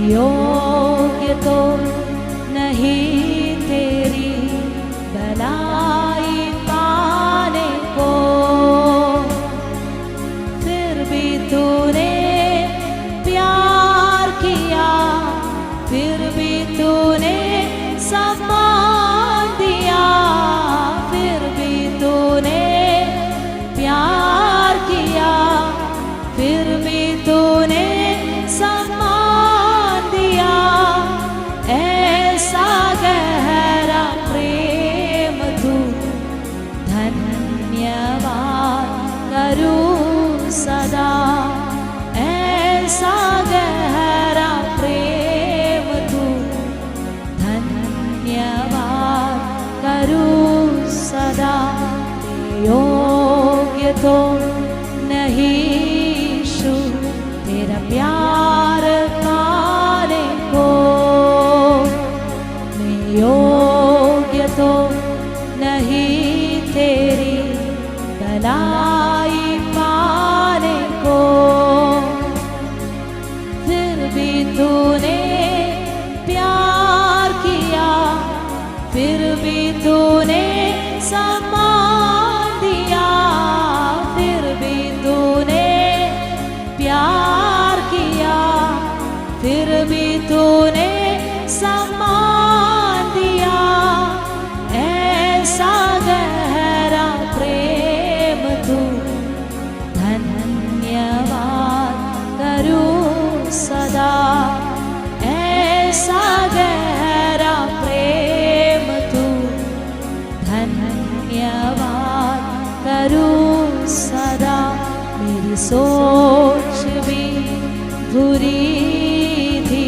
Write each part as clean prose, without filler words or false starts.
योग्य तो नहीं तेरी भलाई पाने को, फिर भी तूने प्यार किया, फिर भी तूने सम्मान दिया, फिर भी तूने प्यार किया, फिर भी तूने सम्मान दिया। ऐसा गहरा प्रेम तू, धन्यवाद करूं सदा। ऐसा गहरा प्रेम तू, धन्यवाद करूं सदा। योग्य तो नहीं यीशु तेरा प्यार पाने को, मैं योग्य तो नहीं तेरी भलाई पाने को, फिर भी तूने प्यार किया, फिर भी तूने सम्मान दिया, फिर भी तूने प्यार किया, फिर भी तूने सम्मान दिया। ऐसा गहरा प्रेम तू, धन्यवाद करूं सदा। ऐसा गहरा प्रेम तू, धन्यवाद करूं सदा। मेरी सोच भी बुरी थी,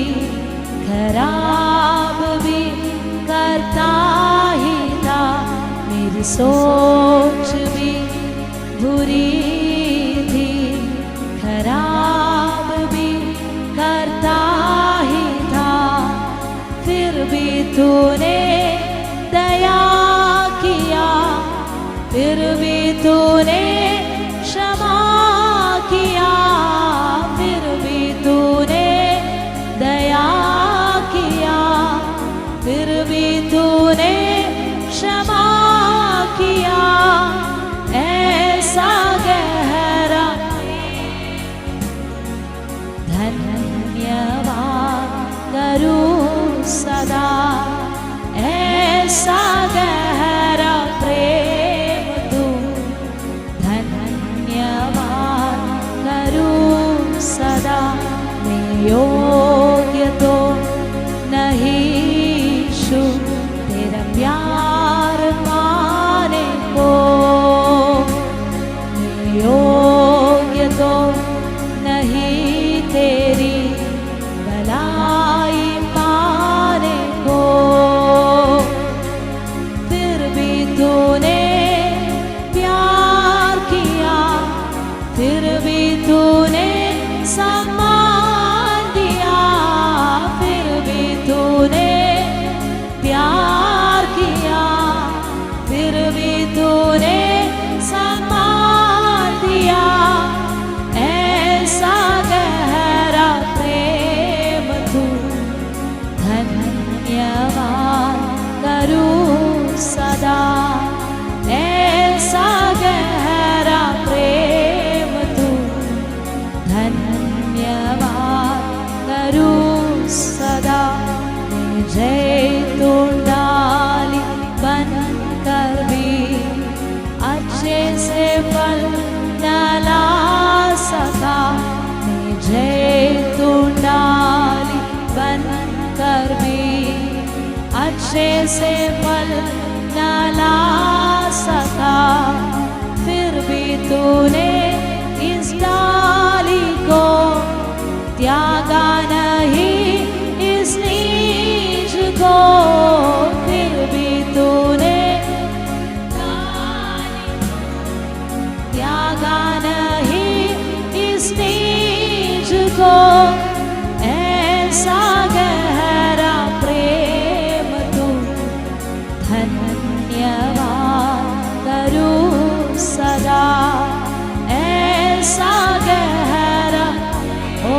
खराब भी करता ही था। मेरी सोच भी बुरी थी, खराब भी करता ही था, फिर भी तूने दया किया, फिर भी तूने क्षमा किया, फिर भी तूने दया किया, फिर भी तूने क्षमा किया। ऐसा गहरा धन्यवाद करूं सदा। ऐसा गहरा प्रेम तू, धन्यवाद करूं सदा। मैं योग्य तो नहीं यीशु तेरा प्यार पाने को, मैं योग्य तो नहीं तेरी भलाई पाने को, फिर भी तूने प्यार किया, फिर भी तूने सम्मान दिया, फिर भी तूने प्यार किया, फिर भी तूने सम्मान दिया। ऐसा गहरा प्रेम तू, धन्यवाद करूं सदा। ऐसा गहरा प्रेम तू, धन्यवाद करूं सदा। मैं जैतून डाली बनकर भी अच्छे से फल न ला सका, मैं जैतून डाली बनकर भी अच्छे से फल न ला सका, फिर भी तूने इस डाली को त्यागा नहीं, इस नीच को, फिर भी तूने त्यागा नहीं, इस नीच को। ऐसा गहरा प्रेम तू, धन्यवाद करूं सदा। ऐसा गहरा ओ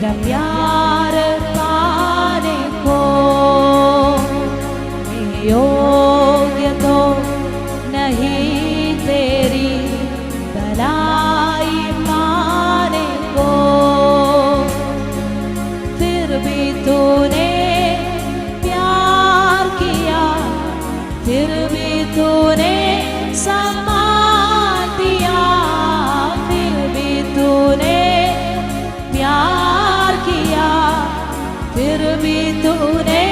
तेरा प्यार पाने को मैं योग्य तो नहीं तेरी भलाई पाने को, फिर भी तूने प्यार किया, फिर भी तूने सम्मान दिया, फिर भी तूने प्यार किया, फिर भी तूने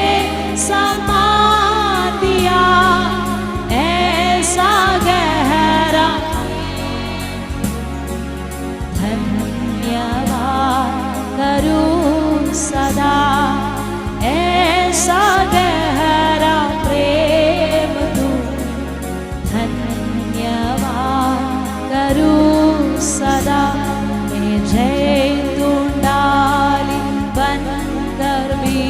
सम्मान दिया। ऐसा गहरा धन्यवाद करूं सदा, ऐसा गहरा प्रेम तू, धन्यवाद करूं सदा। मैं जैतून डाली बनकर भी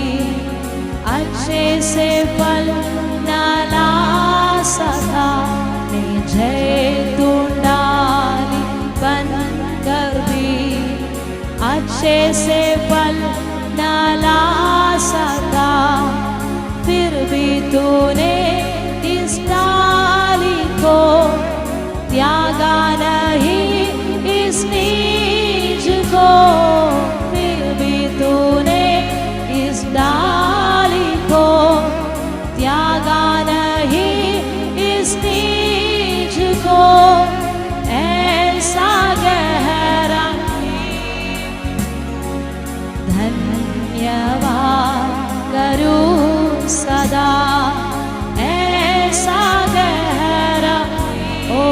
अच्छे से फल न ला सका, मैं जैतून डाली बनकर भी अच्छे से फल न ला सका, फिर भी तूने इस डाली को त्यागा नहीं, इस नीच को, फिर भी तूने इस डाली को त्यागा नहीं, इस नीच को। ऐसा गहरा धन्यवाद करूं सदा, ऐसा गहरा ओ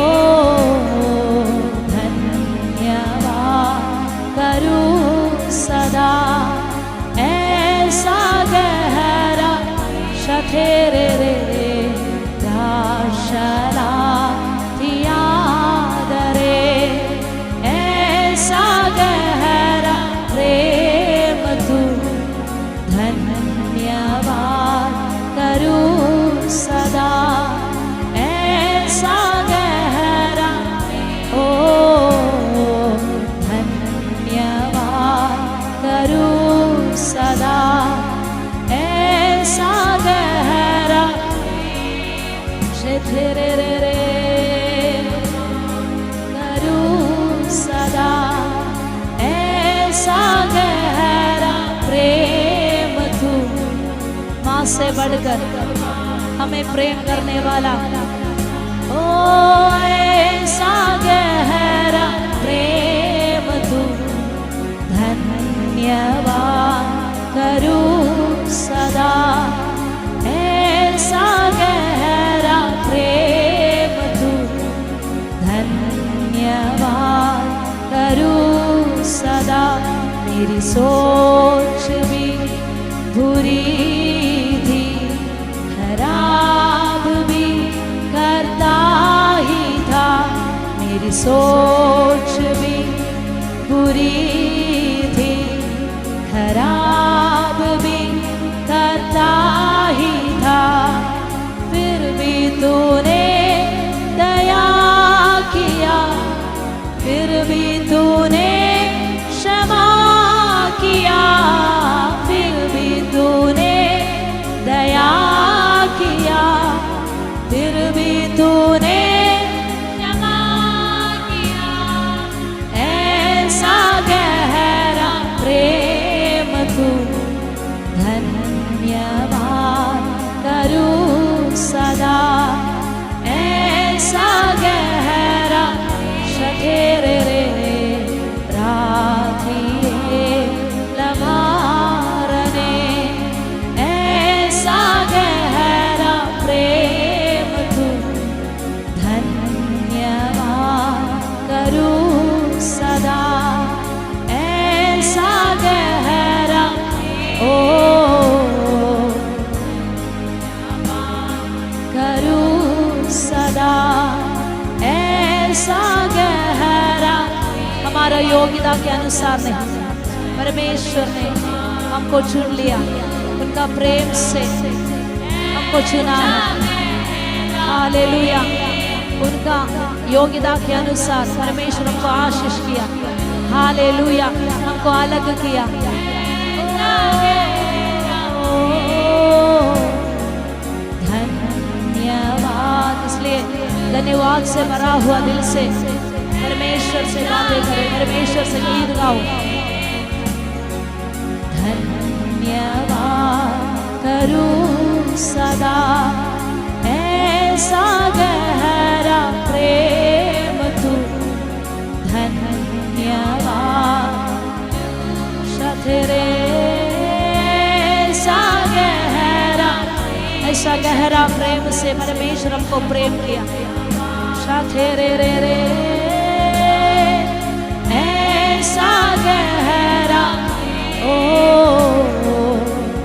धन्यवाद करूं सदा, ऐसा गहरा शथेरे रे दाशला तियादरे, ऐसा गहरा प्रेम तू, धन्यवाद करूं सदा, ऐसा गहरा ओ धन्यवाद करूं सदा, ऐसा गहरा तेरे रे करूं सदा, ऐसा गहरा प्रेम तू। माँ से बढ़कर हमें प्रेम करने वाला, ओ ऐसा गहरा प्रेम तू, धन्यवाद करूं सदा, ऐसा गहरा प्रेम तू, धन्यवाद करूं सदा। मेरी सोच भी बुरी थी, खराब भी करता ही था, मेरी सोच भी बुरी थी, खराब भी करता ही था, फिर भी तूने दया किया, फिर भी तूने क्षमा किया, फिर भी तूने दया किया, फिर भी तूने क्षमा किया। ऐसा गहरा प्रेम तू, धन्यवाद करूं सदा, ऐसा गहरा शठेरे रे राखिए लभारने, ऐसा गहरा प्रेम तू, धन्यवाद करूं सदा, ऐसा गहरा ओ करूं सदा, ऐसा गहरा। हमारा योग्यता के अनुसार नहीं, परमेश्वर ने हमको चुन लिया, उनका प्रेम से हमको चुना है। हालेलुया। उनका योग्यता के अनुसार परमेश्वर हमको आशीष किया। हालेलुया, हमको अलग किया। धन्यवाद, इसलिए धन्यवाद से भरा हुआ दिल से परमेश्वर से बातें करें, परमेश्वर से गीत गाओ। धन्यवाद करूं सदा, ऐसा गहरा प्रेम तू। धन्यवाद तेरे, ऐसा गहरा प्रेम से परमेश्वर हमको प्रेम किया। तेरे रे रे, ऐसा गहरा, ओ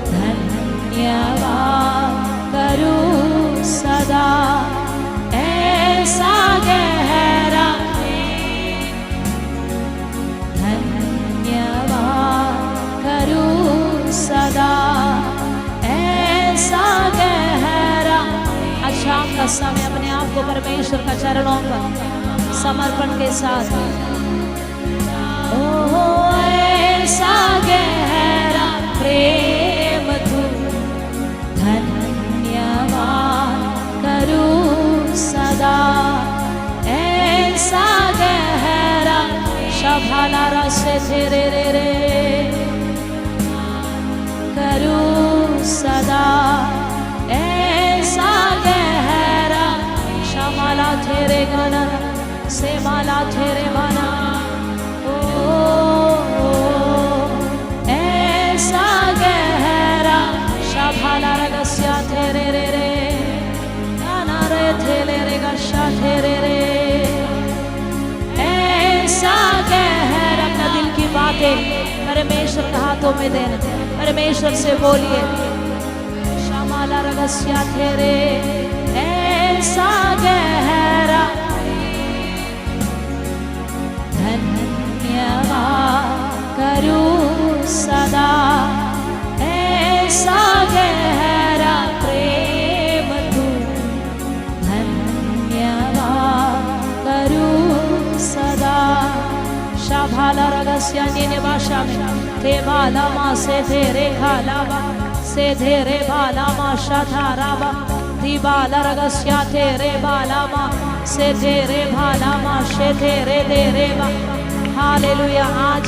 धन्यवाद करूं सदा, ऐसा गहरा। धन्यवाद करूं सदा, ऐसा गहरा। आज शाम का समय अपने आप को परमेश्वर का चरणों पर समर्पण के साथ, ओ ऐसा गहरा प्रेम तू। धन्यवाद करूं सदा, ऐसा गहरा। शभाला रस तेरे रे रे, करूं सदा, ऐसा गहरा। शमाला तेरे गाना से माला तेरे माना, ओ ऐसा गहरा। शभाला रगस्या तेरे रे रे, गाना रे तेरे रे गशा तेरे रे, ऐसा गहरा। अपना दिल की बातें परमेश्वर के हाथों में देना, परमेश्वर से बोलिए। शमाला रगस्या तेरे, ऐसा गहरा। धन्यवाद करूं सदा, ऐसा गहरा प्रेम तू। धन्यवाद करूं सदा। शाभाला रगस्या नीने भाषा में ते बाला माँ से तेरे खालावा, से तेरे बाला माँ शाधारावा। दी बाला रगस्या तेरे बाला माँ, से तेरे बाला माँ, से तेरे तेरे बा। हालेलुया। आज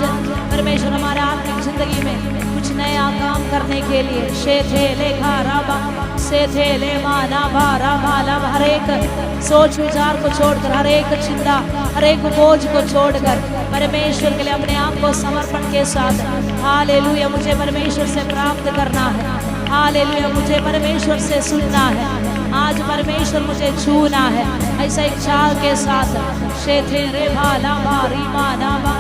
परमेश्वर हमारे आत्मिक जिंदगी में कुछ नया काम करने के लिए से थेले खाराबा, से थेले माना भारा माला। हर एक सोच विचार को छोड़कर, हर एक चिंता, हर एक बोझ को छोड़कर परमेश्वर के लिए अपने आप को समर्पण के साथ, हालेलुया, मुझे परमेश्वर से प्राप्त करना है। हालेलुया, मुझे परमेश्वर से सुनना है। आज परमेश्वर मुझे छूना है। ऐसा इच्छा के साथ शे तेरे भाला भारी माना बा।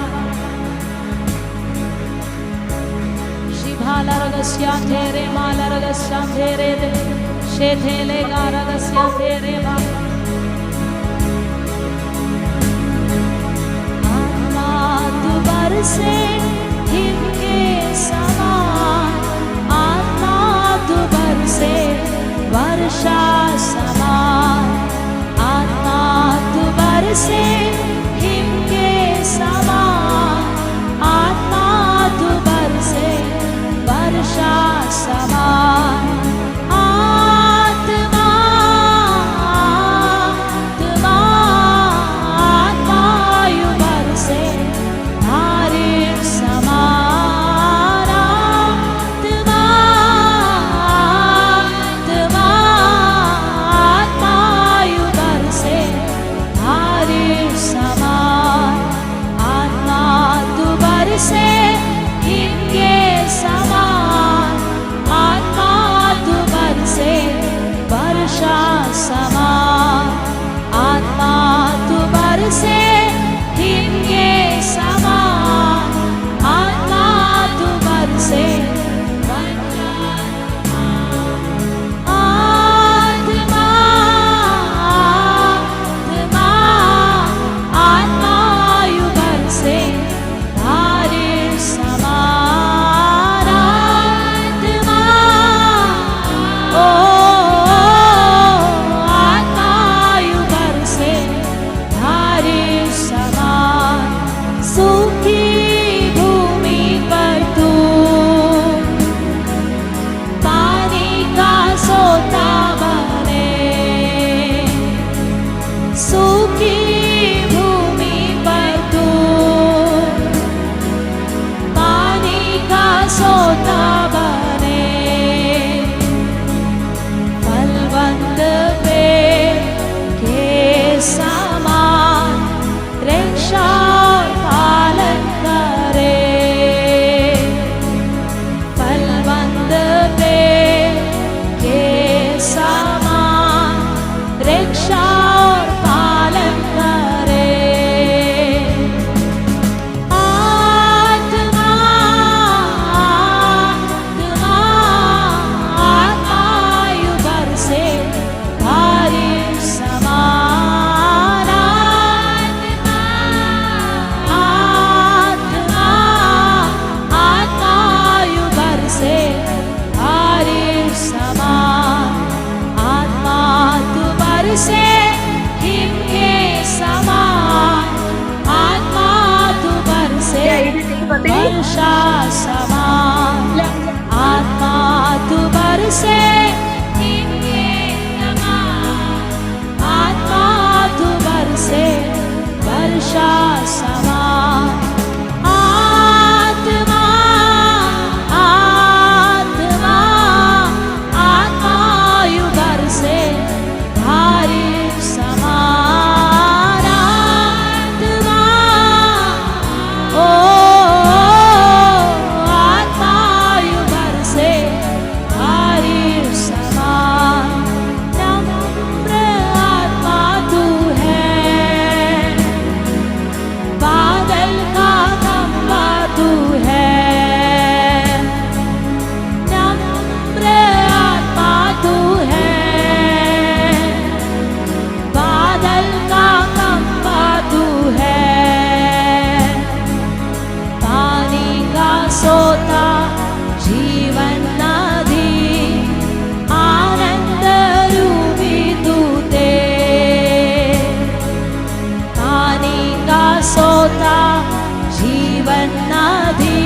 शिभाला रगस्या तेरे माला रगस्या तेरे दे, शे थेले गा रगस्या तेरे बा। से हिम के समान, आत्मा तू बरसे वर्षा समान। आत्मा तू बरसे हिम के समान, आत्मा तू बरसे वर्षा समान। Hare से हिम के समान, आत्मा तू बरसे वर्षा समान, आत्मा तू बरसे हिम के समान, आत्मा तू बरसे वर्षा समान। आत्मा आत्मा आत्मा यू बरसे बारिश समान, आत्मा ओ आत्मा यू बरसे बारिश समान। नम्र आत्मा तू है, बादल का नम्बा तू है, नम्र आत्मा तू है, बादल का नम्बा तू है, पानी का सोता जीवन नदी, आनंद रूपी तू दे, पानी का सोता जीवन नदी,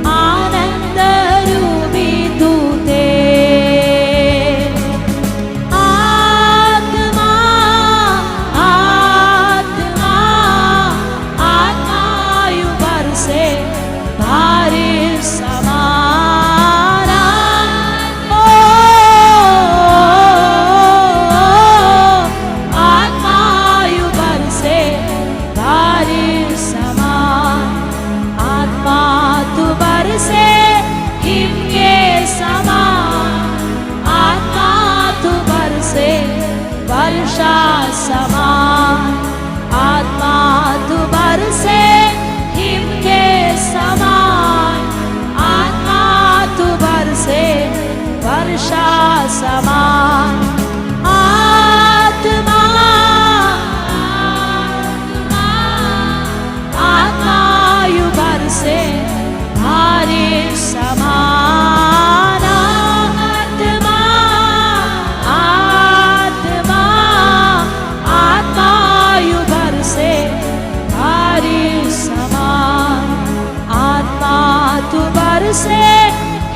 आनंद रूपी तू दे। आत्मा आत्मा आत्मा यू बरसे बारिश समान, ओ आत्मा यू बरसे बारिश समान, आत्मा तू बरसे हिम के समान, आत्मा तू बरसे वर्षा समान, आत्मा तू बरसे हिम के समान, आत्मा तू बरसे वर्षा समान। आत्मा आत्मा यू बरसे बारिश समान, आत्मा आत्मा आत्मा यू बरसे बारिश समान, आत्मा तू बरसे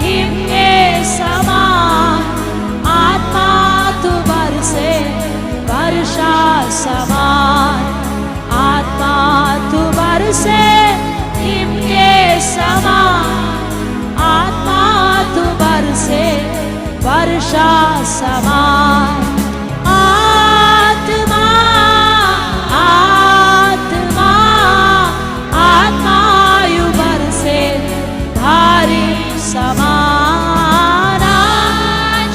हिम के समान, आत्मा तू बरसे वर्षा समान, आत्मा तू बरसे हिम के समान, आत्मा तू बरसे वर्षा समान। आत्मा आत्मा आत्मा यू बरसे बारिश समान,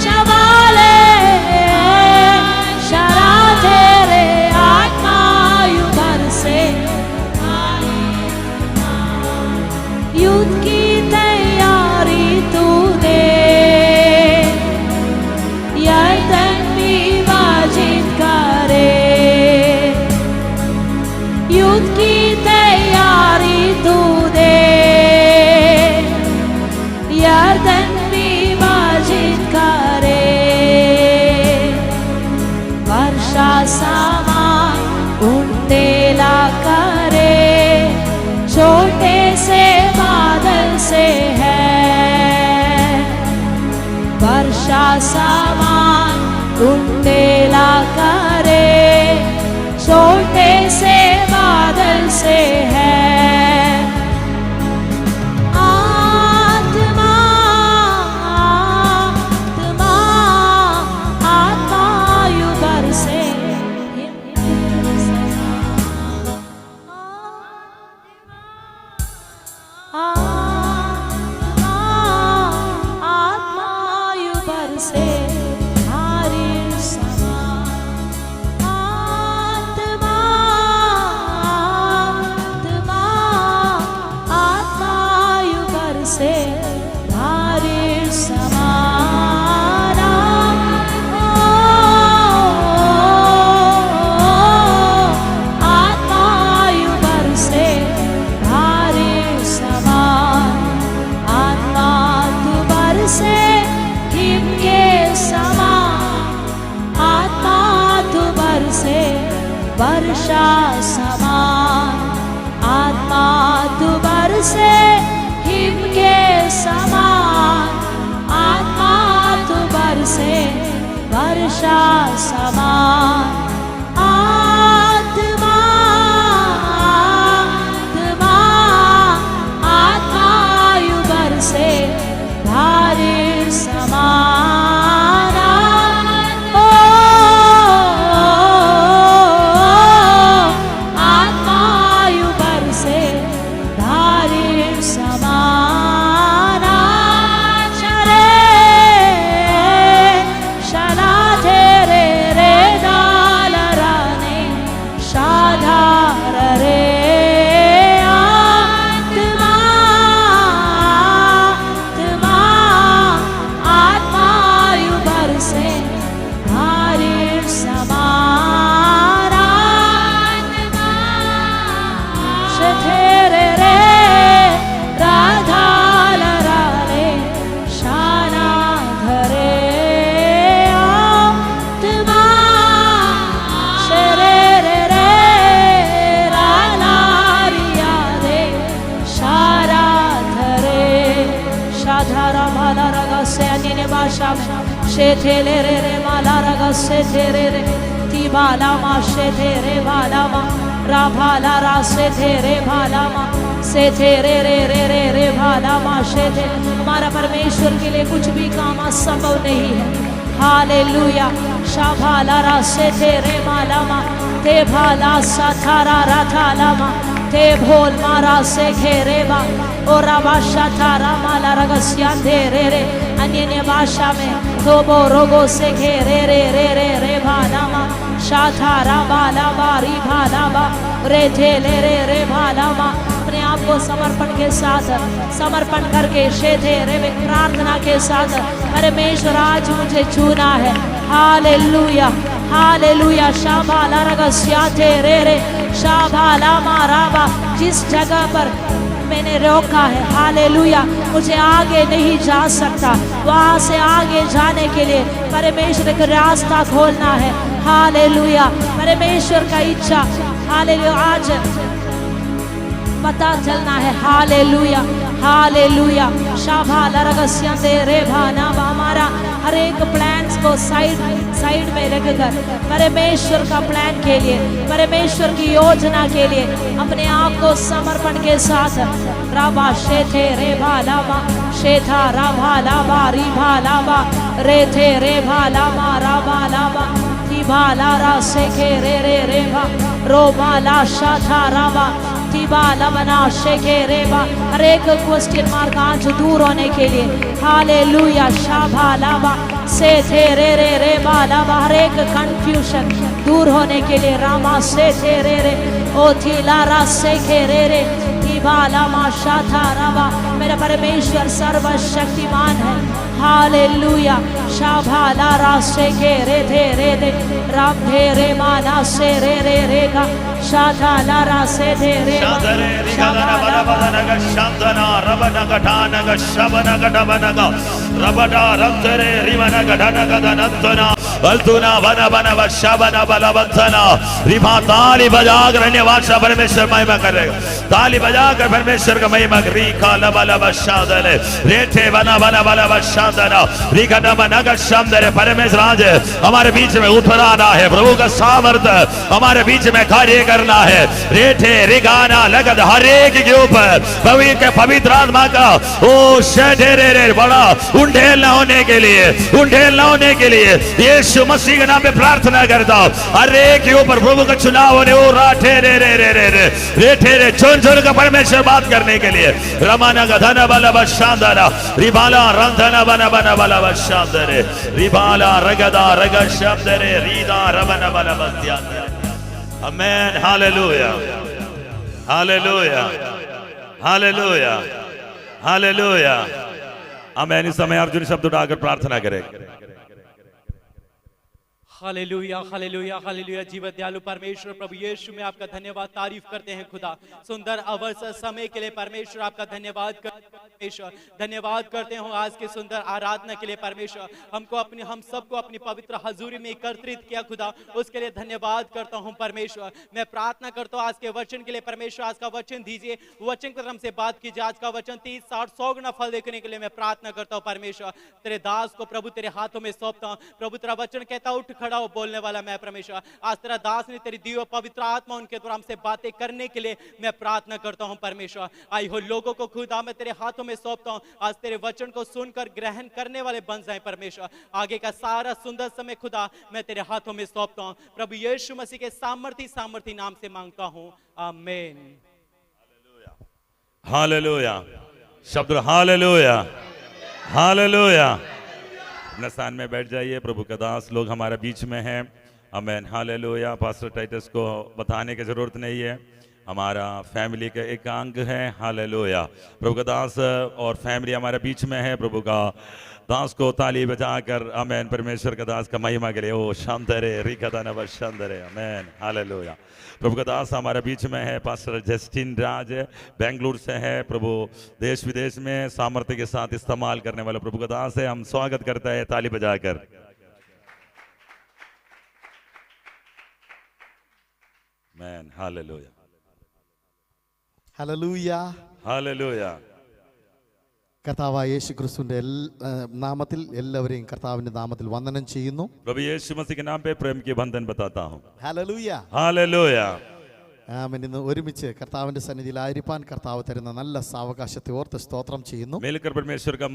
शवाले शरा तेरे आत्मा यू बरसे, युद्ध की तैयारी तू दे, यर्दन विभाजित करे, युद्ध की तैयारी तू दे, यर्दन विभाजित करे, वर्षा समान उंडेला करे, छोटे से बादल से है, वर्षा समान उंडेला करे, छोटे से बादल से है। आत्मा आत्मा आत्मा यू बरसे हिम वर्षा समान, आत्मा तू बरसे हिम के समान, आत्मा तू बरसे वर्षा समान, आत्मा आत्मा आत्मा यू बरसे धारे समान, ओ आत्मा यू बरसे धारे समान, शरे शला तेरे रे दालराने शाधार रे आत्मा आत्मा आत्मा यू बरसे धारे समान, आत्मा शथेरे रे राधालराने शाना धरे आत्मा शरे रे रे रानारिया रे शारा धरे शाधारा माला रगस्य अन्य भाषा में शेथेले रे रे माला रगस्य तेरे रे तिबाला मा शेथेरे भाला मा राभाला रासे तेरे भाला मा से तेरे रे रे रे रे भाला मा शेथे। हमारा परमेश्वर के लिए कुछ भी काम असंभव नहीं है। हालेलुया। शाभाला रासे तेरे माला मा ते भाला साथारा राथाला मा ते भोल मारा से घेरे बा और राबाशा थारा माला रगस्या तेरे रे अन्य भाषा में तो बो रोगो से घेरे रे रे रे रे भाला मा शाथारा बाला बारी भाला बा रे थेले रे रे भाला मा। अपने आप को समर्पण के साथ समर्पण करके शेधेरे में प्रार्थना के साथ परमेश्वर आज मुझे छूना है। Hallelujah hallelujah. शाबाला रगस्या तेरे रे शाबाला माराबा जिस जगह पर मैंने रोका है हालेलुया मुझे आगे नहीं जा सकता, वहां से आगे जाने के लिए परमेश्वर का रास्ता खोलना है। हालेलुया। परमेश्वर का इच्छा हालेलुया आज पता चलना है। Hallelujah hallelujah. शाबाला रगस्या तेरे भाना हमारा हर एक प्लान्स को साइड में रखकर परमेश्वर का प्लान के लिए परमेश्वर की योजना के लिए अपने आप को समर्पण के साथ राबा शेथे रे भाला मा शेथा रा भाला बा री भाला बा रे थे रे भाला मा रा भाला बा ती भाला रा से खे रे रे रे भा रो भाला शाथा रा बा बाला बना शेखे रेबा। हर एक क्वेश्चन मार्क आज दूर होने के लिए हालेलुया। शाभालाबा से थे रे रे रे बालाबा हर एक कंफ्यूजन दूर होने के लिए रामा से थे रे रे ओ थी लारा से खे रे रे बाला माशा था रवा। मेरा परमेश्वर सर्वशक्तिमान है। हालेलुया। शाभाला रास्ते के रे रे राम धे रे माना से रे रे का शाधाला रासे धे रे शाधाला बना शांतना रबना गठाना ग शबना गठबना ग रबडा रंतरे रिमना गठना गदनतना बलतुना बना बना शबना बलवंतना रिमा ताली बजाकर धन्यवाद परमेश्वर महिमा करेगा। ताली बजाकर परमेश्वर का महिमा रीखा लबा शादले रेठे बना बना बना शादना रिकटा बना का शादले। परमेश्वर आज हमारे बीच में उतराना है। प्रभु का सामर्थ्य हमारे बीच में कार्य करना है। रेठे रिगाना लगत हर एक के ऊपर पवित्र आत्मा का ओ शेरे रे बड़ा उंडेल न होने के लिए यीशु मसीह के नाम में प्रार्थना करता हूं। हर एक के ऊपर प्रभु का चुनाव होने वो राठे रे रे रे रे रे रेठे रे चुन चुन का परमेश्वर बात करने के लिए रमाना का धन बला बशांदरा रिबाला रंधना बना बना बला बशांदरे रिबाला रगदा रग शब्दरे रीदा रमना बला बत्यान। Amen. Hallelujah hallelujah hallelujah hallelujah. Amen. इस समय अर्जुन शब्द उठाकर प्रार्थना करें। Hallelujah hallelujah hallelujah. जीवन दयालु परमेश्वर प्रभु यीशु में आपका धन्यवाद तारीफ करते हैं खुदा। सुंदर अवसर समय के लिए परमेश्वर आपका धन्यवाद परमेश्वर धन्यवाद करते हो आज के सुंदर आराधना के लिए परमेश्वर। हम सबको अपनी पवित्र हजूरी में एकत्रित किया खुदा, उसके लिए धन्यवाद करता हूँ परमेश्वर। मैं प्रार्थना करता हूँ आज के वचन के लिए परमेश्वर। आज का वचन दीजिए, वचन के हमसे बात कीजिए। आज का वचन 30, 60, 100 गुना फल देखने के लिए मैं प्रार्थना करता हूँ परमेश्वर। तेरे दास को प्रभु तेरे हाथों में सौंपता हूँ प्रभु। तेरा वचन कहता उठ खड़ा हो, बोलने वाला मैं परमेश्वर। आज तेरा दास ने तेरी दी हुई पवित्र आत्मा उनके द्वारा हमसे बातें करने के लिए मैं प्रार्थना करता हूं परमेश्वर। आई हो लोगों को खुदा मैं तेरे हाथों में सौंपता हूं। आज तेरे वचन को सुनकर ग्रहण करने वाले बन जाएं परमेश्वर। आगे का सारा सुंदर समय खुदा मैं तेरे हाथों में सौंपता हूं प्रभु यीशु मसीह के सामर्थी नाम से मांगता हूं, आमीन। हालेलुया। शब्द हालेलुया हालेलुया। अपने स्थान में बैठ जाइए। प्रभु का दास लोग हमारे बीच में हैं, आमीन। हालेलुया। पास्टर टाइटस को बताने की जरूरत नहीं है, हमारा फैमिली का एक अंग है। हालेलुया। प्रभु का दास और फैमिली हमारे बीच में है। प्रभु का दास को ताली बजाकर आमीन परमेश्वर का दास का महिमा के लिए ओ शांतरे रिकदानव शांतरे, आमीन। हालेलुया। प्रभु का दास हमारे बीच में है। पास्टर जस्टिन राज बेंगलुरु से है। प्रभु देश विदेश में सामर्थ्य के साथ इस्तेमाल करने वाला प्रभु का दास है। हम स्वागत करते हैं ताली बजाकर। आमीन। Hallelujah hallelujah hallelujah. കർത്താവായ യേശു ക്രിസ്തുവിന്റെ നാമത്തിൽ എല്ലാവരെയും കർത്താവിന്റെ നാമത്തിൽ വന്ദനം ചെയ്യുന്നു। प्रभु यीशु मसीह के नाम पे प्रेम की बंधन बताता हूँ। Hallelujah hallelujah. ആമേൻ। ഇന്ന് ഒരുമിച്ച് കർത്താവിന്റെ സന്നിധിയിൽ ആയിരിക്കാൻ കർത്താവ് തരുന്ന നല്ല സാവകാശത്തെ ഓർത്ത് സ്തോത്രം ചെയ്യുന്നു। मिलकर परमेश्वर का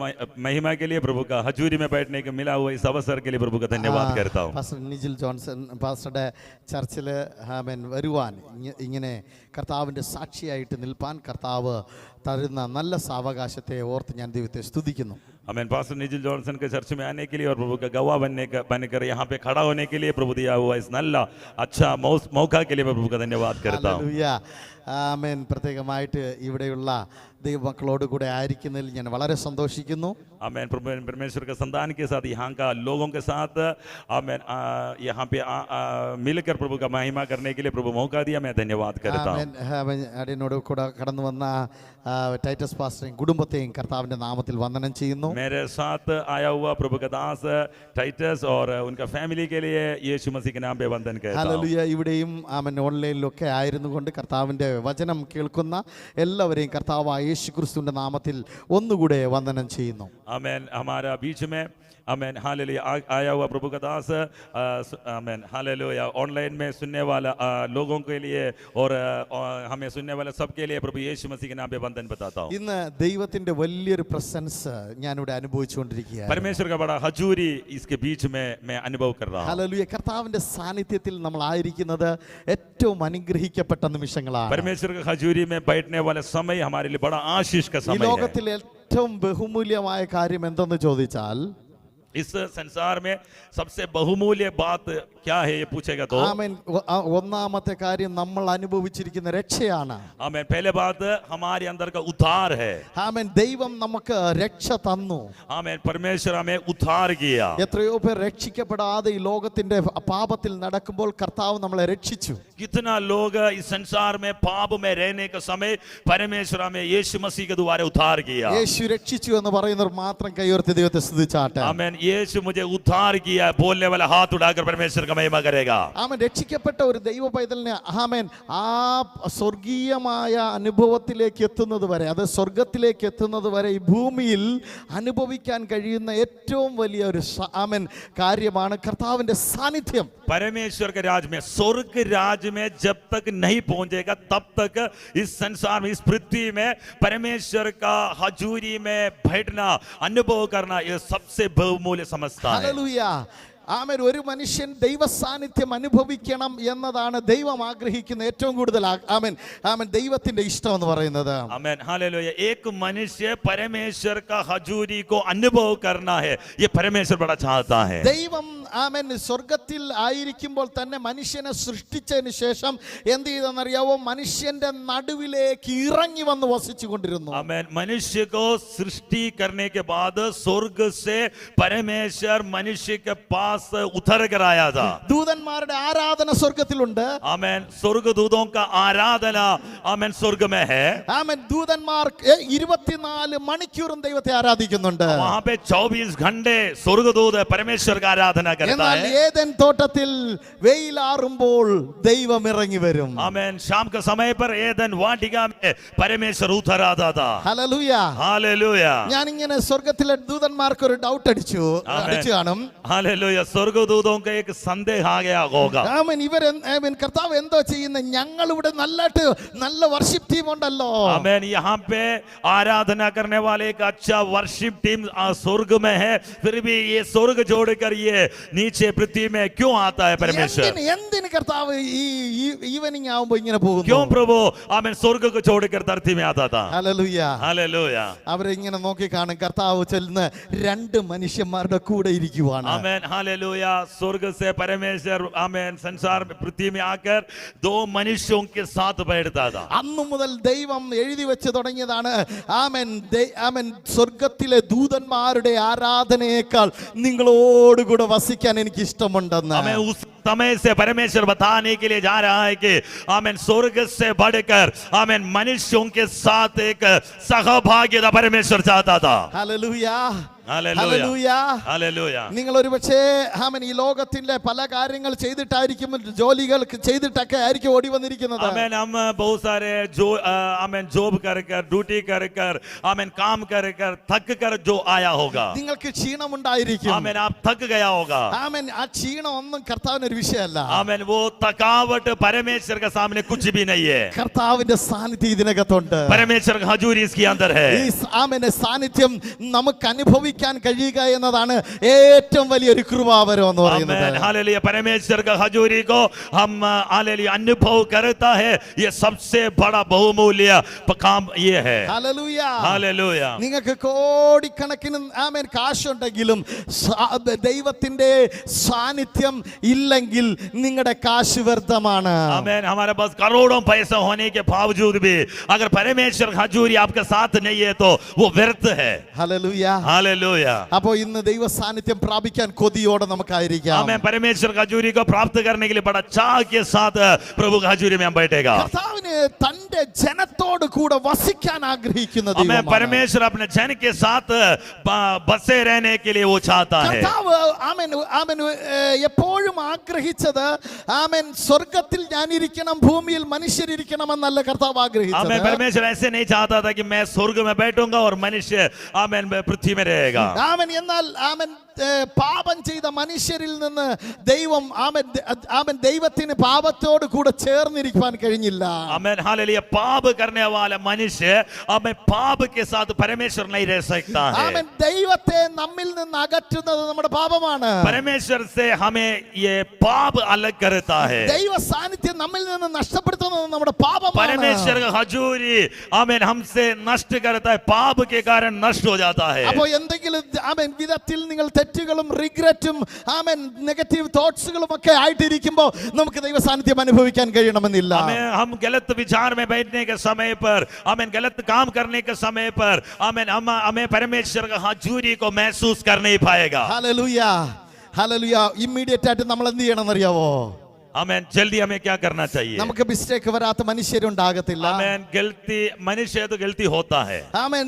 महिमा के लिए प्रभु का हजूरी में बैठने के मिला हुआ इस अवसर के लिए प्रभु का धन्यवाद करता हूँ। പാസ്റ്റർ നിജിൽ ജോൺസൺ പാസ്റ്ററുടെ ചർച്ചിൽ ആമേൻ വരുവാൻ ഇങ്ങനെ കർത്താവിന്റെ സാക്ഷിയായിട്ട് നിൽപ്പാൻ കർത്താവ് തരുന്ന നല്ല സാവകാശത്തെ ഓർത്ത് ഞാൻ ദൈവത്തെ സ്തുതിക്കുന്നു। आमीन। पास्टर निजिल जॉनसन के चर्च में आने के लिए और प्रभु का गवाह बनकर यहाँ पे खड़ा होने के लिए प्रभु दिया हुआ इस नल्ला अच्छा मौका के लिए मैं प्रभु का धन्यवाद करता हूँ। ആമേൻ। പ്രത്യേകമായിട്ട് ഇവിടെയുള്ള ദൈവമക്കളോട് കൂടെ ആയിരിക്കുന്നതിൽ ഞാൻ വളരെ സന്തോഷിക്കുന്നു। आमीन। परमेश्वर के संतान के साथ यहाँ का लोगों के साथ आमीन यहाँ पे मिलकर प्रभु का महिमा करने के लिए प्रभु मौका दिया, मैं धन्यवाद करता हूँ। അടിയനോട് കൂടെ കടന്നു വന്ന ടൈറ്റസ് പാസ്റ്ററേയും കുടുംബത്തെയും കർത്താവിന്റെ നാമത്തിൽ വന്ദനം ചെയ്യുന്നു। मेरे साथ आया हुआ प्रभु का दास टाइटस और उनका फैमिली के लिए यीशु मसीह के नाम पे वंदन करता हूँ। ഹല്ലേലൂയ। ഇവിടെയും ആമേൻ ഓൺലൈനിലൊക്കെ ആയിരുന്നു കൊണ്ട് കർത്താവിന്റെ വചനം കേൾക്കുന്ന എല്ലാവരെയും കർത്താവായ യേശു ക്രിസ്തുവിന്റെ നാമത്തിൽ ഒന്നുകൂടെ വന്ദനം ചെയ്യുന്നു। आमीन। हमारा बीच में आमीन हालेलुया आया हुआ प्रभु का दास आमीन हालेलुया ऑनलाइन में सुनने वाला लोगों के लिए और हमें सुनने वाले सबके लिए प्रभु यीशु मसीह के नाम पे वंदन बताता हूँ। ഇന്ന് ദൈവത്തിന്റെ വലിയൊരു പ്രസൻസ് ഞാനിവിടെ അനുഭവിച്ചുകൊണ്ടിരിക്കുകയാണ്। परमेश्वर का बड़ा हजूरी इसके बीच में मैं अनुभव कर रहा हूँ। ഹല്ലേലൂയ। കർത്താവിന്റെ സാന്നിധ്യത്തിൽ നമ്മൾ ആയിരിക്കുന്നത് ഏറ്റവും അനുഗ്രഹിക്കപ്പെട്ട നിമിഷങ്ങളാണ്। परमेश्वर का हजूरी में बैठने वाला समय हमारे लिए बड़ा आशीष का ഈ समय है। ലോകത്തിൽ ഏറ്റവും ബഹുമൂല്യമായ കാര്യം എന്തെന്ന് ചോദിച്ചാൽ इस संसार में सबसे बहुमूल्य बात क्या है ये पूछेगा तो ആമേൻ ഒന്നാമത്തെ കാര്യം നമ്മൾ അനുഭവിച്ചിരിക്കുന്ന രക്ഷയാണ്। आमीन। पहले बात हमारे अंदर का उद्धार है। ആമേൻ ദൈവം നമുക്ക് രക്ഷ തന്നു। आमीन। परमेश्वर हमें उद्धार किया। എത്രയോ പേർ രക്ഷിക്കപ്പെടാതെ ഈ ലോകത്തിന്റെ പാപത്തിൽ നടക്കുമ്പോൾ കർത്താവ് നമ്മളെ രക്ഷിച്ചു। कितना लोग इस संसार में पाप में रहने का समय परमेश्वर हमें यीशु मसीह के द्वारा उद्धार किया। യേശു രക്ഷിച്ചു എന്ന് പറയുന്നവർ മാത്രം കൈയുയർത്തി ദൈവത്തെ സ്തുതിച്ചാട്ടെ। आमीन। यीशु मुझे उद्धार किया बोलने वाला हाथ उठाकर परमेश्वर का महिमा करेगा। ആമേൻ। രക്ഷിക്കപ്പെട്ട ഒരു ദൈവ പൈതലിനെ ആമേൻ ആ സ്വർഗീയമായ അനുഭവത്തിലേക്ക് എത്തുന്നത് വരെ, അത് സ്വർഗത്തിലേക്ക് എത്തുന്നത് വരെ ഈ ഭൂമിയിൽ അനുഭവിക്കാൻ കഴിയുന്ന ഏറ്റവും വലിയ ഒരു ആമേൻ കാര്യമാണ് കർത്താവിന്റെ സാന്നിധ്യം। परमेश्वर के राज में स्वर्ग राज में जब तक नहीं पहुंचेगा तब तक इस संसार में इस पृथ्वी में परमेश्वर का हजूरी में बैठना अनुभव करना ये सबसे बहुमूल्य समझता है। ഹല്ലേലൂയ। ആമേൻ. ഒരു മനുഷ്യൻ ദൈവ സാന്നിധ്യം അനുഭവിക്കണം എന്നതാണ് ദൈവം ആഗ്രഹിക്കുന്ന ഏറ്റവും കൂടുതൽ ആമേൻ ആമേൻ ദൈവത്തിന്റെ ഇഷ്ടം എന്ന് പറയുന്നത്। आमीन हालेलुया। एक मनुष्य परमेश्वर का हजूरी को अनुभव करना है, ये परमेश्वर बड़ा चाहता है। ദൈവം ആമേൻ സ്വർഗത്തിൽ ആയിരിക്കുമ്പോൾ തന്നെ മനുഷ്യനെ സൃഷ്ടിച്ചതിന് ശേഷം എന്ത് ചെയ്തെന്നറിയാവോ? മനുഷ്യന്റെ നടുവിലേക്ക് ഇറങ്ങി വന്ന് വസിച്ചു കൊണ്ടിരുന്നു. आमेन। मनुष्य को सृष्टि करने के बाद स्वर्ग से परमेश्वर मनुष्य के पास उतर कर आया था। ദൂതന്മാരുടെ ആരാധന സ്വർഗത്തിലുണ്ട്. आमेन। स्वर्गदूतों का आराधना आमेन स्वर्ग में है। ആമേൻ. ദൂതന്മാർ 24 മണിക്കൂറും ദൈവത്തെ ആരാധിക്കുന്നുണ്ട്. वहां पे 24 घंटे स्वर्गदूत परमेश्वर का आराधना करता എന്നാൽ है। ഏദൻ തോട്ടത്തിൽ വെയിലാറുമ്പോൾ ദൈവം ഇറങ്ങി വരും. आमेन। शाम के समय पर एदन वाटिका में परमेश्वर उतर आता था। ഹല്ലേലൂയ. हालेलुया। ഞാൻ ഇങ്ങനെ സ്വർഗത്തിലെ ദൂതന്മാർക്ക് ഒരു ഡൗട്ട് അടിച്ചു കാണും. हालेलुया। स्वर्गदूतों का एक संदेह आ गया होगा। ആമേൻ. കർത്താവ് എന്തോ ചെയ്യുന്നത്? ഞങ്ങൾ ഇവിടെ നല്ല വർഷിപ്പ് ടീം ഉണ്ടല്ലോ. आमेन। यहाँ पे आराधना करने वाले एक अच्छा वर्शिप टीम स्वर्ग में है, फिर भी ये स्वर्ग जोड़कर ये नीचे पृथ्वी में क्यों आता है परमेश्वर? എന്തിന് കർത്താവ് ഈ ഈവനിങ് ആവുമ്പോ ഇങ്ങനെ പോകുന്നു? क्यों प्रभु आमेन स्वर्ग को छोड़कर धरती में आता था? ഹല്ലേലൂയ. हालेलुया। അവരെ ഇങ്ങനെ നോക്കി കാണും. കർത്താവ് ചെല്ലുന്ന 2 മനുഷ്യന്മാരുടെ കൂടെ ഇരിക്കുവാണ്. आमेन। हालेलुया। स्वर्ग से परमेश्वर आमेन संसार में पृथ्वी में आकर 2 मनुष्यों के साथ बैठता था। അന്നു മുതൽ ദൈവം എഴുതി വെച്ച് തുടങ്ങിയതാണ്. ആമേൻ. ആമേൻ. സ്വർഗത്തിലെ ദൂതന്മാരുടെ ആരാധനയേക്കാൾ നിങ്ങളോടുകൂടെ വസിക്കാൻ എനിക്ക് ഇഷ്ടമുണ്ടെന്ന്. हमें उस समय से परमेश्वर बताने के लिए जा रहा है कि आमेन स्वर्ग से बढ़कर आमेन मनुष्यों के साथ एक सहभागिता परमेश्वर चाहता था। ഹല്ലേലൂയ. हालेलुया। हालेलुया। നിങ്ങൾ ഒരുപക്ഷേ ആമേൻ ഈ ലോകത്തിന്റെ പല കാര്യങ്ങൾ ചെയ്തിട്ടായിരിക്കും, ജോലികൾ ചെയ്തിട്ടൊക്കെ ആയിരിക്കും ഓടി വന്നിരിക്കുന്നത്. आमेन। हम बहुत सारे जो आमेन जॉब कर ड्यूटी कर आमेन काम कर थक कर जो आया होगा। നിങ്ങൾക്ക് ക്ഷീണമുണ്ടായിരിക്കും. आमेन। आप थक गया होगा। ആമേൻ. ആ ക്ഷീണം ഒന്നും കർത്താവിന് ഒരു വിഷയമല്ല. आमेन। वो थकावट परमेश्वर के सामने कुछ भी नहीं है। കർത്താവിന്റെ സാന്നിധ്യം ഇതിനകത്തുണ്ട്. परमेश्वर का हजूरी इसके अंदर है। ഈ ആമേൻ സാന്നിധ്യം നമുക്ക് അനുഭവിക്കാൻ കഴിയുക എന്നതാണ് ഏറ്റവും വലിയൊരു കൃപാവരം എന്ന് പറയുന്നത്. आमेन। हालेलुया। परमेश्वर का हजूरी को हम हालेलुया अनुभव करता है, ये सबसे बड़ा बहुमूल्य काम ये है। ഹല്ലേലൂയ. हालेलुया। നിങ്ങൾക്ക് കോടിക്കണക്കിന് ആമേൻ കാശുണ്ടെങ്കിലും ദൈവത്തിന്റെ സാന്നിധ്യം ഇല്ലെങ്കിൽ നിങ്ങളുടെ കാശ് വ്യർത്ഥമാണ്. आमेन। हमारे पास करोड़ों पैसा होने के बावजूद भी अगर परमेश्वर का हजूरी आपके साथ नहीं है तो वो व्यर्थ है। ഹല്ലേലൂയ. हालेलुया। അപ്പോ ഇന്ന് ദൈവ സാന്നിധ്യം പ്രാപിക്കാൻ കൊതിയോടെ നമുക്കായിരിക്കാം. आमेन। परमेश्वर का हजूरी को प्राप्त करने के लिए बड़ा चाह के साथ प्रभु का हजूरी में हम बैठेगा। കർത്താവിന് തന്റെ ജനത്തോട് കൂടെ വസിക്കാൻ ആഗ്രഹിക്കുന്ന आमेन। ദൈവമാണ്. परमेश्वर अपने जन के साथ बसे रहने के लिए वो चाहता है। കർത്താവ് ആമേൻ ആമേൻ എപ്പോഴും ആഗ്രഹിച്ചത് ആമേൻ സ്വർഗത്തിൽ ഞാനിരിക്കണം, ഭൂമിയിൽ മനുഷ്യരിരിക്കണം എന്നല്ല കർത്താവ് आमेन। ആഗ്രഹിച്ചത്. परमेश्वर ऐसे नहीं चाहता था कि मैं स्वर्ग में बैठूंगा और मनुष्य आमेन पृथ्वी में रहेगा। ആമേൻ. എന്നാൽ ആമേൻ പാപം ചെയ്ത മനുഷ്യരിൽ നിന്ന് ദൈവം ആമേൻ ദൈവത്തിന് പാപത്തോട് കൂടെ ചേർന്നിരിക്കാൻ കഴിഞ്ഞില്ല. आमेन। हालेलुया। पाप करने वाला मनुष्य आमेन पाप के साथ परमेश्वर नहीं रह सकता है। ആമേൻ. ദൈവത്തെ നമ്മിൽ നിന്ന് അകറ്റുന്നത് നമ്മുടെ പാപമാണ്. परमेश्वर से हमें ये पाप अलग करता है। ദൈവ സാന്നിധ്യം നമ്മിൽ നിന്ന് നഷ്ടപ്പെടുത്തുന്നത് നമ്മുടെ പാപമാണ്. परमेश्वर का हजूरी आमेन हमसे नष्ट करता है, पाप के कारण नष्ट हो जाता है। അപ്പോൾ എന്തെങ്കിലും ആമേൻ വിധത്തിൽ നിങ്ങൾ തെറ്റുകളും റിഗ്രറ്റും ആമേൻ നെഗറ്റീവ് തോട്ട്സുകളും ഒക്കെ ആയിട്ടിരിക്കുമ്പോൾ നമുക്ക് ദൈവ സാന്നിധ്യം അനുഭവിക്കാൻ കഴിയണമെന്നില്ല. हम गलत विचार में बैठने के समय पर आमेन गलत काम करने के समय पर आमेन हमें परमेश्वर का हजूरी को महसूस कर नहीं पाएगा। ഹല്ലേലൂയ. ഹല്ലേലൂയ. ഇമ്മീഡിയറ്റ് ആയിട്ട് നമ്മൾ എന്ത് ചെയ്യണമെന്ന് അറിയാവോ? आमेन। जल्दी हमें क्या करना चाहिए? നമുക്ക് മിസ്റ്റേക്ക് വരാത്ത മനുഷ്യരുണ്ടാകത്തില്ല. आमेन। गलती मनुष्य तो गलती होता है। ആമേൻ.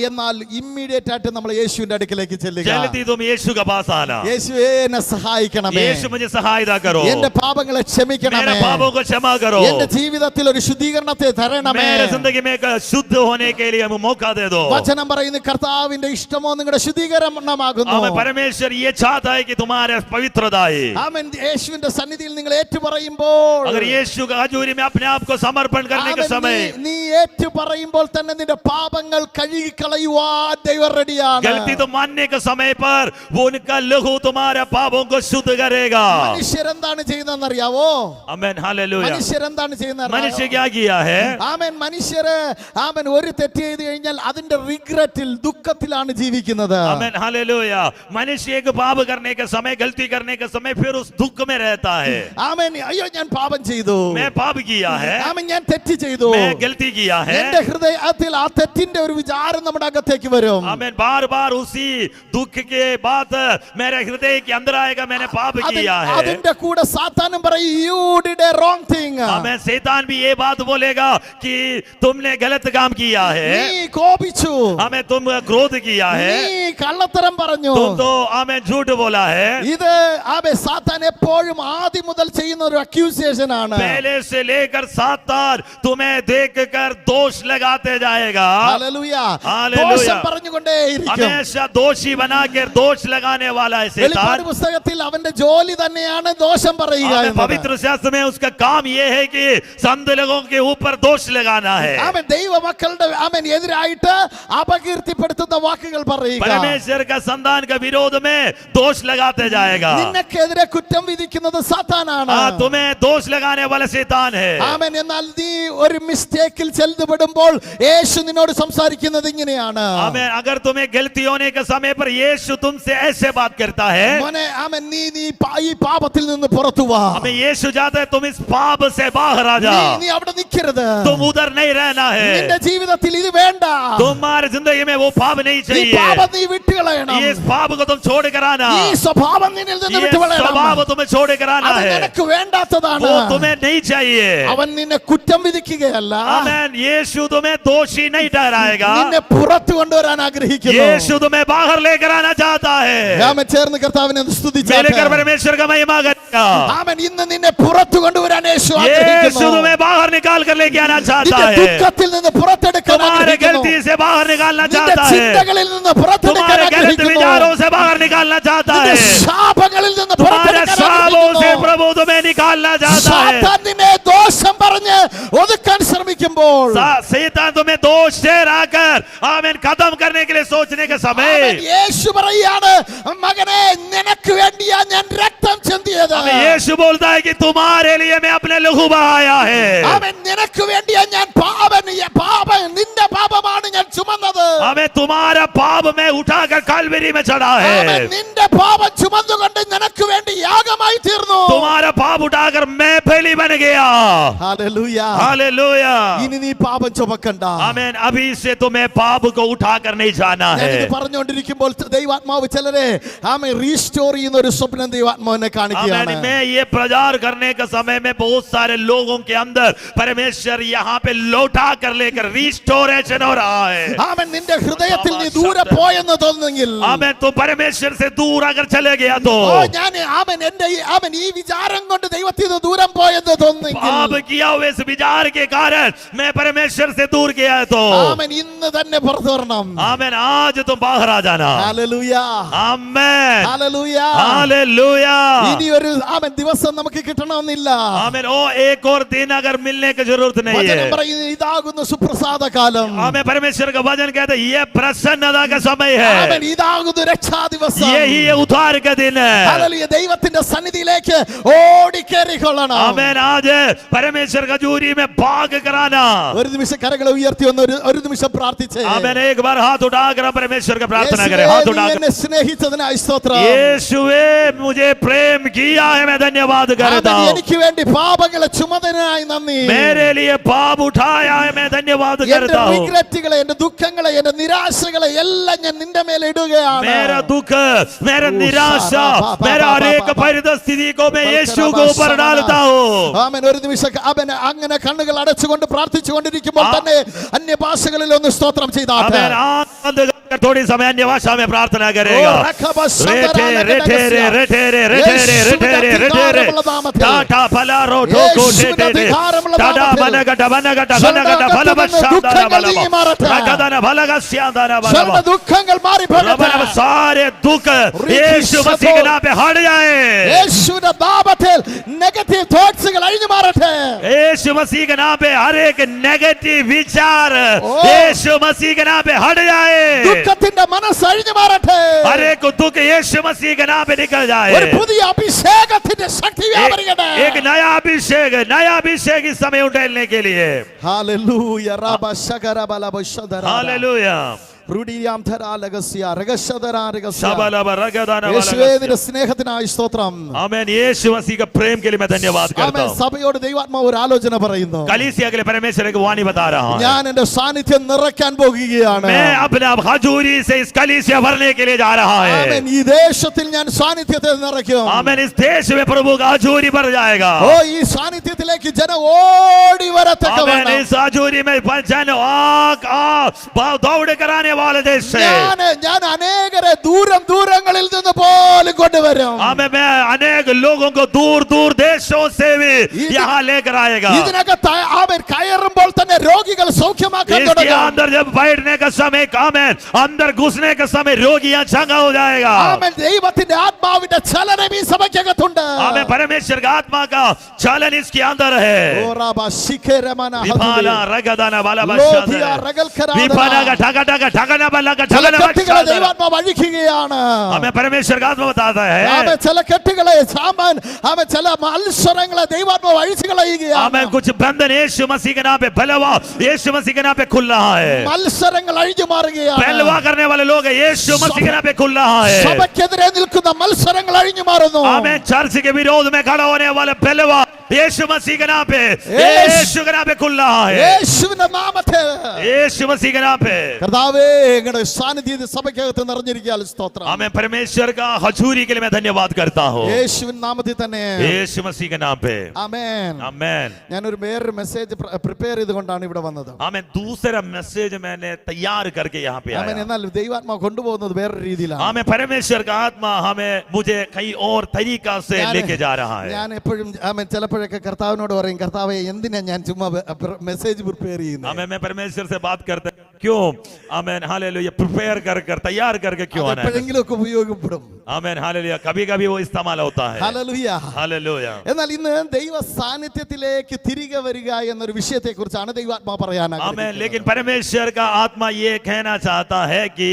എന്നാൽ ഇമ്മീഡിയറ്റ് ആയിട്ട് നമ്മൾ യേശുവിന്റെ അടുക്കലേക്ക് ചെല്ലുക. जल्दी तुम यीशु के पास आना। യേശുവേ എന്നെ സഹായിക്കണമേ. यीशु मुझे सहायता करो। എന്റെ പാപങ്ങളെ ക്ഷമിക്കണമേ. मेरे पापों को क्षमा करो। എന്റെ ജീവിതത്തിൽ ഒരു ശുദ്ധീകരണത്തെ തരണമേ. मेरे जिंदगी में शुद्ध होने के लिए हमें मौका दे दो। വചനം പറയുന്നു കർത്താവിന്റെ ഇഷ്ടമോ നിങ്ങളുടെ ശുദ്ധീകരണമാകുന്നു. परमेश्वर ये चाहता है कि तुम्हारे पवित्रता है। ആമേൻ. യേശുവിന്റെ സന്നിധിയിൽ നിങ്ങൾ നിങ്ങൾ ഏറ്റുപറയുമ്പോൾ, अगर यीशु की हजूरी में अपने आप को समर्पण करने के समय നീ ഏറ്റുപറയുമ്പോൾ തന്നെ നിന്റെ പാപങ്ങൾ കഴുകിക്കളയുവാൻ ദൈവം റെഡിയാണ്. गलती तो मानने के समय पर वो उनका लहू तुम्हारे पापों को शुद्ध करेगा. മനുഷ്യരെന്താണ് ചെയ്യുന്നതെന്ന് അറിയാവോ? Amen hallelujah. മനുഷ്യരെന്താണ് ചെയ്യുന്നത്? मनुष्य क्या किया है? ആമേൻ. മനുഷ്യര് ഒരു തെറ്റ് ചെയ്ത് കഴിഞ്ഞാൽ അതിന്റെ റിഗ്രറ്റിൽ, ദുഃഖത്തിലാണ് ജീവിക്കുന്നത്. Amen hallelujah. मनुष्य एक पाप करने के समय, गलती करने के समय फिर उस दुख में रहता है. ആമേൻ. അയ്യോ ഞാൻ പാപം ചെയ്തു, मैं पाप किया है, ആമേൻ ഞാൻ തെറ്റ് ചെയ്തു, मैं गलती किया है. എന്റെ ഹൃദയത്തിൽ ആ തെറ്റിന്റെ ഒരു വിചാരം നമ്മുടെ അകത്തേക്ക് വരും. आमेन. बार बार उसी दुख के बात मेरे हृदय के अंदर आएगा, मैंने पाप किया है. അതിന്റെ കൂടെ സാത്താനും പറയും you did a wrong thing. आमेन. शैतान भी ये बात बोलेगा कि तुमने गलत काम किया है, നീ കോപിച്ചു, हमें तुम क्रोध किया है, നീ കള്ളത്തരം പറഞ്ഞു. तुम तो हमें झूठ बोला है. ഇത് സാത്താൻ എപ്പോഴും ആദ്യം മുതൽ ചെയ്യുന്ന ഒരു അക്യൂസിയേഷൻ ആണ്. पहले से लेकर सातान तुम्हें देखकर दोष लगाते जाएगा. ഹല്ലേലൂയ. हालेलुया. ദോഷം പറഞ്ഞുകൊണ്ടേയിരിക്കും. हमेशा दोषी बनाकर दोष लगाने वाला है വെളിപ്പാട് शैतान. പുസ്തകത്തിൽ അവന്റെ ജോലി തന്നെയാണ് ദോഷം പറയുക हमें എന്നത്. पवित्र शास्त्र में उसका काम ये है कि संत लोगों के ऊपर दोष लगाना है. അവൻ ദൈവമക്കളുടെ എതിരായിട്ട് അപകീർത്തിപ്പെടുത്തുന്ന വാക്കുകൾ പറയുക. परमेश्वर का संतान के विरोध में दोष लगाते जाएगा. നിനക്കെതിരെ കുറ്റം വിധിക്കുന്നത് സാത്താനാണ്. तुम्हें दोष लगाने वाला शैतान है. ആമേൻ. എന്നാൽ നീ ഒരു മിസ്റ്റേക്കിൽ ചെല്ലുപെടുമ്പോൾ യേശു നിന്നോട് സംസാരിക്കുന്നത് ഇങ്ങനെയാണ്. आमेन. अगर तुम्हें गलती होने के समय पर यीशु तुमसे ऐसे बात करता है, മോനെ ആമേൻ, നീ ഈ പാപത്തിൽ നിന്ന് പുറത്തു വാ. हमें यीशु जाता है तुम इस पाप से बाहर आ जा, നീ അവിടെ നിൽക്കരുത്. तुम उधर नहीं रहना है, നിന്റെ ജീവിതത്തിൽ ഇത് വേണ്ട. तुम्हारे जिंदगी में वो पाप नहीं ഈ चाहिए. പാപം നീ വിട്ടുകളയണം. ये पाप को तुम छोड़ कर आना, ഈ സ്വഭാവം നിന്നിൽ നിന്ന് ये വിട്ടുകളയണം. स्वभाव तुम्हें छोड़ कर आना അത് है, നിനക്ക് വേണ്ടാത്തതാണ്. वो तुम्हें नहीं चाहिए. അവൻ നിന്നെ കുറ്റം വിധിക്കുകയല്ല, आमेन. यीशु तुम्हें दोषी नहीं ठहराएगा, നിന്നെ പുറത്തു കൊണ്ടുവരാൻ ആഗ്രഹിക്കുന്നു. यीशु तुम्हें बाहर लेकर आना चाहता है. ആമേൻ. ചേർന്ന് കർത്താവിനെ സ്തുതിച്ചാട്ടെ. मिलकर परमेश्वर का महिमा करेगा. ആമേൻ. ഇന്ന് നിന്നെ പുറത്തു കൊണ്ടുവരാൻ യേശു यीशु ആഗ്രഹിക്കുന്നു. तुम्हें बाहर निकाल कर लेके आना चाहता നിന്റെ है, ദുഃഖത്തിൽ നിന്ന് പുറത്തെടുക്കാൻ तुम्हारे ആഗ്രഹിക്കുന്നു. गलती से बाहर निकालना നിന്റെ चाहता है, ചിന്തകളിൽ നിന്ന് പുറത്തെടുക്കാൻ तुम्हारे गलत ആഗ്രഹിക്കുന്നു. विचारों से बाहर निकालना चाहता നിന്റെ है, ശാപങ്ങളിൽ നിന്ന് तुम्हारे പുറത്തെടുക്കാൻ शापों से ആഗ്രഹിക്കുന്നു. प्रभु तुम्हें निकालना चाहता है. സാത്താൻ നിന്നെ ദോഷം പറഞ്ഞ് ഒതുക്കാൻ ശ്രമിക്കുമ്പോൾ, शैतान तुम्हें दोष से लाकर आमीन खत्म करने के लिए सोचने के समय ആമേൻ, യേശു പറയാണ്, മകനെ നിനക്ക് വേണ്ടിയാ ഞാൻ രക്തം ചിന്തിയത്. यीशु बोलता है कि तुम्हारे लिए मैं अपने लहू बहाया है. ആമേൻ. നിനക്ക് വേണ്ടിയാ ഞാൻ പാപം നിന്റെ പാപമാണ് ഞാൻ ചുമന്നത്. हमें तुम्हारा पाप में उठाकर कालवरी में चढ़ा ആമേൻ. है, നിന്റെ പാപം ചുമന്നുകൊണ്ട് നിനക്ക് വേണ്ടി യാഗമായി തീർന്നു. तुम्हारा पाप उठाकर मैं बलि बन गया. ഹല്ലേലൂയ. हालेलुया. ഇനി നീ പാപം ചുമക്കണ്ട. आमीन. अभी से तुम्हें पाप को उठाकर नहीं जाना है. ഞാനിത് പറഞ്ഞുകൊണ്ടിരിക്കുമ്പോൾ ദൈവാത്മാവ് ചിലരെ റീസ്റ്റോർ ചെയ്യുന്ന ഒരു സ്വപ്നം ദൈവാത്മാവിനെ കാണിക്കുകയാണ്. आमीन. मैं ये प्रचार करने के समय में बहुत सारे लोगों के अंदर परमेश्वर यहाँ पे लौटा कर लेकर रिस्टोरेशन हो रहा है. ആമേൻ. നിന്റെ ഹൃദയത്തിൽ നീ ദൂരെ പോയെന്ന് തോന്നുന്നെങ്കിൽ, आमीन. तो परमेश्वर से दूर अगर चले गया तो ഞാൻ ആമേൻ ഈ വിചാരം കൊണ്ട് ദൈവത്തിൽ നിന്ന് ദൂരം പോയെന്ന് തോന്നുന്നെങ്കിൽ, पाप किया हुए इस विचार के कारण मैं परमेश्वर से दूर गया तो ആമേൻ ഇന്ന് തന്നെ പുറത്തു വരണം. आमीन. आज तुम बाहर आ जाना. ഹല്ലേലൂയ. आमीन. ഹല്ലേലൂയ. हालेलुया. ഇനി ഒരു ആമേൻ ദിവസം നമുക്ക് കിട്ടണമെന്നില്ല. आमीन. ओ एक और दिन अगर मिलने की जरूरत नहीं വചനം है. പറയുന്നു, ഇതാകുന്നു സുപ്രസാദ കാലം. हमें परमेश्वर का वचन कहता है ये प्रसन्नता का समय ആമേൻ. है, ഇതാകുന്നു രക്ഷാ ദിവസം. यही उद्धार का दिन है. ഹല്ലേലൂയ. ദൈവത്തിന്റെ സന്നിധിയിലേക്ക് ഓടിക്കേറിക്കൊള്ളണം. आमीन. आज परमेश्वर का जूरी में भाग कराना. ഒരു നിമിഷം കരങ്ങളെ ഉയർത്തി ഒന്ന് ഒരു നിമിഷം പ്രാർത്ഥിച്ചേ. आमीन. एक बार हाथ उठाकर हम परमेश्वर का प्रार्थना करें. യേശുവേ, हाथ നീ उठाकर എന്നെ സ്നേഹിച്ചതിനായി സ്തോത്രം. यीशुवे मुझे प्रेम किया है, मैं धन्यवाद करता ആമേൻ. हूँ. എനിക്ക് വേണ്ടി പാപങ്ങളെ ചുമതനായി നന്ദി. मेरे लिए पाप उठाया है, मैं धन्यवाद എന്റെ करता हूँ. റിഗ്രറ്റുകളെ, എന്റെ ദുഃഖങ്ങളെ, എന്റെ നിരാശകളെ എല്ലാം ഞാൻ നിന്റെ മേലെ ഇടുകയാണ്. मेरा दुख, मेरा निराशा, मेरा हर एक परिस्थिति को मैं यीशु के ऊपर डालता हूँ. ആമേൻ. ഒരു നിമിഷം അവൻ അങ്ങനെ കണ്ണുകൾ അടച്ചുകൊണ്ട് പ്രാർത്ഥിച്ചുകൊണ്ടിരിക്കുമ്പോൾ തന്നെ അന്യഭാഷകളിൽ ഒന്ന് സ്തോത്രം ചെയ്താട്ടെ. आमीन. आँख बंद कर थोड़ी समय अन्य भाषा में प्रार्थना करेगा. रेठे रेठे रे रेठे रे रेठे रे रेठे रे रेठे रे टाटा फला रो ठोको टेटे रे टाटा बनगटा बनगटा बनगटा फलबशा ദുഃഖങ്ങൾ നീങ്ങി മാറട്ടെ. ദുഃഖങ്ങൾ മാറി പോകട്ടെ. सारे दुख यीशु मसीह के नाम पे हट जाए. യേശുവിന്റെ നാമത്തിൽ നെഗറ്റീവ് തോട്ട്സുകൾ അഴിഞ്ഞു മാറട്ടെ. यीशु मसीह के नाम पे हर एक नेगेटिव विचार यीशु मसीह के नाम पे हट जाए. ദുഃഖത്തിന്റെ മനസ്സ് അഴിഞ്ഞു മാറട്ടെ. हर एक दुख यीशु मसीह के नाम पे निकल जाए. ഒരു പുതിയ അഭിഷേകത്തിന്റെ ശക്തി വ്യാപരിക്കട്ടെ. एक नया अभिषेक इस समय उठने के लिए. ഹല്ലേലൂയ. റബ ശകര ബല ബശദര. हालेलुया. റുഡിയാം ധരാ ലഗസ്യ രഗശദരാ രഗസ്യ. शबलब रगदाना യേശുവേ वाला. നിന്റെ സ്നേഹത്തിനായി സ്തോത്രം. आमीन. यीशु मसीह का प्रेम के लिए मैं धन्यवाद करता ആമേൻ. हूँ. സഭയോട് ദൈവാത്മാവ് ഒരു ആലോചന പറയുന്നു. कलीसिया के लिए परमेश्वर एक वाणी बता रहा हूँ. ഞാൻ എന്റെ സാന്നിധ്യം നിറയ്ക്കാൻ പോകുകയാണ്. मैं अपने हजूरी से इस कलीसिया भरने के लिए जा रहा है. ആമേൻ. ഈ ദേശത്തിൽ ഞാൻ സാന്നിധ്യത്തെ നിറയ്ക്കും. आमीन. इस देश में प्रभु का हजूरी भर जाएगा. ഓ ഈ സാന്നിധ്യത്തിലേക്ക് ജനം ഓടി വരത്തക്ക आमीन. വേണം. इस हजूरी में जन दौड़ कराने वाले देश से ഞാൻ അനേകരെ ദൂരങ്ങളിൽ നിന്ന് പോലും കൊണ്ടുവരും. आमीन. मैं अनेक लोगों को दूर देशों से भी यहाँ लेकर आएगा. ഇതിനകത്ത് ആമേൻ കയറുമ്പോൾ തന്നെ രോഗികൾ സൗഖ്യമാക്കാൻ इसके തുടങ്ങും. अंदर जब बैठने का समय आमीन अंदर घुसने का समय रोगियां चंगा हो जाएगा. ആമേൻ. ദൈവത്തിന്റെ ആത്മാവിന്റെ ചലനം ഈ സഭയ്ക്കകത്തുണ്ട്. आमीन. परमेश्वर का आत्मा का चलन इसके अंदर है. ഓ റാബ ശിഖരമന विपाला ഹദുലി. रगदाना वाला ലോധിയ रगൽഖരാദന. विपाला का ठगना वाला का ചില ठगना കെട്ടുകളെ ദൈവാത്മാവ് അഴിക്കുകയാണ്. हमें परमेश्वर का आत्मा बताता है. ആമേൻ. ചില കെട്ടുകളെ സാമാൻ ആമേൻ ചില മത്സരങ്ങളെ ദൈവാത്മാവ് അഴിച്ചു കളയുകയാണ്. आमीन. कुछ बंधन यीशु मसीह के नाम पे बलवा यीशु मसीह के नाम पे खुल रहा है. മത്സരങ്ങൾ അഴിഞ്ഞു മാറുകയാണ്. बलवा करने वाले लोग यीशु मसीह के नाम पे खुल रहा है. സഭയ്ക്കെതിരെ നിൽക്കുന്ന മത്സരങ്ങൾ അഴിഞ്ഞു മാറുന്നു. आमीन. चर्च के विरोध में खड़ा होने वाले बलवा यीशु मसीह के नाम पे यीशु के नाम पे खुल रहा है. യേശുവിന്റെ നാമത്തിൽ यीशु मसीह के नाम पे. കർത്താവേ അങ്ങയുടെ സാന്നിധ്യം സഭയ്ക്കകത്ത് നിറഞ്ഞിരിക്കാൻ സ്തോത്രം. हमें परमेश्वर का हजूरी के लिए मैं धन्यवाद करता हूँ. യേശുവിന്റെ നാമത്തിൽ തന്നെ. यीशु मसीह के नाम पे. ആമേൻ. आमीन. ഞാനൊരു വേറൊരു മെസ്സേജ് പ്രിപ്പയർ ചെയ്തുകൊണ്ടാണ് ഇവിടെ വന്നത്. आमीन. दूसरा मैसेज मैंने तैयार करके यहाँ पे ആമേൻ. आया. എന്നാൽ ദൈവാത്മാ കൊണ്ടുപോകുന്നത് വേറൊരു രീതിയിലാണ്. हमें परमेश्वर का आत्मा हमें मुझे कहीं और तरीका से लेके जा रहा है. ഞാൻ എപ്പോഴും ആമേൻ ചിലപ്പോഴൊക്കെ കർത്താവിനോട് പറയും, കർത്താവേ എന്തിനാ ഞാൻ ചുമ്മാ മെസ്സേജ് പ്രിപ്പയർ ചെയ്യുന്നത്. हमें मैं परमेश्वर से बात करते क्यों आमीन हालेलुया प्रिपेयर कर तैयार करके क्यों आना है. എപ്പോഴെങ്കിലും ഒക്കെ ഉപയോഗപ്പെടും. आमीन हालेलुया कभी वो इस्तेमाल होता है. ഹല്ലേലൂയ. हालेलुया. എന്നാൽ ഇന്ന് ദൈവ സാന്നിധ്യത്തിലേക്ക് തിരികെ വരിക എന്നൊരു വിഷയത്തെ കുറിച്ചാണ് ദൈവാത്മാ പറയാൻ आमीन. ആഗ്രഹിക്കുന്നത്. लेकिन परमेश्वर का आत्मा ये कहना चाहता है कि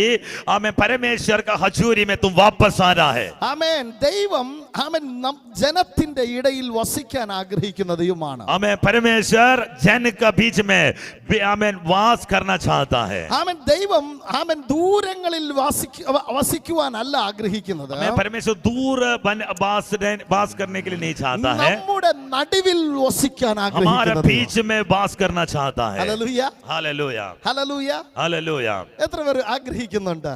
हमें परमेश्वर का हजूरी में तुम वापस आना है. ആമേൻ. ദൈവം ആമേൻ ജനത്തിന്റെ ഇടയിൽ വസിക്കാൻ ആഗ്രഹിക്കുന്ന ദൈവമാണ്. हमें परमेश्वर जन का बीच में आमीन वास करना चाहता है. ആമേൻ. ദൈവം ആമേൻ ദൂരങ്ങളിൽ വസിക്കുവാനല്ല ആഗ്രഹിക്കുന്നത്. हमें परमेश्वर दूर वास करने के लिए नहीं चाहता है. നമ്മുടെ നടുവിൽ വസിക്കാൻ हमारे ആഗ്രഹിക്കുന്നത്. बीच में वास करना चाहता है. ഹല്ലേലൂയ. हालेलुया. ഹല്ലേലൂയ. हालेलुया. എത്ര പേർ ആഗ്രഹിക്കുന്നുണ്ട്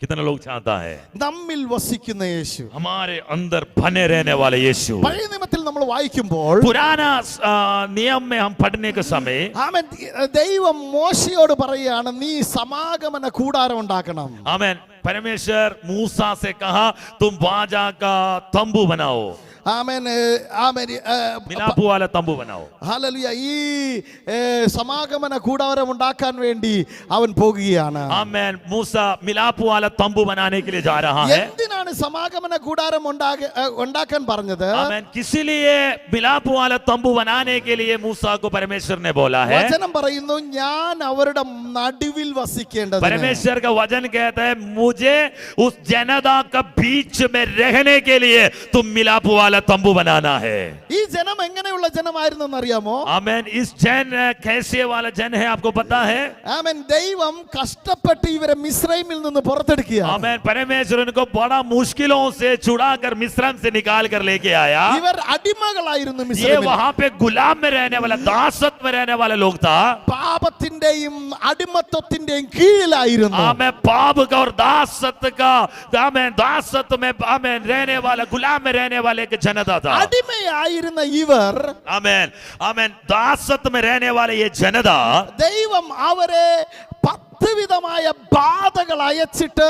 कितना लोग चाहता है നമ്മിൽ വസിക്കുന്ന യേശു? हमारे अंदर बने रहने वाले यीशु. പഴയ നിയമത്തിൽ നമ്മൾ വായിക്കുമ്പോൾ पुराना नियम में हम पढ़ने के समय ആമേൻ ദൈവം മോശയോട് പറയുകയാണ്, നീ സമാഗമന കൂടാരം ഉണ്ടാക്കണം. आमीन. परमेश्वर मूसा से कहा तुम बाजा का तंबू बनाओ. ആമേൻ. ആമേൻ. मिलापू वाला तंबू बनाओ. ഹല്ലേലൂയ. ഈ സമാഗമന കൂടാരം ഉണ്ടാക്കാൻ വേണ്ടി അവൻ പോകുകയാണ്. आमीन. मूसा मिलापू वाला तंबू बनाने के लिए जा रहा है. എന്തിനാണ് സമാഗമന കൂടാരം ഉണ്ടാക്കാൻ പറഞ്ഞത്? आमीन. किसी लिए मिलापू वाला तंबू बनाने के लिए मूसा को परमेश्वर ने बोला है. വചനം പറയുന്നു, ഞാൻ അവരുടെ നടുവിൽ വസിക്കേണ്ടത്. परमेश्वर का वचन कहता है मुझे उस जनता का बीच में रहने के लिए तुम मिलापू वाला तंबू बनाना है. ഈ ജനം എങ്ങനെയുള്ള ജനമായിരുന്നെന്ന് അറിയാമോ? आमीन. इस जन कैसे वाला जन है आपको पता है? ആമേൻ. ദൈവം കഷ്ടപ്പെട്ട് ഇവരെ മിസ്രൈമിൽ നിന്ന് പുറത്തെടുക്കുക. आमीन. परमेश्वर उनको बड़ा मुश्किलों से छुड़ाकर मिस्रम से निकाल कर लेके आया. ഇവർ അടിമകളായിരുന്നു ये മിസ്രൈമിൽ. वहां पे गुलाम में रहने वाला दासत्व में रहने वाला लोग था. പാപത്തിന്റെയും അടിമത്വത്തിന്റെയും കീഴിലായിരുന്നു. आमीन. पाप का और दासत्व का आमीन दासत्व में आमीन रहने वाला गुलाम में रहने वाले के जनता था. അടിമയായിരുന്ന ഇവർ आमीन. आमीन. दासत्व में रहने वाले ये जनता ദൈവം അവരെ 10 10 വിധമായ ബാധകൾ അയച്ചിട്ട്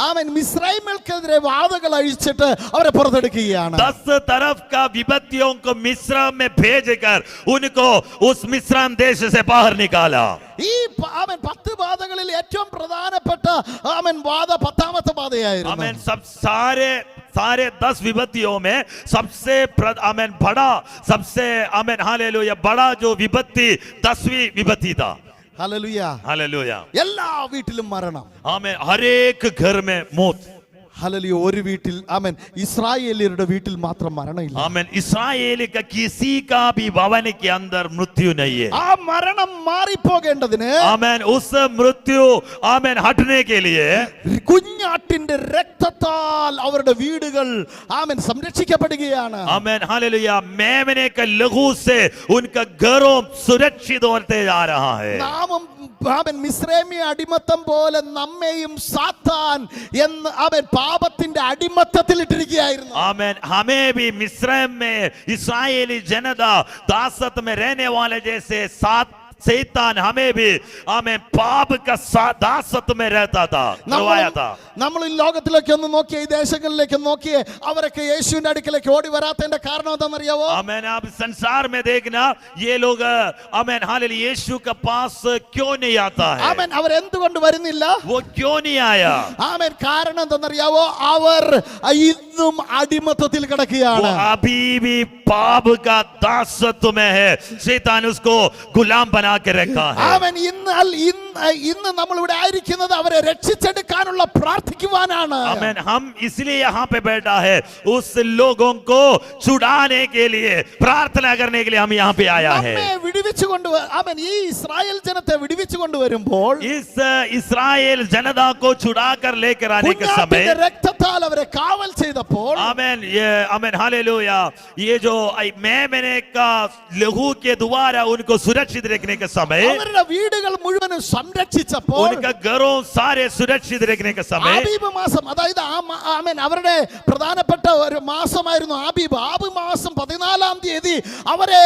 അവൻ മിസ്രൈമിൽക്കെതിരെ ബാധകൾ അഴിച്ചിട്ട് അവരെ പുറത്തെടുക്കുകയാണ്. 10 तरफ का विपत्तियों को मिस्र में भेजकर उनको उस मिस्र देश से बाहर निकाला. ഈ അവൻ 10 ബാധകളിൽ ഏറ്റവും പ്രധാനപ്പെട്ട അവൻ ബാധ 10ാമത്തെ ബാധയായിരുന്നു. आमेन. सब सारे 10 विपत्तियों में सबसे आमेन बड़ा, सबसे आमेन हालेलुया बड़ा जो विपत्ति 10वीं विपत्ति था. ഹല്ലേലൂയ. हालेलुया. എല്ലാ വീട്ടിലും മരണം. आमेन. हर एक घर में मौत. ഹല്ലേലൂയ. ഒരു വീട്ടിൽ ആമേൻ ഇസ്രായേലിയരുടെ വീട്ടിൽ മാത്രം മരണമില്ല. आमेन. इस्राएल का किसी का भी भवन के अंदर मृत्यु नहीं है. ആ മരണം മാറിപ്പോകേണ്ടതിന് आमेन. उस मृत्यु आमेन हटने के लिए കുഞ്ഞാട്ടിന്റെ രക്തത്താൽ അവരുടെ വീടുകൾ ആമേൻ സംരക്ഷിക്കപ്പെടുകയാണ്. Amen hallelujah. मेमने का लहू से उनका घरों सुरक्षित होते जा रहा है. നാമം അവൻ മിസ്രൈമി അടിമത്തം പോലെ നമ്മെയും സാത്താൻ എന്ന് അവൻ പാപത്തിന്റെ അടിമത്തത്തിൽ ഇട്ടിരിക്കുകയായിരുന്നു. आमेन. हमें भी मिस्र में इस्राएली जनता दासत में रहने वाले जैसे साथ शैतान हमें भी हमें पाप का दासत में रहता था, करवाया था. നമ്മൾ ഈ ലോകത്തിലേക്ക് ഒന്ന് നോക്കിയേ, ഈ ദേശങ്ങളിലേക്ക് നോക്കിയേ, അവരൊക്കെ യേശുവിന്റെ അടുക്കലേക്ക് ഓടി വരാത്തതിന്റെ കാരണം എന്താണെന്നറിയാവോ? आमेन. आप संसार में देखना ये लोग आमेन हालेलुया यीशु के पास क्यों नहीं आता है? ആമേൻ. അവർ എന്തുകൊണ്ട് വരുന്നില്ല? वो क्यों नहीं आया? ആമേൻ. കാരണം എന്താണെന്നറിയാവോ? അവർ ഇന്നും അടിമത്തത്തിൽ वो കിടക്കുകയാണ്. अभी भी पाप का दासत्व में है. शैतान उसको गुलाम बना के रखा है. ആമേൻ. ഇന്ന് നമ്മൾ ഇവിടെ ആയിരിക്കുന്നത് അവരെ രക്ഷിച്ചെടുക്കാനുള്ള പ്രാർത്ഥിക്കുവാനാണ്. आमेन. हम इसलिए यहाँ पे बैठा है उस लोगों को छुड़ाने के लिए, प्रार्थना करने के लिए हम यहाँ पे आया है. നമ്മെ വിടുവിച്ചുകൊണ്ട് ആമേൻ ഈ ഇസ്രായേൽ ജനത്തെ വിടുവിച്ചുകൊണ്ട് വരുമ്പോൾ इस इस्राएल जनता को छुड़ा कर लेकर आने के समय കുഞ്ഞാട്ടിന്റെ രക്തത്താൽ അവരെ കാവൽ ചെയ്തപ്പോൾ आमेन. ये आमेन हालेलुया ये जो मेमने का लहू के द्वारा उनको सुरक्षित रखने के समय, അവരുടെ വീടുകൾ മുഴുവനും സംരക്ഷിച്ചപ്പോൾ उनका घरों सारे सुरक्षित रखने के समय ആബീബ് മാസം, അതായത് ആമേൻ അവരുടെ പ്രധാനപ്പെട്ട ഒരു മാസമായിരുന്നു ആബീബ്. ആബീബ് മാസം 14-ാം തീയതി അവരെ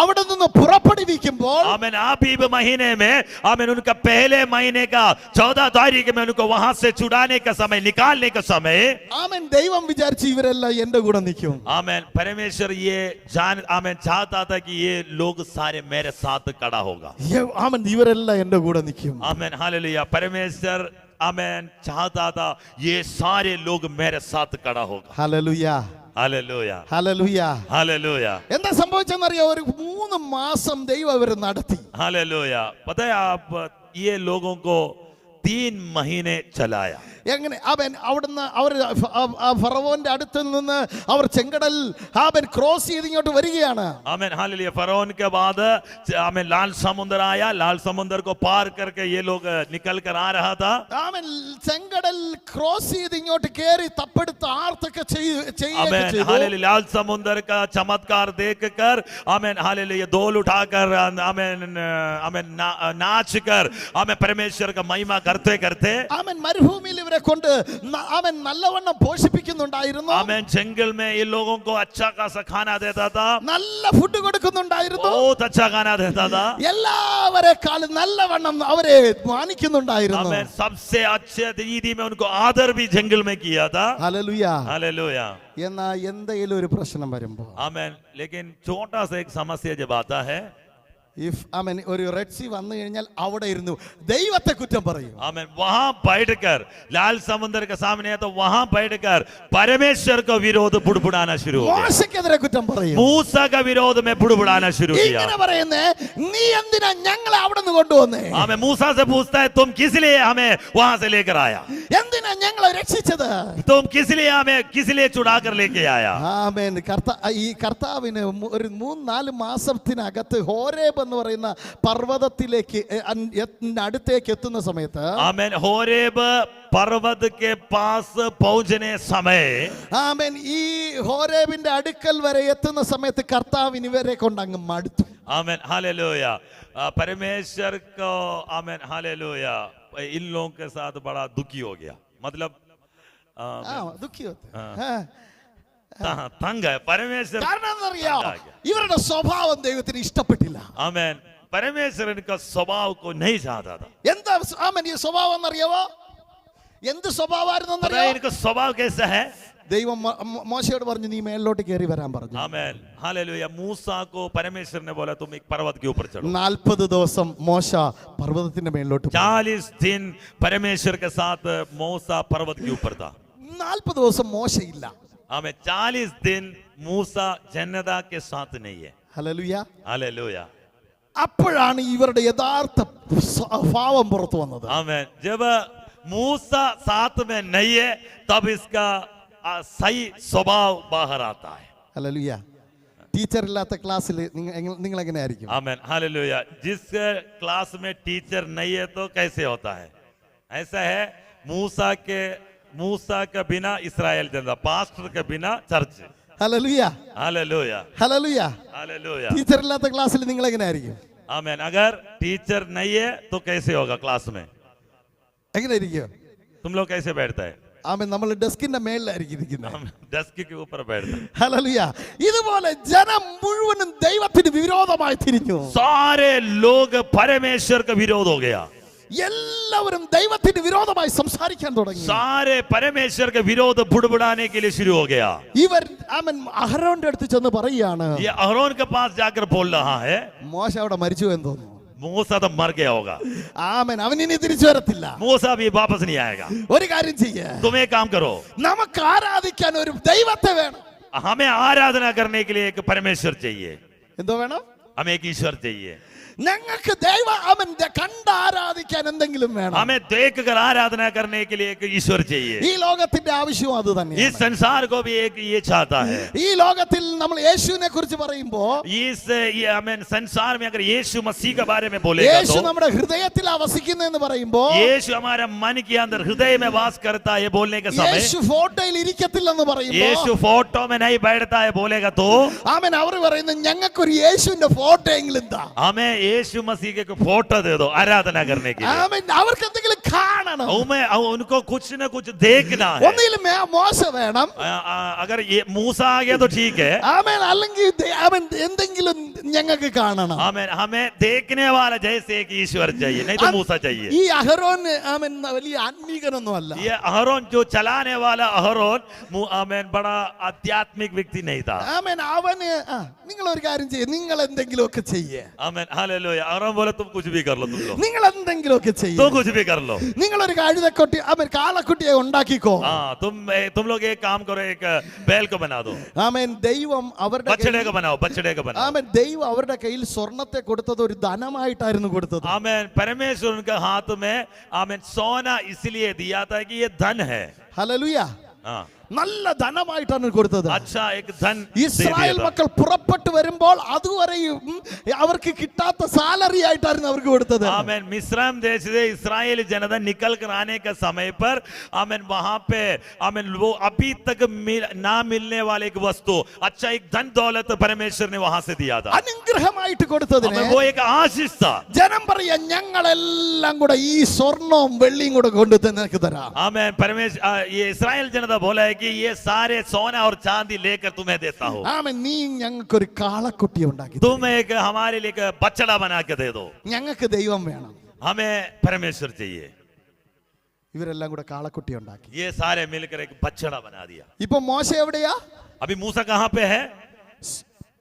അവിടെ നിന്ന് പുറപ്പെടുവിക്കുമ്പോൾ आमेन. आबीब महीने में आमेन उनका पहले महीने का 14 तारीख में उनको वहां से छुड़ाने का समय, निकालने का समय ആമേൻ ദൈവം വിചാരിച്ചു ഇവരെല്ലാം എന്റെ കൂടെ നിൽക്കും. आमेन. परमेश्वर ये आमेन चाहता था कि ये लोग सारे मेरे साथ खड़ा होगा. ആമേൻ ഇവരെല്ലാം എന്റെ കൂടെ നിൽക്കും. Amen hallelujah. परमेश्वर आमेन चाहता था ये सारे लोग मेरे साथ खड़ा होगा. ഹല്ലേലൂയ. हालेलुया. ഹല്ലേലൂയ. हालेलुया. എന്താ സംഭവിച്ചെന്നറിയോ? ഒരു 3 മാസം ദൈവം അവരെ നടത്തി. हालेलुया. पता है आप ये लोगों को 3 महीने चलाया. എങ്ങനെ അവൻ അവിടുന്ന് അവർ ഫറവോന്റെ അടുത്ത് നിന്ന് അവർ ചെങ്കടൽ അവൻ ക്രോസ് ചെയ്ത് ഇങ്ങോട്ട് വരികയാണ്. Amen hallelujah. फरौन के बाद आमेन लाल समुद्र आया. लाल समुद्र को पार करके ये लोग निकल कर आ रहा था. അവൻ ചെങ്കടൽ ക്രോസ് ചെയ്ത് ഇങ്ങോട്ട് കേറി തപ്പെടുത്ത് ആർത്തൊക്കെ आमेन हालेलुया. लाल समुद्र का चमत्कार देखकर आमेन हालेलुया दौल उठाकर आमेन आमेन नाच कर आमेन परमेश्वर का महिमा करते करते അവൻ മരുഭൂമിയിൽ ഇവരെ കൊണ്ട് അവൻ നല്ലവണ്ണം പോഷിപ്പിക്കുന്നുണ്ടായിരുന്നു. आमेन. जंगल में ये लोगों को अच्छा खासा खाना देता था. നല്ല ഫുഡ് കൊടുക്കുന്നുണ്ടായിരുന്നു. बहुत अच्छा खाना देता था. എല്ലാവരെക്കാളും നല്ലവണ്ണം അവരെ മാനിക്കുന്നുണ്ടായിരുന്നു. आमेन. सबसे अच्छे रीति में उनको आदर भी जंगल में किया था. ഹല്ലേലൂയ. हालेलुया. എന്നാ എന്തെങ്കിലും ഒരു പ്രശ്നം വരുമ്പോ आमेन. लेकिन छोटा सा एक समस्या जब आता है, അവൻ ഒരു റെഡ് സീ വന്നു കഴിഞ്ഞാൽ അവിടെ ഇരുന്നു ദൈവത്തെ കുറ്റം പറയും. आमेन. वहां बैठकर लाल समुद्र के सामने है तो वहां बैठकर परमेश्वर का विरोध बुड़बुड़ाना शुरू हो गया. മോശക്കെതിരെ കുറ്റം പറയും. मूसा का विरोध में बुड़बुड़ाना शुरू किया. ഇങ്ങനെ പറയുന്നേ, നീ എന്തിനാ ഞങ്ങളെ അവിടെ നിന്ന് കൊണ്ടുവന്നേ? हमें मूसा से पूछता है तुम किस लिए हमें वहां से लेकर आया, എന്തിനാ ഞങ്ങളെ രക്ഷിച്ചത്? तुम किस लिए हमें किस लिए छुड़ा कर लेके आया. ആമേൻ. ഈ കർത്താവിന് ഒരു 3-4 മാസത്തിനകത്ത് ഹോരേബ് എന്ന് പറയുന്ന പർവ്വതത്തിലേക്ക് അടുത്തേക്ക് എത്തുന്ന സമയത്ത് आमेन. होरेब पर्वत के पास पहुंचने समय ആമേൻ ഈ ഹോരേബിന്റെ അടുക്കൽ വരെ എത്തുന്ന സമയത്ത് കർത്താവിന് ഇവരെ കൊണ്ട് അങ്ങ് മടുത്തു. Amen hallelujah. परमेश्वर को आमेन हालेलुया इन लोगों के साथ बड़ा दुखी हो गया. मतलब तंग है परमेश्वर. കാരണം എന്നറിയാമോ? ഇവരുടെ സ്വഭാവം ദൈവത്തിന് ഇഷ്ടപ്പെട്ടില്ല. आमेन. परमेश्वर इनका स्वभाव को नहीं चाहता था। എന്താ ആമേൻ ഈ സ്വഭാവം എന്നറിയാവോ? എന്ത് സ്വഭാവമായിരുന്നു पता है എന്നറിയാവോ? इनका स्वभाव कैसा है? ദൈവം മോശയോട് പറഞ്ഞു നീ മേളിലോട്ട് കയറി വരാൻ പറഞ്ഞു. Amen hallelujah. मूसा को परमेश्वर ने बोला तुम एक पर्वत के ऊपर चढ़ो। 40 ദിവസം മോശ പർവ്വതത്തിന്റെ മേളിലോട്ട് പോയി. 40 दिन परमेश्वर के साथ मूसा पर्वत के ऊपर था। 40 ദിവസം മോശയില്ല. हमें 40 दिन मूसा जनता के साथ नहीं है। ഹല്ലേലൂയ. हालेलुया। അപ്പോഴാണ് ഇവരുടെ യഥാർത്ഥ ഭാവം പുറത്തു വന്നത്. आमेन। जब मूसा साथ में नहीं है तब इसका सही स्वभाव बाहर आता है। ഹല്ലേലൂയ. ടീച്ചർ ഇല്ലാത്ത ക്ലാസ്സിൽ നിങ്ങൾ എങ്ങനെയായിരിക്കും? Amen hallelujah. जिस क्लास में टीचर नहीं है तो कैसे होता है? ऐसा है मूसा के बिना इस्राएल जनता, पास्टर के बिना church. Hallelujah. Hallelujah hallelujah. Hallelujah. Teacher ഇല്ലാത്ത ക്ലാസ്സിൽ നിങ്ങൾ എങ്ങനെയായിരിക്കും? आमेन। अगर टीचर नहीं है तो कैसे होगा क्लास में? എങ്ങനെയായിരിക്കും? तुम लोग कैसे बैठता है? ആമേൻ. നമ്മൾ ഡെസ്കിന്റെ മേളിലായിരിക്കും ഇരിക്കുന്നത്. डेस्क के ऊपर बैठता है। ഹല്ലേലൂയ. ഇതുപോലെ ജനം മുഴുവനും ദൈവത്തിന് വിരോധമായി തിരിഞ്ഞു. सारे लोग परमेश्वर का विरोध हो गया। എല്ലാവരും ദൈവത്തിന് വിരോധമായി സംസാരിക്കാൻ തുടങ്ങി. सारे परमेश्वर के विरोध बुड़बुड़ाने के लिए शुरू हो गया। ഇവർ ആമേൻ അഹരോന്റെ അടുത്ത് ചെന്ന് പറയുകയാണ്, ये अहरोन के पास जाकर बोल रहा है മോശ അവിടെ മരിച്ചു എന്ന് തോന്നുന്നു. मूसा तो मर गया होगा। ആമേൻ. അവൻ ഇനി തിരിച്ചു വരത്തില്ല. मूसा भी वापस नहीं आएगा। ഒരു കാര്യം ചെയ്യേ, तुम एक काम करो, നമുക്ക് ആരാധിക്കാൻ ഒരു ദൈവത്തെ വേണം. हमें आराधना करने के लिए एक परमेश्वर चाहिए। എന്തോ വേണം? हमें एक ईश्वर चाहिए। ഞങ്ങൾക്ക് ദൈവ അവന്റെ കണ്ട് ആരാധിക്കാൻ എന്തെങ്കിലും വേണം. हमें देख कर आराधना करने के लिए एक ईश्वर चाहिए। ഈ ലോകത്തിന്റെ ആവശ്യം അത് इस തന്നെയാണ്. संसार को भी एक ये चाहता है। ഈ ലോകത്തിൽ നമ്മൾ യേശുവിനെ കുറിച്ച് പറയുമ്പോ हमें संसार में अगर यीशु मसीह के बारे में बोलेगा യേശു तो നമ്മുടെ ഹൃദയത്തിൽ വസിക്കുന്നെന്ന് പറയുമ്പോ यीशु हमारे मन के अंदर हृदय में वास करता है बोलने के समय, യേശു ഫോട്ടോയിൽ ഇരിക്കത്തില്ലെന്ന് പറയുമ്പോ यीशु फोटो में नहीं बैठता है बोलेगा तो ആമേൻ. അവർ പറയുന്നത് ഞങ്ങൾക്കൊരു യേശുവിന്റെ ഫോട്ടോ എങ്കിലും എന്താ. हमें यीशु मसीह के फोटो दे दो आराधना करने के लिए। ആമേൻ. അവർക്ക് എന്തെങ്കിലും കാണണം. उनको कुछ न कुछ देखना है। ഒന്നിലും മോശ വേണം. अगर ये मूसा आ गया तो ठीक है। ആമേൻ. അല്ലെങ്കിൽ ആമേൻ എന്തെങ്കിലും ഞങ്ങൾക്ക് കാണണം. हमें देखने वाला जैसे एक ईश्वर चाहिए, नहीं तो मूसा चाहिए। ഈ അഹരോൻ ആമേൻ വലിയ ആത്മീകനൊന്നും അല്ല. ये अहरोन जो चलाने वाला अहरोन आमेन बड़ा आध्यात्मिक व्यक्ति नहीं था। ആമേൻ. അവന് നിങ്ങൾ ഒരു കാര്യം ചെയ്യേ, നിങ്ങൾ എന്തെങ്കിലുമൊക്കെ ചെയ്യേ. Amen hallelujah. अहरोन बोले तुम कुछ भी कर लो, तुम लोग നിങ്ങൾ എന്തെങ്കിലുമൊക്കെ ചെയ്യേ. तुम कुछ भी कर लो। നിങ്ങളൊരു കഴുതക്കൊട്ടി ആമേൻ കാളക്കുട്ടിയെ ഉണ്ടാക്കിക്കോ. हाँ तुम लोग एक काम करो, एक बैल को बना दो, ആമേൻ. ദൈവം അവരുടെ बछड़े को बनाओ, बछड़े को बनाओ। ആമേൻ. ദൈവം അവരുടെ കയ്യിൽ സ്വർണത്തെ കൊടുത്തത് ഒരു ധനമായിട്ടായിരുന്നു കൊടുത്തത്. आमेन। परमेश्वर उनके हाथ में आमेन सोना इसलिए दिया था कि ये धन है। ഹല്ലേലൂയ. हाँ നല്ല ധനമായിട്ടാണ് കൊടുത്തത്. अच्छा एक धन ഇസ്രായേൽ മക്കൾ പുറപ്പെട്ടു വരുമ്പോൾ അതുവരെയും അവർക്ക് കിട്ടാത്ത സാലറി ആയിട്ടായിരുന്നു അവർക്ക് കൊടുത്തത്. आमेन। मिस्रैम देश से इस्राएली जनता निकल कर आने के समय पर आमेन वहां पे आमेन वो अभी तक ना मिलने वाले एक वस्तु, अच्छा एक धन दौलत परमेश्वर ने वहां से दिया था। അനുഗ്രഹമായിട്ട് കൊടുത്തതിന് वो एक आशीष था। ജനം പറയാ ഞങ്ങളെല്ലാം കൂടെ ഈ സ്വർണവും വെള്ളിയും കൂടെ കൊണ്ടു നിനക്ക് തരാം. आमेन। परमेश्वर ये इस्राएल जनता बोला है कि ये सारे सोना और चांदी लेकर तुम्हें देता हूँ, ആമേൻ. നീ ഞങ്ങൾക്കൊരു കാളക്കുട്ടി ഉണ്ടാക്കി തരൂ. तुम एक हमारे लिए एक बछड़ा बना के दे दो, ഞങ്ങൾക്ക് ദൈവം വേണം. हमें परमेश्वर चाहिए। ഇവരെല്ലാം കൂടെ കാളക്കുട്ടി ഉണ്ടാക്കി. ये सारे मिलकर एक बछड़ा बना दिया। ഇപ്പൊ മോശ എവിടെയാ? अभी मूसा कहाँ पे है?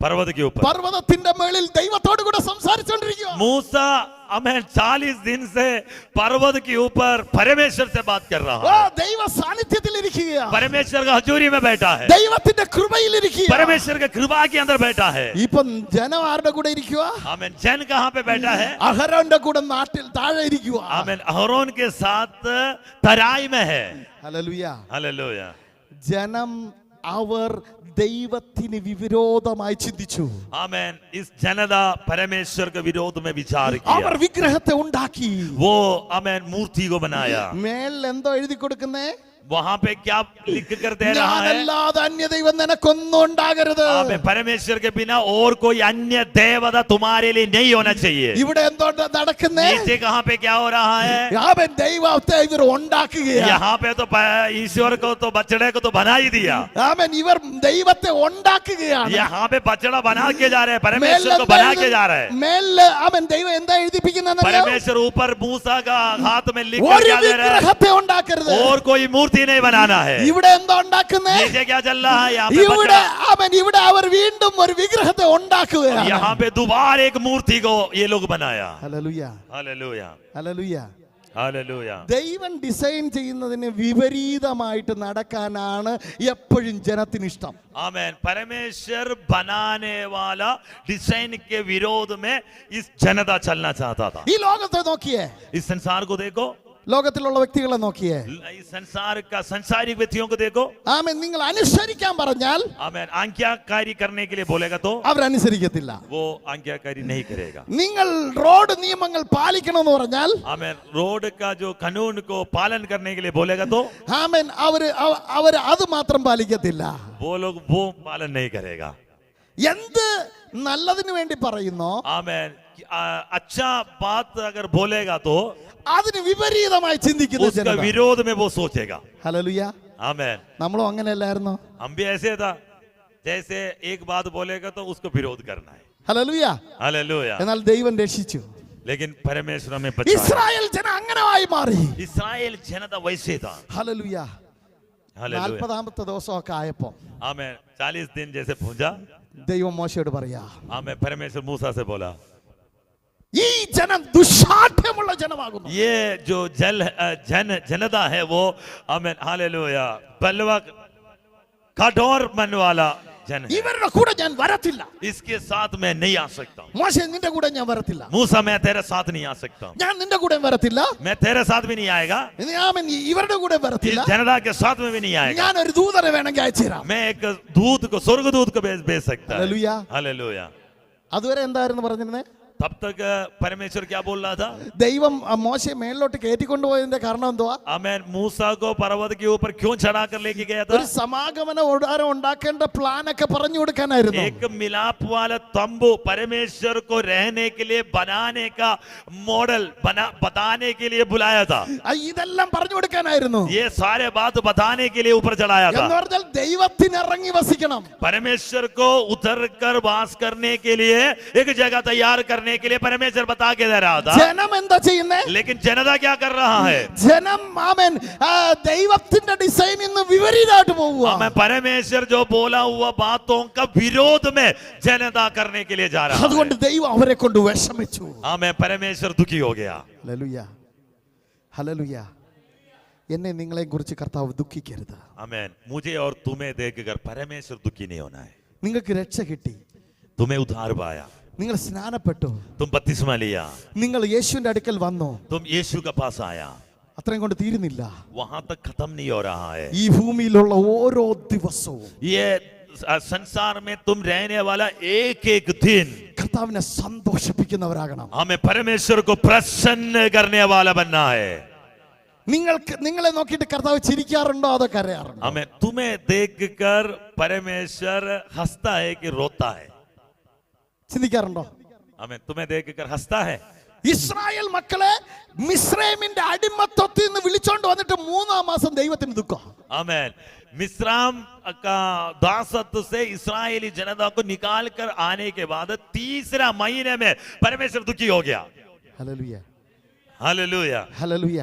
पर्वत के ऊपर। പർവ്വതത്തിന്റെ മേളിൽ ദൈവത്തോട് കൂടെ സംസാരിച്ചുകൊണ്ടിരിക്കുക. मूसा हमें 40 दिन से पर्वत के ऊपर परमेश्वर से बात कर रहा है। ദൈവ സാന്നിധ്യത്തിൽ ഇരിക്കുക. परमेश्वर का हजूरी में बैठा है, ദൈവത്തിന്റെ കൃപയിൽ ഇരിക്കുക. परमेश्वर के कृपा के अंदर बैठा है। ഇപ്പം ജനം ആരുടെ കൂടെ ഇരിക്കുക? आमेन। जन कहाँ पे बैठा है? അഹരോന്റെ കൂടെ നാട്ടിൽ താഴെ ഇരിക്കുക. आमेन। अहरोन के साथ तराई में है। ഹല്ലേലൂയ. हालेलुया। ജനം അവർ ദൈവത്തിന് വിരോധമായി ചിന്തിച്ചു. आमेन। इस जनता परमेश्वर के विरोध में विचार അവർ किया, വിഗ്രഹത്തെ ഉണ്ടാക്കി. वो आमेन मूर्ति को बनाया। മേൽ എന്തോ എഴുതി കൊടുക്കുന്നേ? वहां पे क्या लिख कर दे रहा है? ഞാനല്ലാതെ അന്യദൈവം നിനക്കൊന്നും ഉണ്ടാകരുത്. परमेश्वर के बिना और कोई अन्य देवता तुम्हारे लिए नहीं होना चाहिए. ഇവിടെ എന്തോ നടക്കുന്നേ? नीचे कहां पे क्या हो रहा है? അവൻ ദൈവത്തെ ഇവർ ഉണ്ടാക്കുകയാണ്. यहाँ पे तो ईश्वर को तो बछड़े को तो बना ही दिया. അവൻ ഇവർ ദൈവത്തെ ഉണ്ടാക്കുകയാണ്. यहाँ पे बछड़ा बना के जा रहे हैं, परमेश्वर को बना के जा रहे हैं. മേലെ അവൻ ദൈവം എന്താ എഴുതിപ്പിക്കുന്നത്? परमेश्वर ऊपर मूसा का हाथ में लिख कर क्या दे रहा है? വിഗ്രഹത്തെ ഉണ്ടാക്കരുത്. और कोई मूर्ति नहीं बनाना है. ഇവിടെ എന്താ ഉണ്ടാക്കുന്നേ? नीचे क्या चल रहा है? यहाँ पे ഇവിടെ അവൻ ഇവിടെ അവർ വീണ്ടും ഒരു വിഗ്രഹത്തെ ഉണ്ടാക്കുകയാണ്. यहाँ पे दोबारा एक मूर्ति को ये लोग बनाया. Hallelujah, hallelujah, hallelujah. हालेलुया. ദൈവം ഡിസൈൻ ചെയ്യുന്നതിന് വിപരീതമായിട്ട് നടക്കാനാണ് എപ്പോഴും ജനത്തിന് ഇഷ്ടം. आमेन. परमेश्वर बनाने वाला डिजाइन के विरोध में इस जनता चलना चाहता था. ഈ ലോകത്തെ നോക്കിയേ, इस संसार को देखो, ലോകത്തിലുള്ള വ്യക്തികളെ നോക്കിയേ. इस संसार का संसारिक व्यक्तियों को देखो. ആമേൻ. നിങ്ങൾ അനുസരിക്കാൻ പറഞ്ഞാൽ आमेन. आज्ञाकारी करने के लिए बोलेगा तो അവരനുസരിക്കത്തില്ല. वो आज्ञाकारी नहीं करेगा. നിങ്ങൾ റോഡ് നിയമങ്ങൾ പാലിക്കണമെന്ന് പറഞ്ഞാൽ आमेन. रोड का जो कानून को पालन करने के लिए बोलेगा तो ആമേൻ അവർ അത് മാത്രം പാലിക്കത്തില്ല. वो लोग वो पालन नहीं करेगा. എന്ത് നല്ലതിന് വേണ്ടി പറയുന്നോ आमेन. अच्छा बात अगर बोलेगा तो അതിന് വിപരീതമായി ചിന്തിക്കുന്ന उसका ജനത. विरोध में वो सोचेगा. ഹല്ലേലൂയ. आमेन. നമ്മളും അങ്ങനെയല്ലായിരുന്നോ? हम भी ऐसे था, जैसे एक बात बोलेगा तो उसको विरोध करना है. ഹല്ലേലൂയ. हालेलुया. എന്നാൽ ദൈവം രക്ഷിച്ചു. लेकिन परमेश्वर हमें बचाया. ഇസ്രായേൽ ജനം അങ്ങനെ ആയി മാറി. इस्राएल जनता वैसे था. ഹല്ലേലൂയ. हालेलुया. 40ാമത്തെ ദിവസമൊക്കെ ആയപ്പോ आमेन. 40 दिन जैसे पूजा, ദൈവം മോശയോട് പറയാ, आमेन. परमेश्वर मूसा से बोला, ഈ ജനം ദുശാഠ്യമുള്ള ജനമാകുന്നു. ये जो जनता है वो, आमेन, हालेलुया, बलवा कठोर मन वाला जन है. ഇവരുടെ കൂടെ ഞാൻ വരത്തില്ല. इसके साथ मैं नहीं आ सकता हूं. മോശെ നിന്റെ കൂടെ ഞാൻ വരത്തില്ല. मूसा मैं तेरे साथ नहीं आ सकता हूं. ഞാൻ നിന്റെ കൂടെ വരത്തില്ല. मैं तेरे साथ भी नहीं आएगा. ഞാൻ ഇവരുടെ കൂടെ इस വരത്തില്ല. जनता के साथ में भी नहीं आएगा. ഞാൻ ഒരു ദൂതനെ വേണമെങ്കിൽ അയച്ചു തരാം. मैं एक दूत को, स्वर्गदूत को भेज सकता है. हालेलुया. हालेलुया. അതുവരെ എന്തായിരുന്നു പറഞ്ഞിരുന്നേ? तब तक परमेश्वर क्या बोल रहा था? ദൈവം മോശയെ മേളിലോട്ട് കയറ്റിക്കൊണ്ടുപോയതിന്റെ കാരണം എന്തുവാ? आमेन. मूसा को पर्वत के ऊपर क्यों चढ़ा कर लेके गया था? ഒരു സമാഗമന കൂടാരം ഉണ്ടാക്കേണ്ട പ്ലാൻ ഒക്കെ പറഞ്ഞു കൊടുക്കാനായിരുന്നു. एक मिलाप वाला तंबू परमेश्वर को रहने के लिए बनाने का मॉडल बताने के लिए बुलाया था. ഇതെല്ലാം പറഞ്ഞു കൊടുക്കാനായിരുന്നു. ये सारे बात बताने के लिए ऊपर चढ़ाया था. എന്ന് പറഞ്ഞാൽ ദൈവത്തിന് ഇറങ്ങി വസിക്കണം. परमेश्वर को उतर कर वास करने के लिए एक जगह तैयार करने के लिए परमेश्वर बता के दे रहा था. ജനം എന്താ ചെയ്യുന്നേ? लेकिन जनता क्या कर रहा है? ജനം ആമേൻ ദൈവത്തിന്റെ ഡിസൈനിൽ നിന്ന് വിപരീതമായിട്ട് പോവുക. हमें परमेश्वर जो बोला हुआ बातों का विरोध में जनता करने के लिए जा रहा है. അതുകൊണ്ട് ദൈവം അവരെ കൊണ്ട് വിഷമിച്ചു. हमें परमेश्वर दुखी हो गया. Hallelujah, hallelujah. എന്നെ നിങ്ങളെ കുറിച്ച് കർത്താവ് ദുഃഖിക്കരുത്. आमेन. मुझे और तुम्हें देखकर परमेश्वर दुखी नहीं होना है. നിങ്ങൾക്ക് രക്ഷ കിട്ടി. तुम्हें उद्धार पाया. നിങ്ങൾ സ്നാനപ്പെട്ടു. तुम बपतिस्मा लिया. നിങ്ങൾ യേശുവിന്റെ അടുക്കൽ വന്നു. तुम यीशु के पास आया. അത്രയും കൊണ്ട് തീരുന്നില്ല. वहां तक खत्म नहीं हो रहा है. ഈ ഭൂമിയിലുള്ള ഓരോ ദിവസവും ये संसार में तुम रहने वाला एक एक दिन കർത്താവിനെ സന്തോഷിപ്പിക്കുന്നവരാകണം. हमें परमेश्वर को प्रसन्न करने वाला बनना है. നിങ്ങളെ നോക്കിയിട്ട് കർത്താവ് ചിരിക്കാറുണ്ടോ അതോ കരയാറുണ്ടോ? हमें तुम्हें देखकर परमेश्वर हंसता है कि रोता है? ചിന്തിക്കാറുണ്ടോ? हमें तुम्हें देखकर हंसता है. ഇസ്രായേൽ മക്കളെ മിസ്രൈമിന്റെ അടിമത്തത്തിൽ നിന്ന് വിളിച്ചോണ്ട് വന്നിട്ട് 3-ാം മാസം ദൈവത്തിന് ദുഃഖം. आमेन. मिस्राम का दासत्व से इस्राएली जनता को निकाल कर आने के बाद 3रा महीने में परमेश्वर दुखी हो गया. Hallelujah, hallelujah, hallelujah.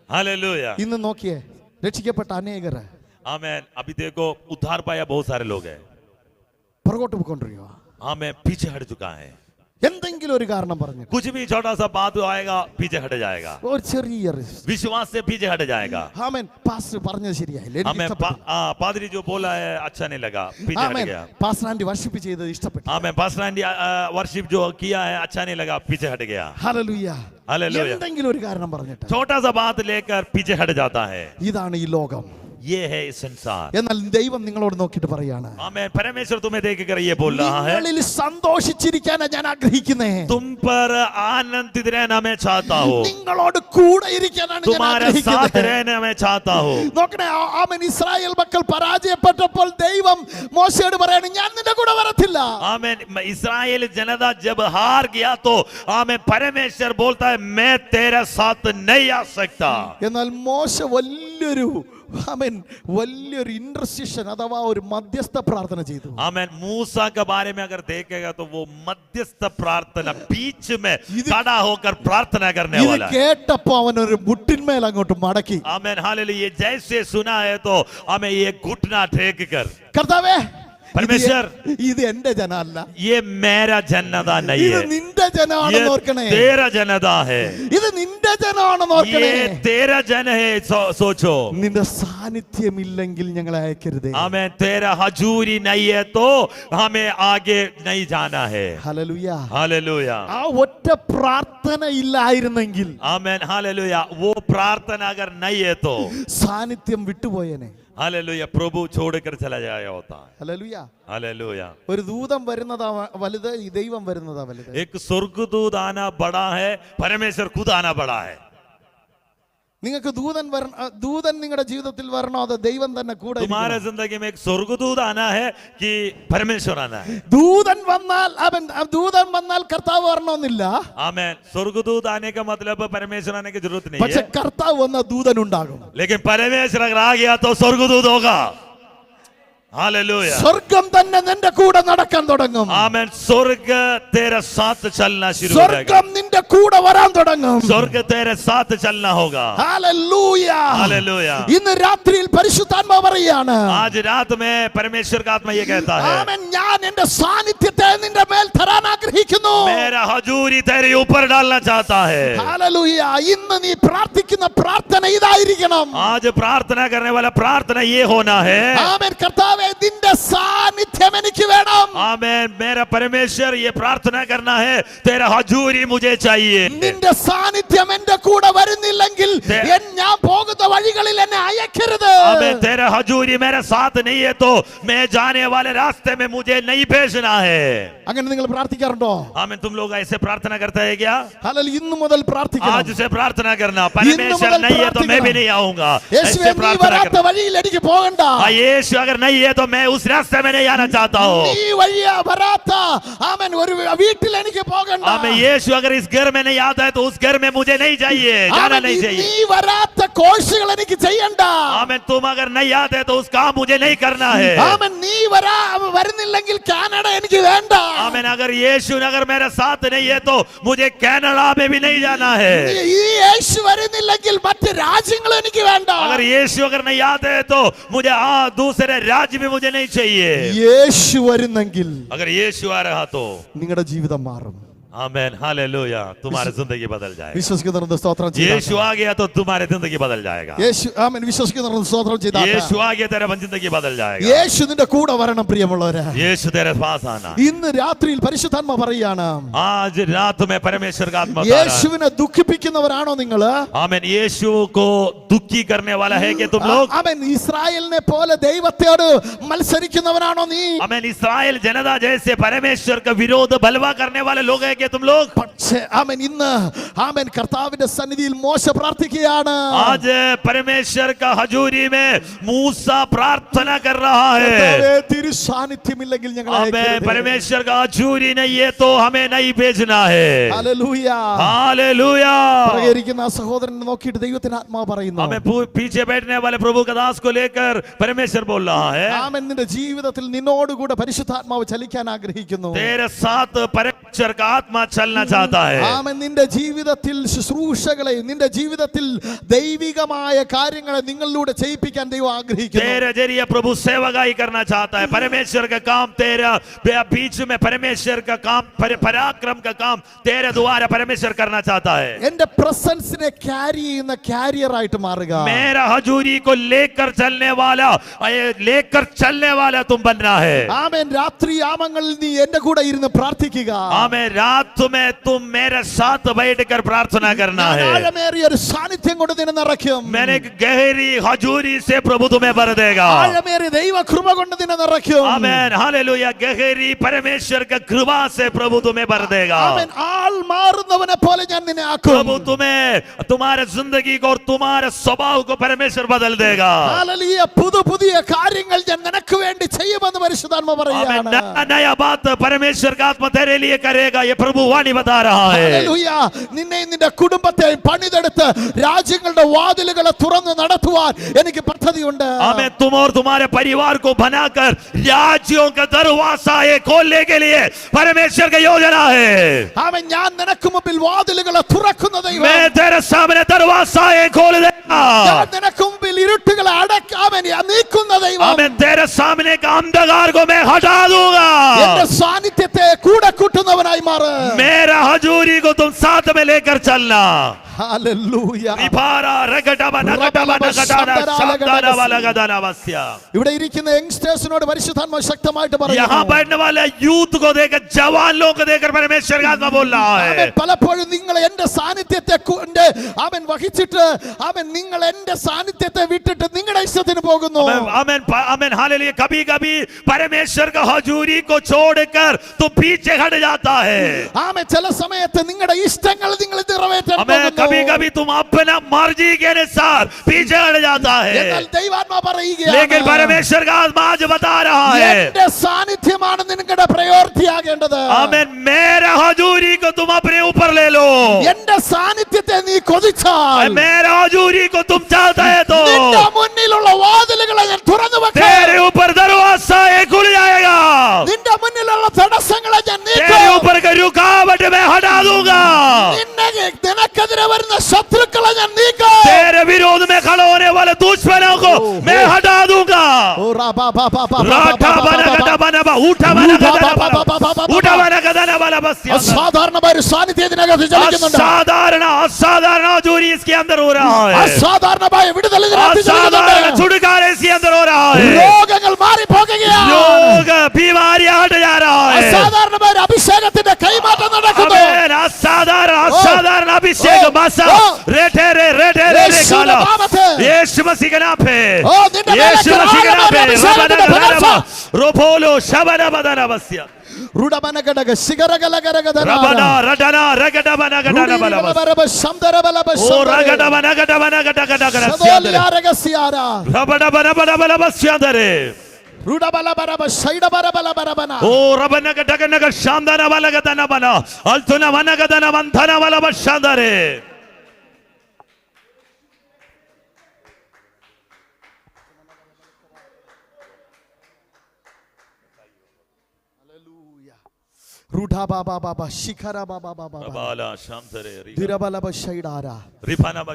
हालेलुया. ഇന്ന് നോക്കിയേ, രക്ഷിക്കപ്പെട്ട അനേകർ आमेन. अभी देखो उद्धार पाया बहुत सारे लोग हैं. പുറകോട്ട് പോയിക്കൊണ്ടിരിക്കുക. हमें पीछे हट चुका है. എന്തെങ്കിലും ഒരു കാരണം പറഞ്ഞു कुछ भी छोटा सा बात आएगा पीछे हट जाएगा. ഒരു ചെറിയ विश्वास से पीछे हट जाएगा. ആമേൻ. പാസ്റ്റർ പറഞ്ഞത് ശരിയായില്ല, എനിക്ക് हमें ഇഷ്ടപ്പെട്ടു. पादरी जो बोला है अच्छा नहीं लगा, पीछे हट ആമേൻ. गया. പാസ്റ്റർ ആൻറ്റി വർഷിപ്പ് ചെയ്തത് ഇഷ്ടപ്പെട്ടു. हमें पास्टर आंटी वर्शिप जो किया है अच्छा नहीं लगा, पीछे हट गया. ഹല്ലേലൂയ. हालेलुया. എന്തെങ്കിലും ഒരു കാരണം പറഞ്ഞിട്ട് छोटा सा बात लेकर पीछे हट जाता है. ഇതാണ് ഈ ലോകം. ये है संसार। എന്നാൽ ദൈവം നിങ്ങളോട് നോക്കിയിട്ട് പറയാണ്, आमेन। परमेश्वर तुम्हें देख कर ये बोल रहा है, നിങ്ങളിൽ സന്തോഷിച്ചിരിക്കാനാണ് ഞാൻ ആഗ്രഹിക്കുന്നേ, तुम पर आनंदित रहना मैं चाहता हूँ, നിങ്ങളോട് കൂടെ ഇരിക്കാനാണ് ഞാൻ तुम्हारे साथ ആഗ്രഹിക്കുന്നത്. रहना मैं चाहता हूँ। നോക്കണേ, ആമേൻ. ഇസ്രായേൽ മക്കൾ പരാജയപ്പെട്ടപ്പോൾ ദൈവം മോശയോട് പറയാണ്, ഞാൻ നിന്റെ കൂടെ വരത്തില്ല. आमेन। इस्राएल जनता जब हार गया तो आमेन परमेश्वर बोलता है मैं तेरे साथ नहीं आ सकता। എന്നാൽ മോശ വലിയൊരു ഇന്റർസിഷൻ അഥവാ ഒരു മധ്യസ്ഥ പ്രാർത്ഥന ചെയ്തു. आमेन। मूसा के बारे में अगर देखेगा तो वो मध्यस्थ प्रार्थना, बीच में खड़ा होकर प्रार्थना करने ഇത് वाला है। കേട്ടപ്പോ അവൻ ഒരു മുട്ടിന്മേൽ അങ്ങോട്ട് മടക്കി. Amen hallelujah. जैसे सुना है तो हमें ये घुटना टेक कर, കർത്താവേ, परमेश्वर ഇത് എന്റെ ജനമല്ല, ये मेरा जनता नहीं ഇത് है, നിന്റെ ജനമാണെന്ന് ये ഓർക്കണേ. तेरा जनता है, ഇത് നിന്റെ ജനമാണെന്ന് ഓർക്കണേ. ये तेरा जन है। सोचो, നിന്റെ സാന്നിധ്യം ഇല്ലെങ്കിൽ ഞങ്ങളെ അയക്കരുതേ. हमें तेरा हजूरी नहीं है तो हमें आगे नहीं जाना है। ഹല്ലേലൂയ. हालेलुया। ആ ഒറ്റ പ്രാർത്ഥന ഇല്ലായിരുന്നെങ്കിൽ, आमेन हालेलुया। वो प्रार्थना अगर नहीं है तो സാന്നിധ്യം വിട്ടുപോയേനെ. हालेलुया, प्रभु छोड़कर चला जाया होता है। ഹല്ലേലൂയ. हालेलुया। ഒരു ദൂതം വരുന്നതാ വലുത്, ഈ ദൈവം വരുന്നതാ വലുത്. एक स्वर्गदूत आना बड़ा है, परमेश्वर खुद आना बड़ा है। നിങ്ങൾക്ക് ദൂതൻ നിങ്ങളുടെ ജീവിതത്തിൽ വരണോ അതോ ദൈവം തന്നെ കൂടെ तुम्हारे ഇരിക്കണോ? जिंदगी में एक स्वर्गदूत आना है कि परमेश्वर आना है? ദൂതൻ വന്നാൽ കർത്താവ് വരണമെന്നില്ല. आमेन। स्वर्गदूत आने का मतलब परमेश्वर आने की जरूरत नहीं പക്ഷെ है, കർത്താവ് വന്നാൽ ദൂതൻ ഉണ്ടാകും. लेकिन परमेश्वर अगर आ गया तो स्वर्गदूत होगा। हालेलुया। സ്വർഗം തന്നെ നിന്റെ കൂടെ നടക്കാൻ തുടങ്ങും. आमेन। स्वर्ग तेरे साथ चलना शुरू हो जाएगा, സ്വർഗം നിന്റെ കൂടെ വരാൻ തുടങ്ങും. स्वर्ग तेरे साथ चलना होगा। ഹല്ലേലൂയ. हालेलुया। ഇന്ന് രാത്രിയിൽ പരിശുദ്ധാത്മാവ് പറയാണ്, आज रात में परमेश्वर का आत्मा ये कहता है, ആമേൻ, ഞാൻ എന്റെ സാന്നിധ്യത്തെ നിന്റെ മേൽ തരാൻ ആഗ്രഹിക്കുന്നു. मेरा हजूरी तेरे ऊपर डालना चाहता है। ഹല്ലേലൂയ. ഇന്ന് നീ പ്രാർത്ഥിക്കുന്ന പ്രാർത്ഥന ഇതായിരിക്കണം. आज प्रार्थना करने वाला प्रार्थना ये होना है, ആമേൻ. കർത്താവേ, നിന്റെ സാന്നിധ്യം എനിക്ക് വേണം. आमेन। मेरा परमेश्वर ये प्रार्थना करना है, तेरा हजूरी मुझे चाहिए। നിന്റെ സാന്നിധ്യം എന്റെ കൂടെ വരുന്നില്ലെങ്കിൽ ഞാൻ പോകുന്ന വഴികളിൽ എന്നെ അയക്കരുത്. आमेन। तेरा हजूरी मेरे साथ नहीं है तो मैं जाने वाले रास्ते में मुझे नहीं भेजना है। അങ്ങനെ നിങ്ങൾ പ്രാർത്ഥിക്കാറുണ്ടോ? आमेन। तुम लोग ऐसे प्रार्थना करते हैं क्या? ഹല്ലേലൂയ. ഇന്നു മുതൽ പ്രാർത്ഥിക്കണം. आज से प्रार्थना करना, परमेश्वर नहीं है तो मैं भी नहीं आऊंगा। യേശുവേ, ऐसे നീ प्रार्थना വരാത്ത करना। വഴിയിൽ എനിക്ക് പോകണ്ട. यीशु अगर नहीं है तो मैं उस रास्ते में नहीं आना चाहता हूँ। നീ വഴിയാ വരാത്ത ആമേൻ ഒരു വീട്ടിൽ എനിക്ക് പോകണ്ട. आमेन। यीशु अगर इस घर में नहीं आता है तो उस घर में मुझे नहीं चाहिए, जाना ആമേൻ. नहीं चाहिए। നീ വരാത്ത കോഴ്സുകൾ എനിക്ക് ചെയ്യണ്ട. आमेन। तुम अगर नहीं आते तो उस काम मुझे नहीं करना है। ആമേൻ. നീ വരുന്നില്ലെങ്കിൽ കാനഡ എനിക്ക് വേണ്ട. आमेन। अगर यीशु अगर मेरे साथ नहीं है तो मुझे कनाडा में भी नहीं जाना है। ഈ യേശു വരുന്നില്ലെങ്കിൽ മറ്റ് രാജ്യങ്ങൾ എനിക്ക് വേണ്ട. अगर यीशु अगर नहीं आते हैं तो मुझे दूसरे राज्य भी मुझे नहीं चाहिए। യേശു വരുന്നെങ്കിൽ अगर यीशु आ रहा तो നിങ്ങളുടെ ജീവിതം മാറും. आमेन हालेलुया, तुम्हारी जिंदगी बदल जाएगी। വിശ്വസിക്കുന്നവരുടെ സ്തോത്രം ചെയ്താട്ടെ. यीशु आ गया तो तुम्हारी जिंदगी बदल जाएगा। യേശു ആമേൻ. വിശ്വസിക്കുന്നവരുടെ സ്തോത്രം ചെയ്താട്ടെ. यीशु आ गया तेरा जिंदगी बदल जाएगा। യേശു നിന്റെ കൂടെ വരണം. പ്രിയമുള്ളവരെ, यीशु तेरे पास आना। ഇന്ന് രാത്രിയിൽ പരിശുദ്ധാത്മ പറയാണ്, आज रात में परमेश्वर का आत्मा बता रहा है। യേശുവിനെ ദുഃഖിപ്പിക്കുന്നവരാണോ നിങ്ങൾ? आमेन। यीशु को दुखी करने वाला है कि तुम लोग? ആമേൻ. ഇസ്രായേലിനെ പോലെ ദൈവത്തോട് മത്സരിക്കുന്നവരാണോ നീ? आमेन। इस्राएल जनता जैसे परमेश्वर का विरोध बलवा करने वाले लोग हैं कि तुम लोग? ആമേൻ. ഇന്ന് ആമേൻ കർത്താവിന്റെ സന്നിധിയിൽ മോശ പ്രാർത്ഥിക്കുകയാണ്. आज परमेश्वर का हजूरी में मूसा प्रार्थना कर रहा है। കർത്താവേ, തിരു സാന്നിധ്യമില്ലെങ്കിൽ ഞങ്ങളെ आमेन। അയക്കരുതേ. परमेश्वर का हजूरी नहीं है तो हमें नहीं भेजना है। ഹല്ലേലൂയ. हालेलुया। പ്രകരിക്കുന്ന ആ സഹോദരനെ നോക്കിയിട്ട് ദൈവത്തിന്റെ ആത്മാവ് പറയുന്നു, हमें पीछे बैठने वाले प्रभु का दास को लेकर परमेश्वर बोल रहा है, ആമേൻ. നിന്റെ ജീവിതത്തിൽ നിന്നോടുകൂടെ പരിശുദ്ധാത്മാവ് ചലിക്കാൻ ആഗ്രഹിക്കുന്നു. तेरे साथ परमेश्वर का आत्मा चलना चाहता है। ആമേൻ. നിന്റെ ജീവിതത്തിൽ ശുശ്രൂഷകളെ, നിന്റെ ജീവിതത്തിൽ ദൈവികമായ കാര്യങ്ങളെ നിങ്ങളിലൂടെ ചെയ്യിപ്പിക്കാൻ ദൈവം ആഗ്രഹിക്കുന്നു. तेरे जरिए प्रभु सेवकाई करना चाहता है। परमेश्वर का काम तेरा बीच में, परमेश्वर का काम, पराक्रम का काम तेरे द्वारा परमेश्वर करना चाहता है। എന്റെ പ്രസൻസിനെ ക്യാരി ചെയ്യുന്ന കാരിയർ ആയിട്ട് മാറുക. मेरा हजूरी को लेकर चलने वाला तुम बनना है। ആമേൻ. രാത്രി യാമങ്ങളിൽ നീ എന്റെ കൂടെ ഇരുന്ന് പ്രാർത്ഥിക്കുക. आमेन। रात रात में तुम मेरे साथ बैठकर प्रार्थना करना है। ആഴമേറിയ ഒരു സാന്നിധ്യം കൊണ്ട് നിന്നെ നിറയ്ക്കും. मैंने एक गहरी हजूरी से प्रभु तुम्हें भर देगा। ആഴമേറിയ ദൈവ കൃപ കൊണ്ട് നിന്നെ നിറയ്ക്കും. Amen hallelujah. गहरी परमेश्वर का कृपा से प्रभु तुम्हें भर देगा। ആമേൻ. ആൾ മാറുന്നവനെ പോലെ ഞാൻ നിന്നെ ആക്കും. प्रभु तुम्हें तुम्हारे जिंदगी को और तुम्हारे स्वभाव को परमेश्वर बदल देगा। ഹല്ലേലൂയ. പുതിയ കാര്യങ്ങൾ ഞാൻ നിനക്ക് വേണ്ടി ചെയ്യുമെന്ന് പരിശുദ്ധാത്മാവ് പറയുകയാണ്. नया बात परमेश्वर का आत्मा तेरे लिए करेगा, ये प्रभु वाणी बता रहा है। ഹല്ലേലൂയ. നിന്നെയും നിന്റെ കുടുംബത്തെയും പണിതെടുത്ത് രാജ്യങ്ങളുടെ വാതിലുകളെ തുറന്ന് നടത്തുവാൻ എനിക്ക് പദ്ധതിയുണ്ട്. आमेन। तुम और तुम्हारे परिवार को बनाकर राज्यों का दरवाजा खोलने के लिए परमेश्वर की योजना है। ആമേൻ. ഞാൻ നിനക്ക് മുമ്പിൽ വാതിലുകളെ തുറക്കുന്ന ദൈവം. मैं तेरे सामने दरवाजा खोल देगा। ഞാൻ നിനക്ക് മുമ്പിൽ ഇരുട്ടുകളെ അടയ്ക്കാമൻ നീക്കുന്ന ദൈവം. आमेन। तेरे सामने का अंधकार को मैं हटा दूंगा। എന്റെ സാന്നിധ്യത്തെ കൂടെ കൂട്ടുന്നവനായി മാറ്. मेरा हजूरी को तुम साथ में लेकर चलना। ഹല്ലേലൂയ. ഇവിടെ ഇരിക്കുന്ന യങ്സ്റ്റേഴ്സിനോട് പരിശുദ്ധാത്മാവ് ശക്തമായിട്ട് പറയുന്നു. यहाँ बैठने वाले यूथ को देकर, जवान लोगों को देकर परमेश्वर का आत्मा बोल रहा है। പലപ്പോഴും നിങ്ങൾ എന്റെ സാന്നിധ്യത്തെ അവൻ വഹിച്ചിട്ട് നിങ്ങൾ എന്റെ സാന്നിധ്യത്തെ വിട്ടിട്ട് നിങ്ങളുടെ ഇഷ്ടത്തിന് പോകുന്നു. आमेन आमेन हालेलुया। कभी कभी परमेश्वर का हजूरी को छोड़कर तो पीछे हट जाता है। ആമേൻ. ചില സമയത്ത് നിങ്ങളുടെ ഇഷ്ടങ്ങൾ നിങ്ങൾ നിറവേറ്റാൻ പോകുന്നു. कभी कभी तुम अपना मर्जी के अनुसार पीछे हट जाता है। എന്നാൽ ദൈവാത്മാവ് പറയുകയാണ്, लेकिन परमेश्वर का आत्मा आज बता रहा है, എന്റെ സാന്നിധ്യമാണ് നിങ്ങളുടെ പ്രയോറിറ്റി ആകേണ്ടത്. आमेन। मेरा हजूरी को तुम अपने ऊपर ले लो। എന്റെ സാന്നിധ്യത്തെ നീ കൊതിച്ചാൽ मेरा हजूरी को तुम चाहते है तो നിന്റെ മുന്നിലുള്ള വാതിലുകളെ ഞാൻ തുറന്നു വെക്കാം. तेरे ऊपर दरवाजा खुल जाएगा। നിന്റെ മുന്നിലുള്ള തടസ്സങ്ങളെ ഞാൻ तेरे നീക്കും. ऊपर का रुकावट मैं हटा दूंगा। നിനക്കെതിരെ വരുന്ന ശത്രുക്കളെ ഞാൻ നീക്കും. तेरे विरोध में खड़े होने वाले दुश्मनों को मैं हटा दूंगा। അസാധാരണമായ ഒരു സാന്നിധ്യം ഇതിനകത്ത് ചലിക്കുന്നുണ്ട്. असाधारण हजूरी इसके अंदर हो रहा है। അസാധാരണമായ വിടുതൽ ഇതിനകത്ത് ചലിക്കുന്നുണ്ട്. असाधारण छुटकारा इसके अंदर हो रहा है। രോഗങ്ങൾ മാറിപ്പോകുകയാണ്. रोग बीमारियां हट जा रहा है। അസാധാരണമായ ഒരു അഭിഷേകത്തിന്റെ കൈമാറ്റം നടക്കുന്നു. आमेन। असाधारण अभिषेक मासा रेठे रे खाला यीशु मसीह के नाम पे, यीशु मसीह के नाम पे रोपोलो शबना बदना बसिया റുഡബനഗടഗ ശിഖരഗലഗരഗദന रबना रडना रगडबना गडना बलबस ओ रगडबना गडबना गडगडगड സദോലിയാരഗസിയാര रबडा बना बना बलबस यादरे റുഡബലബരബ ശൈഡബരബലബരബന ओ रबना गडगनग शामदना बलगदना बना अल्तुना वनगदना मंथना बलबस शादरे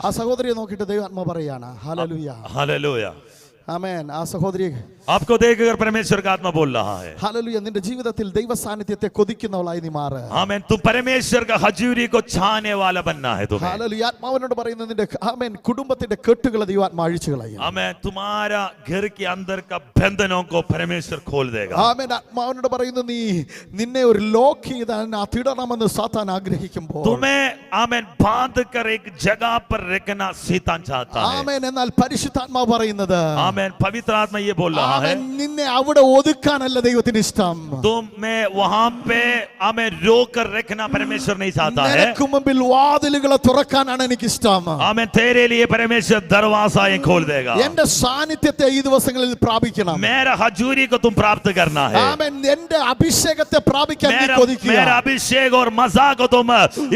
ആ സഹോദരിയെ നോക്കിയിട്ട് ദൈവാത്മാ പറയാണ് ഹല്ലേലൂയ हालेलुया ആമേൻ. ആ സഹോദരി आपको देखकर परमेश्वर का आत्मा बोल रहा है, ഹല്ലേലൂയ നിന്റെ ജീവിതത്തിൽ ദൈവ സാന്നിധ്യത്തെ കൊതിക്കുന്നവളായി നീ മാറ്. आमेन। तुम परमेश्वर का हजूरी को छाने वाला बनना है तुम्हें। ഹല്ലേലൂയ. ആത്മാവിനോട് പറയുന്നത് നിന്റെ ആമേൻ കുടുംബത്തിന്റെ കെട്ടുകളെ ദൈവാത്മാ അഴിച്ചു കളയും. आमेन। तुम्हारा घर के अंदर का बंधनों को परमेश्वर खोल देगा। ആമേൻ. ആത്മാവിനോട് പറയുന്നു നിന്നെ ഒരു ലോക്ക് ചെയ്ത് അതിനകത്തിടണമെന്ന് സാത്താൻ ആഗ്രഹിക്കുമ്പോൾ तुम्हें आमेन बांध कर एक जगह पर रखना शैतान चाहता है। ആമേൻ. എന്നാൽ പരിശുദ്ധാത്മാവ് പറയുന്നത് आमेन। पवित्र आत्मा ये बोल रहा है, നിന്നെ അവിടെ ഒതുക്കാനല്ല ദൈവത്തിന് ഇഷ്ടം. तुम्हें वहां पे आमेन रोक कर रखना परमेश्वर नहीं चाहता है। നിനക്ക് മുമ്പിൽ വാതിലുകളെ തുറക്കാനാണ് എനിക്ക് ഇഷ്ടം. आमेन। तेरे लिए परमेश्वर दरवाजा खोल देगा। എന്റെ സാന്നിധ്യത്തെ ഈ ദിവസങ്ങളിൽ പ്രാപിക്കണം. मेरा हजूरी को तुम प्राप्त करना है। ആമേൻ. എന്റെ അഭിഷേകത്തെ പ്രാപിക്കാൻ നീ കൊതിക്കുക. मेरा अभिषेक और मजा को तुम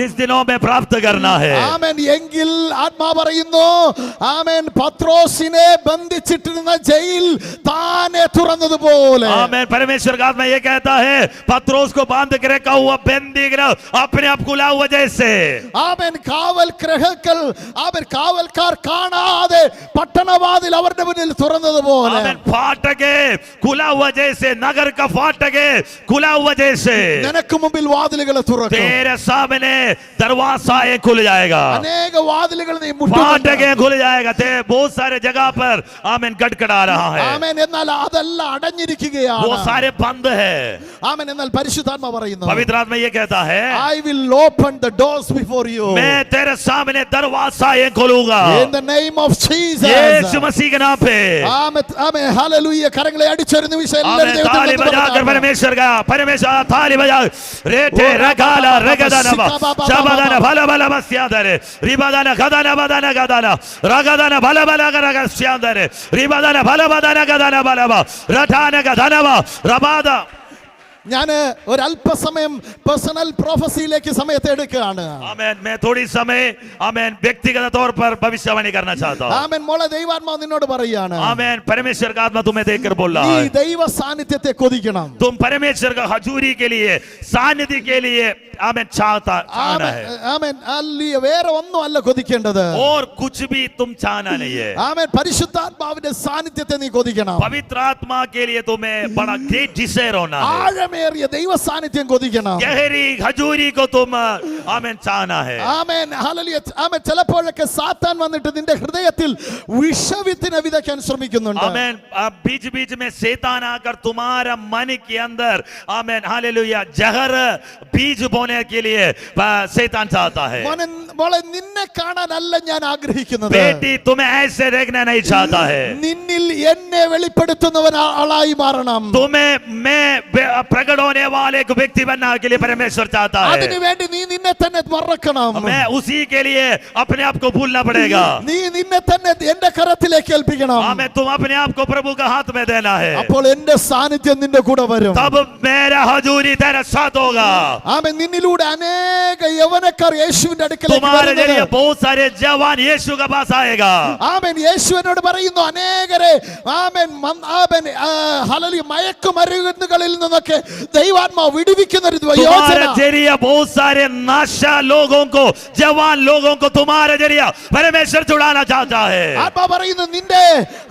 इस दिनों में प्राप्त करना है। ആമേൻ. എങ്കിൽ ആത്മാ പറയുന്നു ആമേൻ പത്രോസിനെ ബന്ധിച്ചിട്ടിരുന്ന ജയിൽ താനെ തുറന്നതുപോലെ आमेन। परमेश्वर का आत्मा ये कहता है, पत्रोस को बांध कर रखा हुआ बंदी अपने आप खुला हुआ जैसे। ആമേൻ. കാവൽക്കാർ കാണാതെ പട്ടണവാതിൽ അവരുടെ മുന്നിൽ തുറന്നതുപോലെ आमेन। फाटके खुला हुआ जैसे, नगर का फाटके खुला हुआ जैसे നിനക്ക് മുമ്പിൽ വാതിലുകളെ തുറക്കും. तेरे सामने दरवाजा खुल जाएगा। അനേക വാതിലുകൾ നീ फाटके खुल जाएगा। बहुत सारे जगह पर आमेन गड़गड़ा रहा है, ആമേൻ. എന്നാൽ അതെല്ലാം അടഞ്ഞിരിക്കുകയാണ്. वो सारे बंद है. ആമേൻ. എന്നാൽ പരിശുദ്ധാത്മ പറയുന്നു, पवित्र आत्मा ये कहता है, I will open the doors before you. मैं तेरे सामने दरवाजा ये खोलूंगा In the name of Jesus. यीशु मसीह के नाम पे. ആമേൻ. ആമേൻ. ഹല്ലേലൂയ. കരങ്ങളെ അടിച്ചൊരു നിമിഷം आमेन. എല്ലാവരും ताली बजाकर परमेश्वर का परमेश्वर ताली बजा रेटे रगाला रगदाना शबदाना भला भला बस्यादरे रिबादाना गदाना बदाना गदाना रगदाना भला भला रगस्यादरे रिबादाना भला बदाना गदाना भला रठाना गदाना रबादा. ഞാൻ ഒരു അല്പസമയം പേഴ്സണൽ പ്രൊഫസിയിലേക്ക് സമയത്തെ എടുക്കുകയാണ്. आमेन. मैं थोड़ी समय आमेन व्यक्तिगत तौर पर भविष्यवाणी करना चाहता हूं. ആമേൻ. മോളെ ദൈവാത്മാവ് നിന്നോട് പറയാണ്, आमेन. परमेश्वर का आत्मा तुम्हें देखकर बोल रहा നീ है, ദൈവ സാന്നിധ്യത്തെ കൊതിക്കണം. तुम परमेश्वर का हजूरी के लिए सानिध्य के लिए आमेन चाहना है, ആമേൻ. ഹല്ലേലൂയ. വേറെ ഒന്നും അല്ല കൊതിക്കേണ്ടത്. और कुछ भी तुम चाहना नहीं है. ആമേൻ. പരിശുദ്ധാത്മാവിന്റെ സാന്നിധ്യത്തെ നീ കൊതിക്കണം. पवित्र आत्मा के लिए तुम्हें बड़ा ग्रेट डिजायर होना है, ആഴമേറിയ ദൈവ സാന്നിധ്യം കൊതിക്കണം. गहरी हजूरी को तुम आमेन चाहना है. ആമേൻ. ഹല്ലേലൂയ. ആമേൻ. ചിലപ്പോഴൊക്കെ സാത്താൻ വന്നിട്ട് നിന്റെ ഹൃദയത്തിൽ വിഷവിത്തിനെ വിതയ്ക്കാൻ ശ്രമിക്കുന്നുണ്ട്. आमेन. बीच बीच में शैतान आकर तुम्हारा मन के अंदर आमेन हालेलुया जहर बीज बोने के लिए शैतान चाहता है. മോളെ നിന്നെ കാണാനല്ല ഞാൻ ആഗ്രഹിക്കുന്നത്, बेटी तुम्हें ऐसे देखना नहीं चाहता है, നിന്നിൽ എന്നെ വെളിപ്പെടുത്തുന്നവൻ ആളായി മാറണം. तुम्हें मैं प्रकट होने वाले एक व्यक्ति बनने के लिए परमेश्वर चाहता है. അതിനുവേണ്ടി നീ നിന്നെ തന്നെ മറക്കണം. मैं उसी के लिए अपने आप को भूलना पड़ेगा. നീ നിന്നെ തന്നെ എന്റെ കരത്തിലേക്ക് ഏൽപ്പിക്കണം. हमें तुम अपने आप को प्रभु का हाथ में देना है, അപ്പോൾ എന്റെ സാന്നിധ്യം നിന്റെ കൂടെ വരും. तब मेरा हजूरी तेरे साथ होगा. ആമേൻ. നിന്നിലൂടെ അനേക യൗവനക്കാർ യേശുവിന്റെ അടുക്കലേക്ക് तुम्हारे जरिए വരുന്നത്. बहुत सारे जवान यीशु के पास आएगा. ആമേൻ. യേശുവിനോട് പറയുന്നു, അനേകരെ ആമേൻ ആമേൻ ഹല്ലേലൂയ മയക്കുമരുന്നുകളിൽ നിന്നൊക്കെ ദൈവാത്മാവ് വിടുവിക്കുന്ന ഒരു तुम्हारे യോജന. जरिए बहुत सारे नाशा लोगों को जवान लोगों को तुम्हारे जरिए परमेश्वर छुड़ाना चाहता है. ആത്മാ പറയുന്നു, നിന്റെ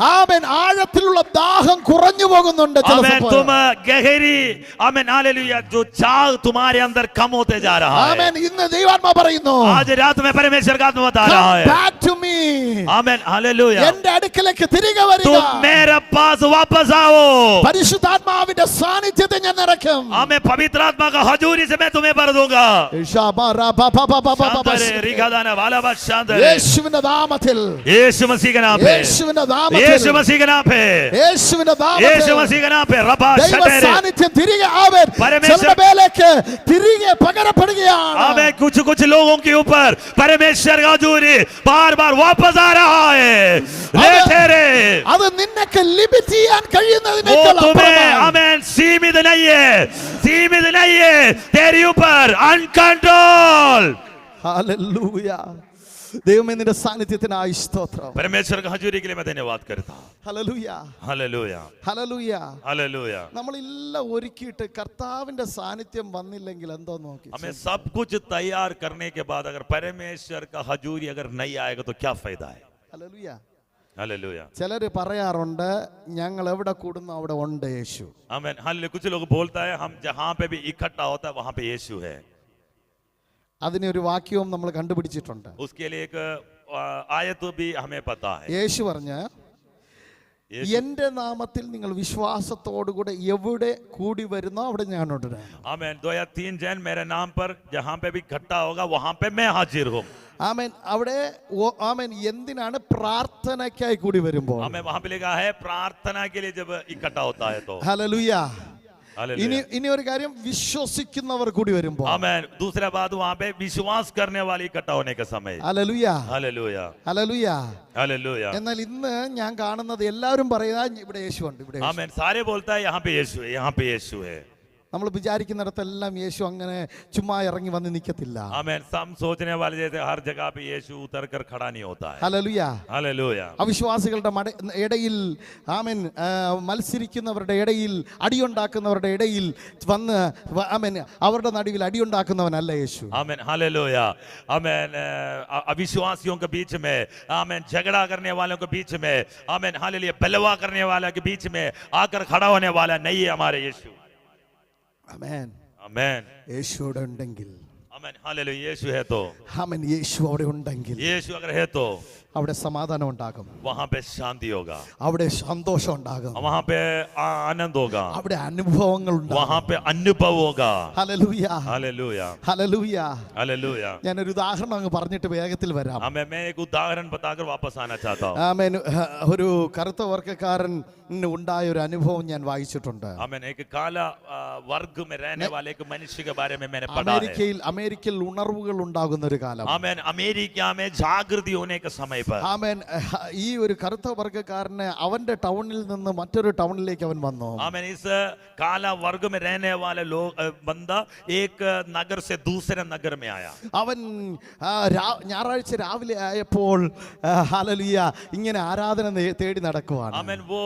ആമേൻ ആഴത്തിലുള്ള ദാഹം കുറഞ്ഞു പോകുന്നുണ്ട്. आमेन. तुम गहरी आमेन हालेलुया जो चाह तुम्हारे अंदर कम होते जा रहा है. ആമേൻ. ഇന്ന് ദൈവാത്മാ പറയുന്നു, आज रात में परमेश्वर का आत्मा बता रहा है, back to me. Amen hallelujah എന്റെ അടുക്കലേക്ക് തിരികെ വരിക. तुम मेरे पास वापस आओ. പരിശുദ്ധാത്മാവിന്റെ സാന്നിധ്യത്തെ ഞാൻ നിറയ്ക്കും. हमें पवित्र आत्मा का हजूरी से मैं तुम्हें भर दूंगा. യേശുവിന്റെ നാമത്തിൽ, यीशु मसीह के नाम पे, യേശുവിന്റെ നാമത്തിൽ, यीशु मसीह के नाम पे, യേശുവിന്റെ यीशु നാമത്തിൽ मसीह के नाम पे रबा ദൈവ शटेरे. സാന്നിധ്യം തിരികെ ആവൻ परमेश्वर- ചിലരുടെ മേലേക്ക് തിരികെ പകരപ്പെടുകയാണ്. हमें कुछ कुछ लोगों के ऊपर परमेश्वर का हजूरी बार बार वापस आ रहा है. അത് നിന്നൊക്കെ ലിമിറ്റ് ചെയ്യാൻ वो കഴിയുന്നതിനേക്കാൾ तुम्हें അപ്പുറമാണ്. हमें सीमित नहीं है, सीमित नहीं है तेरे ऊपर अनकंट्रोल. ഹല്ലേലൂയ. ദൈവമേ നിന്റെ സാന്നിധ്യത്തിനായി സ്തോത്രം. परमेश्वर का हजूरी के लिए मैं धन्यवाद करता हूँ. ഹല്ലേലൂയ. Hallelujah hallelujah. हालेलुया. നമ്മളെല്ലാം ഒരുക്കിയിട്ട് കർത്താവിന്റെ സാന്നിധ്യം വന്നില്ലെങ്കിൽ എന്തോ നോക്കി. हमें सब कुछ तैयार करने के बाद अगर परमेश्वर का हजूरी अगर नहीं आएगा तो क्या फायदा है. ഹല്ലേലൂയ. हालेलुया. ചിലര് പറയാറുണ്ട്, ഞങ്ങൾ എവിടെ കൂടുന്നു അവിടെ ഉണ്ട് യേശു. आमीन. हालेलुया. कुछ लोग बोलता है हम जहाँ पे भी इकट्ठा होता है वहाँ पे यीशु है. അതിനൊരു വാക്യവും നമ്മൾ കണ്ടുപിടിച്ചിട്ടുണ്ട്. उसके लिए एक आयत भी हमें पता है. യേശു പറഞ്ഞ, എന്റെ നാമത്തിൽ നിങ്ങൾ വിശ്വാസത്തോടുകൂടെ എവിടെ കൂടി വരുന്നോ അവിടെ ഞാനുണ്ട്. आमीन. 2 या 3 जन मेरे नाम पर जहाँ पे भी इकट्ठा होगा वहाँ पे मैं हाजिर हूँ. ആമേൻ. അവിടെ ആമേൻ എന്തിനാണ്? പ്രാർത്ഥനയ്ക്കായി കൂടി വരുമ്പോൾ. हमें वहाँ पे लिखा है प्रार्थना के लिए जब इकट्ठा होता है तो. ഹല്ലേലൂയ. हालेलुया. ഇനി ഒരു കാര്യം, വിശ്വസിക്കുന്നവർ കൂടി വരുമ്പോൾ. आमीन. दूसरा बात वहाँ पे विश्वास करने वाले इकट्ठा होने का समय. ഹല്ലേലൂയ. हालेलुया. ഹല്ലേലൂയ. हालेलुया. എന്നാൽ ഇന്ന് ഞാൻ കാണുന്നത് എല്ലാവരും പറയുക ഇവിടെ യേശുണ്ട്, ഇവിടെ യേശു. आमीन. सारे बोलता है यहाँ पे यीशु है, यहाँ पे यीशु है. നമ്മൾ വിചാരിക്കുന്നിടത്തെല്ലാം യേശു അങ്ങനെ ചുമ്മാ ഇറങ്ങി വന്ന് നിൽക്കത്തില്ല. आमीन. सब सोचने वाले जैसे हर जगह पे यीशु उतर कर खड़ा नहीं होता है. ഹല്ലേലൂയ. हालेलुया. അവിശ്വാസികളുടെ ഇടയിൽ ആമേൻ മത്സരിക്കുന്നവരുടെ ഇടയിൽ അടിയുണ്ടാക്കുന്നവരുടെ ഇടയിൽ വന്ന് ആമേൻ അവരുടെ നടുവിൽ അടിയുണ്ടാക്കുന്നവനല്ല യേശു. आमीन. हालेलुया. आमीन. अविश्वासियों के बीच में, आमीन, झगड़ा करने वालों के बीच में, आमीन, हालेलुया, बलवा करने वालों के बीच में आकर खड़ा होने वाला नहीं है हमारे यीशु. ആമേൻ. आमीन. യേശുവിടെ ഉണ്ടെങ്കിൽ, आमेन हालेलुया यीशु है तो ആമേൻ യേശു അവിടെ ഉണ്ടെങ്കിൽ यीशु अगर है तो അവിടെ സമാധാനം ഉണ്ടാകും, वहां पे शांति होगा, അവിടെ സന്തോഷം ഉണ്ടാകും, वहां पे आनंद होगा, അവിടെ അനുഭവങ്ങൾ ഉണ്ടാകും. वहां पे अनुभव होगा. Hallelujah hallelujah hallelujah. हालेलुया. ഞാനൊരു ഉദാഹരണം അങ്ങ് പറഞ്ഞിട്ട് വേഗത്തിൽ വരാം. मैं एक उदाहरण बताकर वापस आना चाहता हूँ. ആമേൻ. ഒരു കറുത്ത വർഗ്ഗക്കാരന് ഉണ്ടായ ഒരു അനുഭവം ഞാൻ വായിച്ചിട്ടുണ്ട്. आमेन. एक काला वर्ग में रहने वाले एक मनुष्य के बारे में मैंने पढ़ा है. അമേരിക്കയിൽ ഉണർവുകൾ ഉണ്ടാകുന്ന ഒരു കാലം. आमेन. अमेरिका में जागृति होने के समय पर ആമേൻ. ഈ ഒരു കറുത്ത വർഗ്ഗക്കാരന് അവന്റെ ടൗണിൽ നിന്ന് മറ്റൊരു ടൗണിലേക്ക് അവൻ വന്നു. आमेन. इस काला वर्ग में रहने वाले लोग बंदा एक नगर से दूसरे नगर में आया. അവൻ ഞായറാഴ്ച രാവിലെ ആയപ്പോൾ ഹല്ലേലൂയ ഇങ്ങനെ ആരാധന തേടി നടക്കുവാണ്. आमेन. वो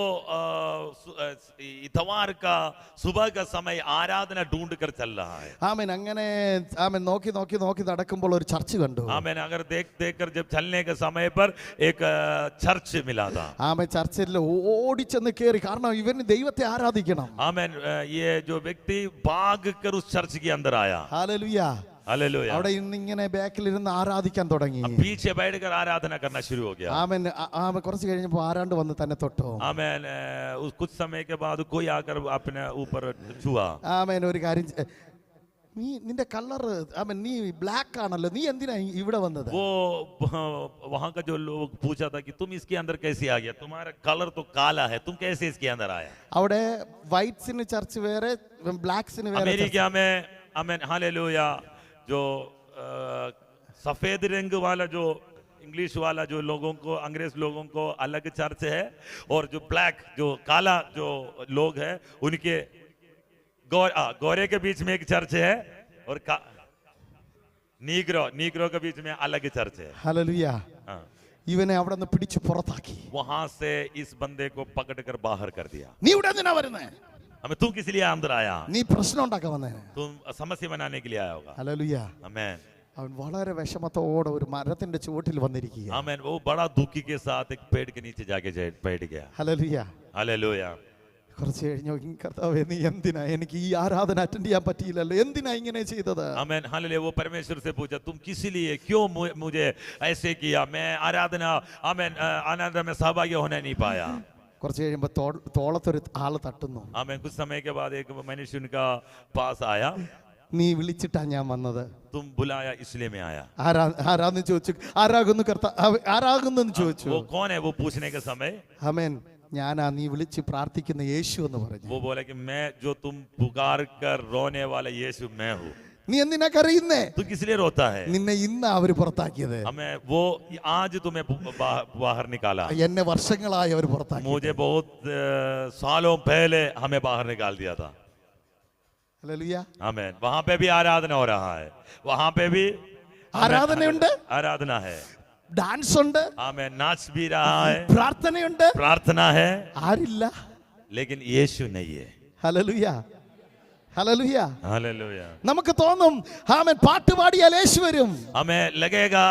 इतवार का सुबह का समय आराधना ढूंढ कर चल रहा है. ആമേൻ. അങ്ങനെ ആമേൻ നോക്കി നോക്കി നോക്കി നടക്കുമ്പോൾ ഒരു ചർച്ച് കണ്ടു. आमेन. अगर देख देख कर जब चलने के समय पर एक चर्च मिला था. ആമേൻ. ചർച്ചിൽ ഓടിച്ചെന്ന് കയറി, കാരണം ഇവന് ദൈവത്തെ ആരാധിക്കണം. आमेन. ये जो व्यक्ति भाग कर उस चर्च के अंदर आया. ഹല്ലേലൂയ. हालेलुया. അവിടെ ഇന്നിങ്ങനെ ബാക്കിൽ ഇരുന്ന് ആരാധിക്കാൻ തുടങ്ങി. पीछे बैठकर आराधना करना शुरू हो गया. ആമേൻ. ആമേൻ. കുറച്ച് കഴിഞ്ഞപ്പോൾ ആരാണ്ട് വന്ന് തന്നെ തൊട്ടു. आमेन. कुछ समय के बाद कोई आकर अपने ऊपर छुआ. ആമേൻ. ഒരു കാര്യം, നിന്റെ കളർ ആമേൻ നീ ബ്ലാക്ക് ആണല്ലോ, നീ എന്തിനാ ഇവിടെ വന്നത്? वो वहां का जो लोग पूछा था कि तुम इसके अंदर कैसे आ गया, तुम्हारा कलर तो काला है, तुम कैसे इसके अंदर आया? അവിടെ വൈറ്റ്സിന് ചർച്ച് വേറെ, ബ്ലാക്സിന് വേറെ. अमेरिका में आमेन हालेलुया जो सफेद रंग वाला जो इंग्लिश वाला जो लोगों को अंग्रेज लोगों को अलग चर्च है, और जो ब्लैक जो काला जो लोग है उनके गोरे के बीच में एक चर्च है, और नीग्रो के बीच में अलग चर्च है. ഹല്ലേലൂയ. ഇവനെ അവിടെ നിന്ന് പിടിച്ച് പുറത്താക്കി. वहां से इस बंदे को पकड़कर बाहर कर दिया. നീ ഇവിടെ എന്തിനാ വരുന്നേ? हमें तू किस लिए अंदर आया? നീ പ്രശ്നം ഉണ്ടാക്കാൻ വന്നേ? तुम समस्या बनाने के लिए आया होगा. ഹല്ലേലൂയ. आमेन. അവൻ വളരെ വിഷമത്തോടെ ഒരു മരത്തിന്റെ ചുവട്ടിൽ വന്നിരിക്കുക. आमेन. वो बड़ा दुखी के साथ एक पेड़ के नीचे जाके बैठ गया. ഹല്ലേലൂയ. हालेलुया. കുറച്ച് കഴിഞ്ഞു, കർത്താവേ നീ എന്തിനാ എനിക്ക് ഈ ആരാധന അറ്റൻഡ് ചെയ്യാൻ പറ്റിയില്ലല്ലോ, എന്തിനാ ഇങ്ങനെ ചെയ്തത്? Amen hallelujah. वो परमेश्वर से पूछा तुम किस लिए क्यों मुझे ऐसे किया, मैं आराधना आमेन आनंद में सहभागी होने नहीं पाया. കുറച്ച് കഴിയുമ്പോൾ തോളത്തൊരു ആള് തട്ടുന്നു. आमेन. कुछ समय के बाद एक मनुष्य उनका पास आया. നീ വിളിച്ചിട്ടാ ഞാൻ വന്നത്, तुम बुलाया इसलिए मैं आया. ആരാന്ന് ചോദിച്ചു. ആരാകുന്നു ആരാകുന്നെന്ന് ചോദിച്ചു. वो कौन है वो पूछने के समय ആമേൻ. ഞാനാ നീ വിളിച്ച് പ്രാർത്ഥിക്കുന്ന യേശു എന്ന് പറഞ്ഞു. वो बोला कि मैं जो तुम पुकार कर रोने वाला यीशु मैं हूँ. നീ എന്തിനാ കരയുന്നേ? तू किस लिए रोता है? നിന്നെ ഇന്നാ അവര് പുറത്താക്കിയത്. हमें वो आज तुम्हें बाहर निकाला. എന്നെ വർഷങ്ങളായി അവർ പുറത്താക്കി. मुझे बहुत सालों पहले हमें बाहर निकाल दिया था. ഹല്ലേലൂയ. आमेन. वहां पे भी आराधना हो रहा है, वहां पे भी ആരാധനയുണ്ട്, आराधना है. ഡാൻസ് ഉണ്ട്, आमेन. नाच भी रहा है, പ്രാർത്ഥനയുണ്ട്. प्रार्थना है, ആരില്ല? लेकिन यीशु नहीं है. ഹല്ലേലൂയ. ഹല്ലേലൂയ. हालेलुया. നമുക്ക് തോന്നും ആമേൻ പാട്ട് പാടിയാൽ യേശു വരും. हमें लगेगा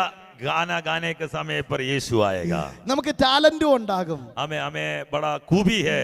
गाना गाने के समय पर यीशु आएगा. നമുക്ക് ടാലന്റും ഉണ്ടാകും. हमें बड़ा खूबी है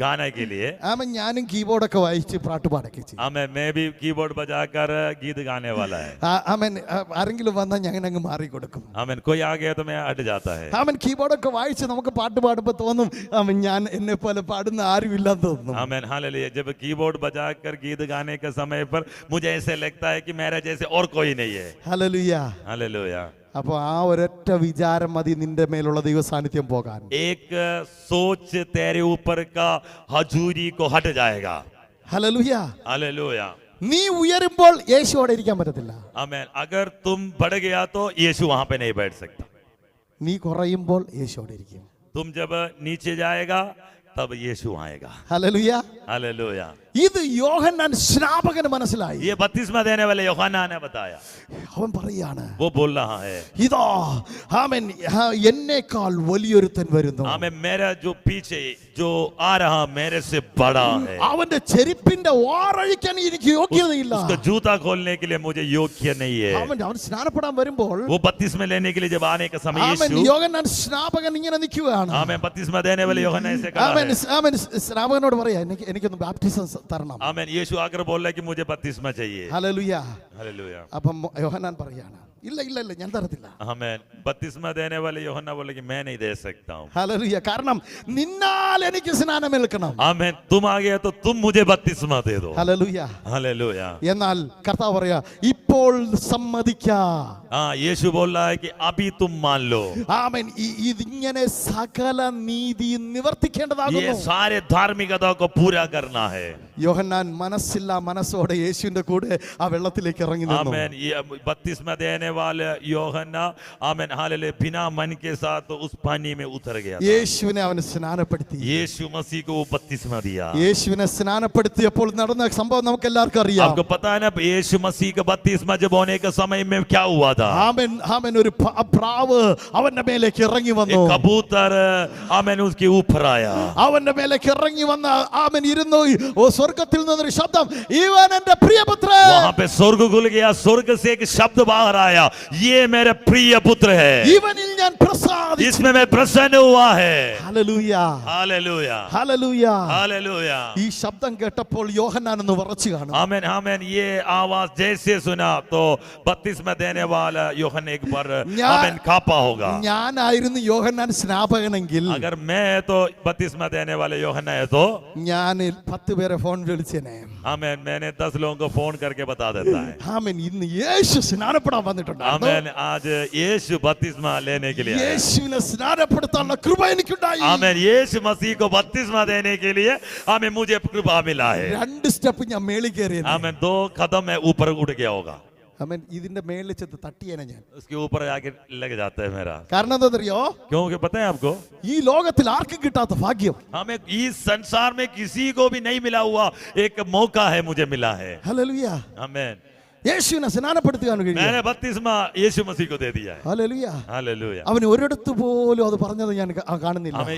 गाने के लिए. ആമേൻ. ഞാനും കീബോർഡൊക്കെ വായിച്ച് പാട്ട് പാടൊക്കെ ചെയ്യും. मैं भी कीबोर्ड बजाकर गीत गाने वाला है. ആമേൻ. ആരെങ്കിലും വന്നാൽ ഞാൻ അങ്ങ് മാറി കൊടുക്കും. आमेन. कोई आ गया तो मैं हट जाता है. ആമേൻ. കീബോർഡൊക്കെ വായിച്ച് നമുക്ക് പാട്ട് പാടുമ്പോൾ തോന്നും ആമേൻ ഞാൻ എന്നെ പോലെ പാടുന്ന ആരും ഇല്ലാന്ന് തോന്നും. Amen hallelujah. जब कीबोर्ड बजाकर गीत गाने के समय पर मुझे ऐसे लगता है कि मेरा जैसे और कोई नहीं है. ഹല്ലേലൂയ. हालेलुया. അപ്പൊ ആ ഒരൊറ്റ വിചാരം മതി നിന്റെ മേലുള്ള ദൈവ സാന്നിധ്യം പോകാൻ. एक सोच तेरे ऊपर का हजूरी को हट जाएगा. ഹല്ലേലൂയ. हालेलुया. നീ ഉയരുമ്പോൾ യേശു അവിടെ ഇരിക്കാൻ പറ്റത്തില്ല. आमेन. अगर तुम बढ़ गया तो यीशु वहां पे नहीं बैठ सकता. നീ കുറയുമ്പോൾ യേശു അവിടെ ഇരിക്കും. तुम जब नीचे जाएगा तब यीशु आएगा. ഹല്ലേലൂയ. हालेलुया. ഇത് യോഹന്നാൻ സ്നാപകന് മനസ്സിലായി. ये बपतिस्मा देने वाले यूहन्ना ने बताया. അവൻ പറയാണ്, वो बोल रहा है ഇതാ ആമേൻ എന്നേക്കാൾ വലിയൊരുത്തൻ വരുന്നു. आमेन. मेरा जो पीछे जो आ रहा मेरे से बड़ा है. അവന്റെ ചെരുപ്പിന്റെ വാറഴിക്കാൻ എനിക്ക് യോഗ്യതയില്ല. उसका जूता खोलने के लिए मुझे योग्य नहीं है. അവൻ സ്നാനപ്പെടാൻ വരുമ്പോൾ वो बपतिस्मा लेने के लिए जब आने का समय ആമേൻ यीशु യോഹന്നാൻ സ്നാപകൻ ഇങ്ങനെ നിൽക്കുകയാണ്. आमेन. बपतिस्मा देने वाले यूहन्ना ऐसे खड़ा ആമേൻ. है. ആമേൻ. സ്നാപകനോട് പറയാ എനിക്കൊന്ന് ബാപ്റ്റിസം തരണം. आमेन. यीशु आकर बोल रहा है कि मुझे बपतिस्मा चाहिए. ഹല്ലേലൂയ. हालेलुया. അപ്പം യോഹന്നാൻ പറയാണ്, ഇല്ല ഇല്ല ഇല്ല ഞാൻ തരത്തില്ല. आमेन. बपतिस्मा देने वाले യോഹന്നാൻ बोले कि मैं नहीं दे सकता हूं. ഹല്ലേലൂയ. കാരണം നിന്നാൽ എനിക്ക് സ്നാനമേൽക്കണം. आमेन. तुम आ गए तो तुम मुझे बपतिस्मा दे दो. ഹല്ലേലൂയ. हालेलुया. എന്നാൽ കർത്താവ് പറയാ, ഇപ്പോൾ സമ്മതിക്കാം. हाँ, यीशु बोल रहा है कि अभी तुम मान लो. ആമേൻ. ഇതിങ്ങനെ സകല നീതി ये നിവർത്തിക്കേണ്ടതാകുന്നു. सारे धार्मिकता को पूरा करना है. യോഹന്നാൻ മനസ്സില്ല മനസ്സോടെ യേശുവിന്റെ കൂടെ ആ വെള്ളത്തിലേക്ക് ഇറങ്ങി നിന്നു. आमेन. ये बपतिस्मा देने वाले യോഹന്നാൻ, आमेन, हालेलुया, बिना मन के साथ उस पानी में उतर गया. യേശുവിനെ അവന് സ്നാനപ്പെടുത്തി. यीशु मसीह को वो बपतिस्मा दिया. യേശുവിനെ സ്നാനപ്പെടുത്തിയപ്പോൾ നടന്ന സംഭവം നമുക്ക് എല്ലാവർക്കും അറിയാം. आपको पता है ना, यीशु मसीह का बपतिस्मा जब होने के समय में क्या हुआ था? ആമേൻ ആമേൻ. ഒരു പ്രാവ് അവന്റെ മേലേക്ക് ഇറങ്ങി വന്നു. एक कबूतर, आमेन, उसके ऊपर आया. അവന്റെ മേലേക്ക് ഇറങ്ങി വന്ന ആമേൻ ഇരുന്നു. സ്വർഗ്ഗത്തിൽ നിന്നൊരു ശബ്ദം, ഇവൻ എന്റെ പ്രിയപുത്രൻ. वहां पे स्वर्ग खुल गया. स्वर्ग से एक शब्द बाहर आया, ये मेरे प्रिय पुत्र है, ഇവനിൽ ഞാൻ പ്രസാദിച്ചു. इसमें मैं प्रसन्न हुआ है. ഹല്ലേലൂയ. हालेलुया. ഹല്ലേലൂയ. हालेलुया. ഈ ശബ്ദം കേട്ടപ്പോൾ യോഹന്നാൻ ഒന്ന് വിറച്ചു കാണും. आमेन. आमेन. ये आवाज जैसे सुना तो बपतिस्मा देने वाला യോഹന്നാൻ एक बार, आमेन, कांपा होगा. ഞാനായിരുന്നു യോഹന്നാൻ സ്നാപകനെങ്കിൽ, अगर मैं तो बपतिस्मा देने वाले യോഹന്നാൻ है तो, ഞാൻ 10 പേരെ ഫോൺ വിളിച്ചേനെ. आमेन, मैंने 10 लोगों को फोन करके बता देता है. ആമേൻ. ഇന്ന് യേശു സ്നാനപ്പെടാൻ വന്നിട്ടുണ്ടായിരുന്നു. आमेन. आज यीशु बपतिस्मा लेने के लिए आया. യേശുവിനെ സ്നാനപ്പെടുത്താനുള്ള കൃപ എനിക്കുണ്ടായി. आमेन. यीशु मसीह को बपतिस्मा देने के लिए हमें मुझे कृपा मिला है. 2 സ്റ്റെപ്പ് ഞാൻ മേളിൽ കയറിയത്. आमेन. 2 कदम मैं ऊपर उठ गया होगा. ആമേൻ. ഇതിന്റെ മേളിൽ ചെന്ന് തട്ടിയേനെ ഞാൻ. उसके ऊपर आके लग जाता है मेरा. കാരണം എന്താണെന്നറിയോ? क्योंकि पता है आपको, ഈ ലോകത്തിൽ ആർക്കും കിട്ടാത്ത ഭാഗ്യം. हमें इस संसार में किसी को भी नहीं मिला हुआ एक मौका है, मुझे मिला है. ഹല്ലേലൂയ. आमेन. യേശുവിനെ സ്നാനപ്പെടുത്താൻ കഴിയും. मैंने बपतिस्मा यीशु मसीह को दे दिया है. ഹല്ലേലൂയ. हालेलुया. അവൻ ഒരിടത്ത് പോലും അത് പറഞ്ഞത് ഞാൻ കാണുന്നില്ല. हमें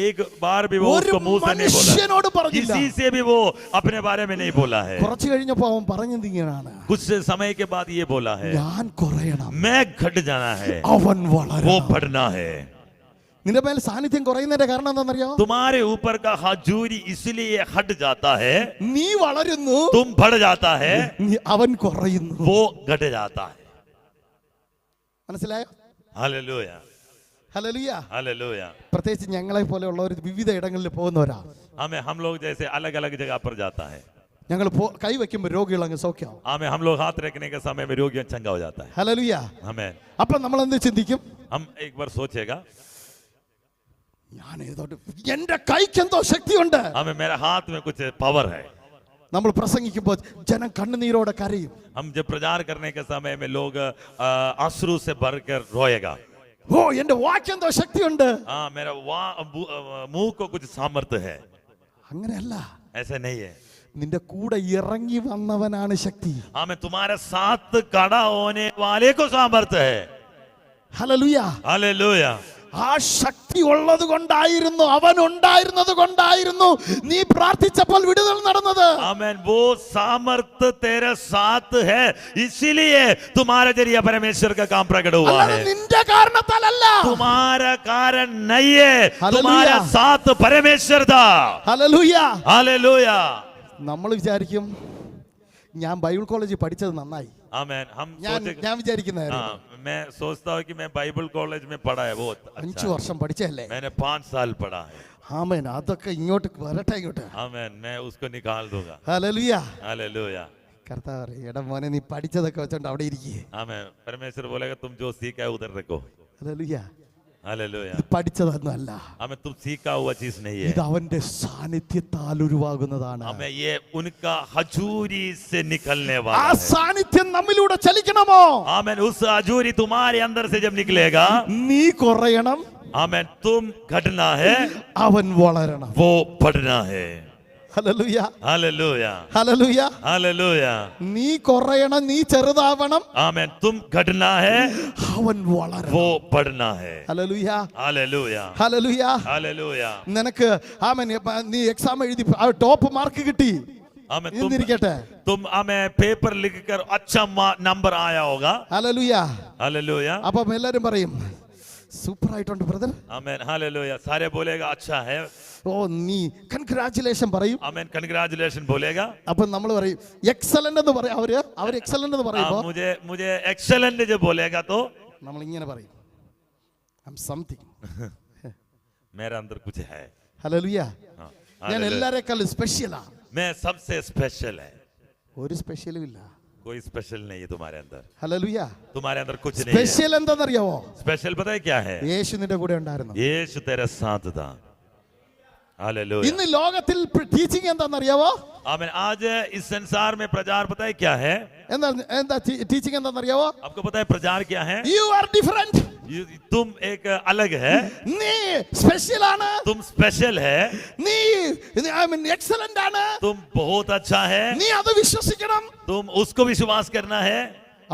एक बार भी वो ഒരു उसको मुंह से नहीं മനുഷ്യനോട് बोला, പറഞ്ഞില്ല. किसी से भी वो अपने बारे में नहीं बोला है. കുറച്ച് കഴിഞ്ഞപ്പോ അവൻ പറഞ്ഞത് ഇങ്ങനെയാണ്, कुछ समय के बाद ये बोला है, ഞാൻ കുറയണം, मैं घट जाना है, അവൻ वो വളരണം. बढ़ना है. നിന്റെ മേൽ സാന്നിധ്യം കുറയുന്നതിന്റെ കാരണം എന്താണെന്നറിയോ? तुम्हारे ऊपर का हजूरी इसलिए हट जाता है, നീ വളരുന്നു, तुम बढ़ जाता है, അവൻ കുറയുന്നു. वो घट जाता है. മനസ്സിലായോ? हालेलुया. ഹല്ലേലൂയ. हालेलुया. പ്രത്യേകിച്ച് ഞങ്ങളെ പോലെയുള്ളവർ വിവിധ ഇടങ്ങളിൽ പോകുന്നവരാ. हम लोग जैसे अलग अलग जगह पर जाता है. ഞങ്ങൾ കൈവയ്ക്കുമ്പോൾ രോഗികൾ അങ്ങ് സൗഖ്യമാവും. हम लोग हाथ रखने के समय में रोगी चंगा हो जाता है. ഹല്ലേലൂയ. हमें അപ്പൊ നമ്മൾ എന്ത് ചിന്തിക്കും? हम एक बार सोचेगा, ഞാൻ ഏതോട്ട് എന്റെ കൈക്ക് എന്തോ ശക്തിയുണ്ട്. हमें मेरे हाथ में कुछ पावर है. നമ്മൾ പ്രസംഗിക്കുമ്പോൾ ജനം കണ്ണുനീരോടെ കരയും. हम जब प्रचार करने के समय में लोग अश्रु से भरकर रोएगा. ഓ എന്റെ വാക്ക് എന്തോ ശക്തിയുണ്ട്. हाँ, मेरा मुंह को कुछ सामर्थ्य है. അങ്ങനെയല്ല, ऐसा नहीं है. നിന്റെ കൂടെ ഇറങ്ങി വന്നവനാണ് ശക്തി. हमें तुम्हारे साथ खड़ा होने वाले को सामर्थ्य है. ഹല്ലേലൂയ. हालेलुया. ആ ശക്തി ഉള്ളത് കൊണ്ടായിരുന്നു, അവൻ ഉണ്ടായിരുന്നത് കൊണ്ടായിരുന്നു നീ പ്രാർത്ഥിച്ചപ്പോൾ വിടുതൽ നടന്നത്. आमेन. वो सामर्थ्य तेरे साथ है, इसीलिए तुम्हारे जरिए परमेश्वर का काम प्रकट हुआ അല്ലാതെ है. നിന്റെ കാരണത്താലല്ല. तुम्हारा कारण नहीं है, हालेलुया. तुम्हारा साथ परमेश्वर था. ഹല്ലേലൂയ. हालेलुया. നമ്മൾ വിചാരിക്കും ഞാൻ ബൈബിൾ കോളേജിൽ പഠിച്ചത് നന്നായി. आमेन. हम ഞാൻ सोचे, വിചാരിക്കുന്നതായിരുന്നു, हाँ, मैं सोचता हूँ कि मैं बाइबल कॉलेज में पढ़ा है, वो 5 अच्छा है. വർഷം പഠിച്ചല്ലേ. मैंने 5 साल पढ़ा है. ആമേൻ. അതൊക്കെ ഇങ്ങോട്ട് വരട്ടെ, ഇങ്ങോട്ട്. आमेन. मैं उसको निकाल दूंगा. ഹല്ലേലൂയ. हालेलुया. കർത്താവ് പറയും, എടാ മോനെ നീ പഠിച്ചതൊക്കെ വെച്ചോണ്ട് അവിടെ ഇരിക്കേ. आमेन. परमेश्वर बोलेगा तुम जो सीखा है उधर रखो. ഹല്ലേലൂയ. हालेलुया. ഇത് പഠിച്ചതൊന്നും അല്ല, हमें तुम सीखा हुआ चीज नहीं ഇത് है. അവന്റെ സാന്നിധ്യത്താൽ ഉരുവാകുന്നതാണ്. हमें ये उनका हजूरी से निकलने ആ वाला है. സാന്നിധ്യം നമ്മിലൂടെ ചലിക്കണമോ? आमेन. उस हजूरी तुम्हारे अंदर से जब निकलेगा, നീ കുറയണം, आमेन, तुम घटना है, അവൻ വളരണം. वो बढ़ना है. ഹല്ലേലൂയ. हालेलुया. ഹല്ലേലൂയ. हालेलुया. നീ കുറയണം, നീ ചെറുതാവണം, आमेन. तुम घटना है, അവൻ വളരണം. वो बढ़ना है. ഹല്ലേലൂയ. हालेलुया. ഹല്ലേലൂയ. हालेलुया. നിനക്ക് ആമേൻ നീ എക്സാം എഴുതി ടോപ്പ് മാർക്ക് കിട്ടി आमेन. എന്നിരിക്കട്ടെ. तुम हमें पेपर लिखकर अच्छा नंबर आया होगा. ഹല്ലേലൂയ. हालेलुया. അപ്പം എല്ലാരും പറയും സൂപ്പർ ആയിട്ടുണ്ട് ബ്രദർ. Amen hallelujah. सारे बोलेगा अच्छा है. ഓ നീ കൺഗ്രാറ്റുലേഷൻ പറയും. आमेन कंग्रेचुलेशन बोलेगा. അപ്പൊ നമ്മൾ പറയും എക്സലന്റ് എന്ന് പറയും. അവർ എക്സലന്റ് എന്ന് പറയുമ്പോ मुझे एक्सेलेंट जो बोलेगा तो നമ്മൾ ഇങ്ങനെ പറയും ഐ ആം സംതിങ്. मेरा अंदर कुछ है. ഹല്ലേലൂയ. हाँ, ഞാൻ हालेलुया. എല്ലാരെക്കാളും സ്പെഷ്യലാ. मैं सबसे स्पेशल है. ഒരു സ്പെഷ്യലും ഇല്ല. कोई स्पेशल नहीं है तुम्हारे अंदर. ഹല്ലേലൂയ. तुम्हारे अंदर कुछ नहीं है. സ്പെഷ്യൽ എന്താണെന്നറിയാവോ? स्पेशल पता है क्या है? യേശു നിന്റെ കൂടെ ഉണ്ടായിരുന്നു. यीशु तेरे साथ था. हालेलुया. ഇന്ന് ലോകത്തിൽ ടീച്ചിങ് എന്താണെന്നറിയാവോ? आमीन. आज इस संसार में प्रचार पता है क्या है? എന്താ ടീച്ചിങ് എന്താണെന്നറിയാവോ? आपको पता है प्रचार क्या है? You are different. तुम एक अलग है. നീ സ്പെഷ്യൽ ആണ്. तुम स्पेशल है. നീ ഐ മീൻ എക്സലന്റ് ആണ്. तुम बहुत अच्छा है. നീ അത് വിശ്വസിക്കണം. तुम उसको विश्वास करना है.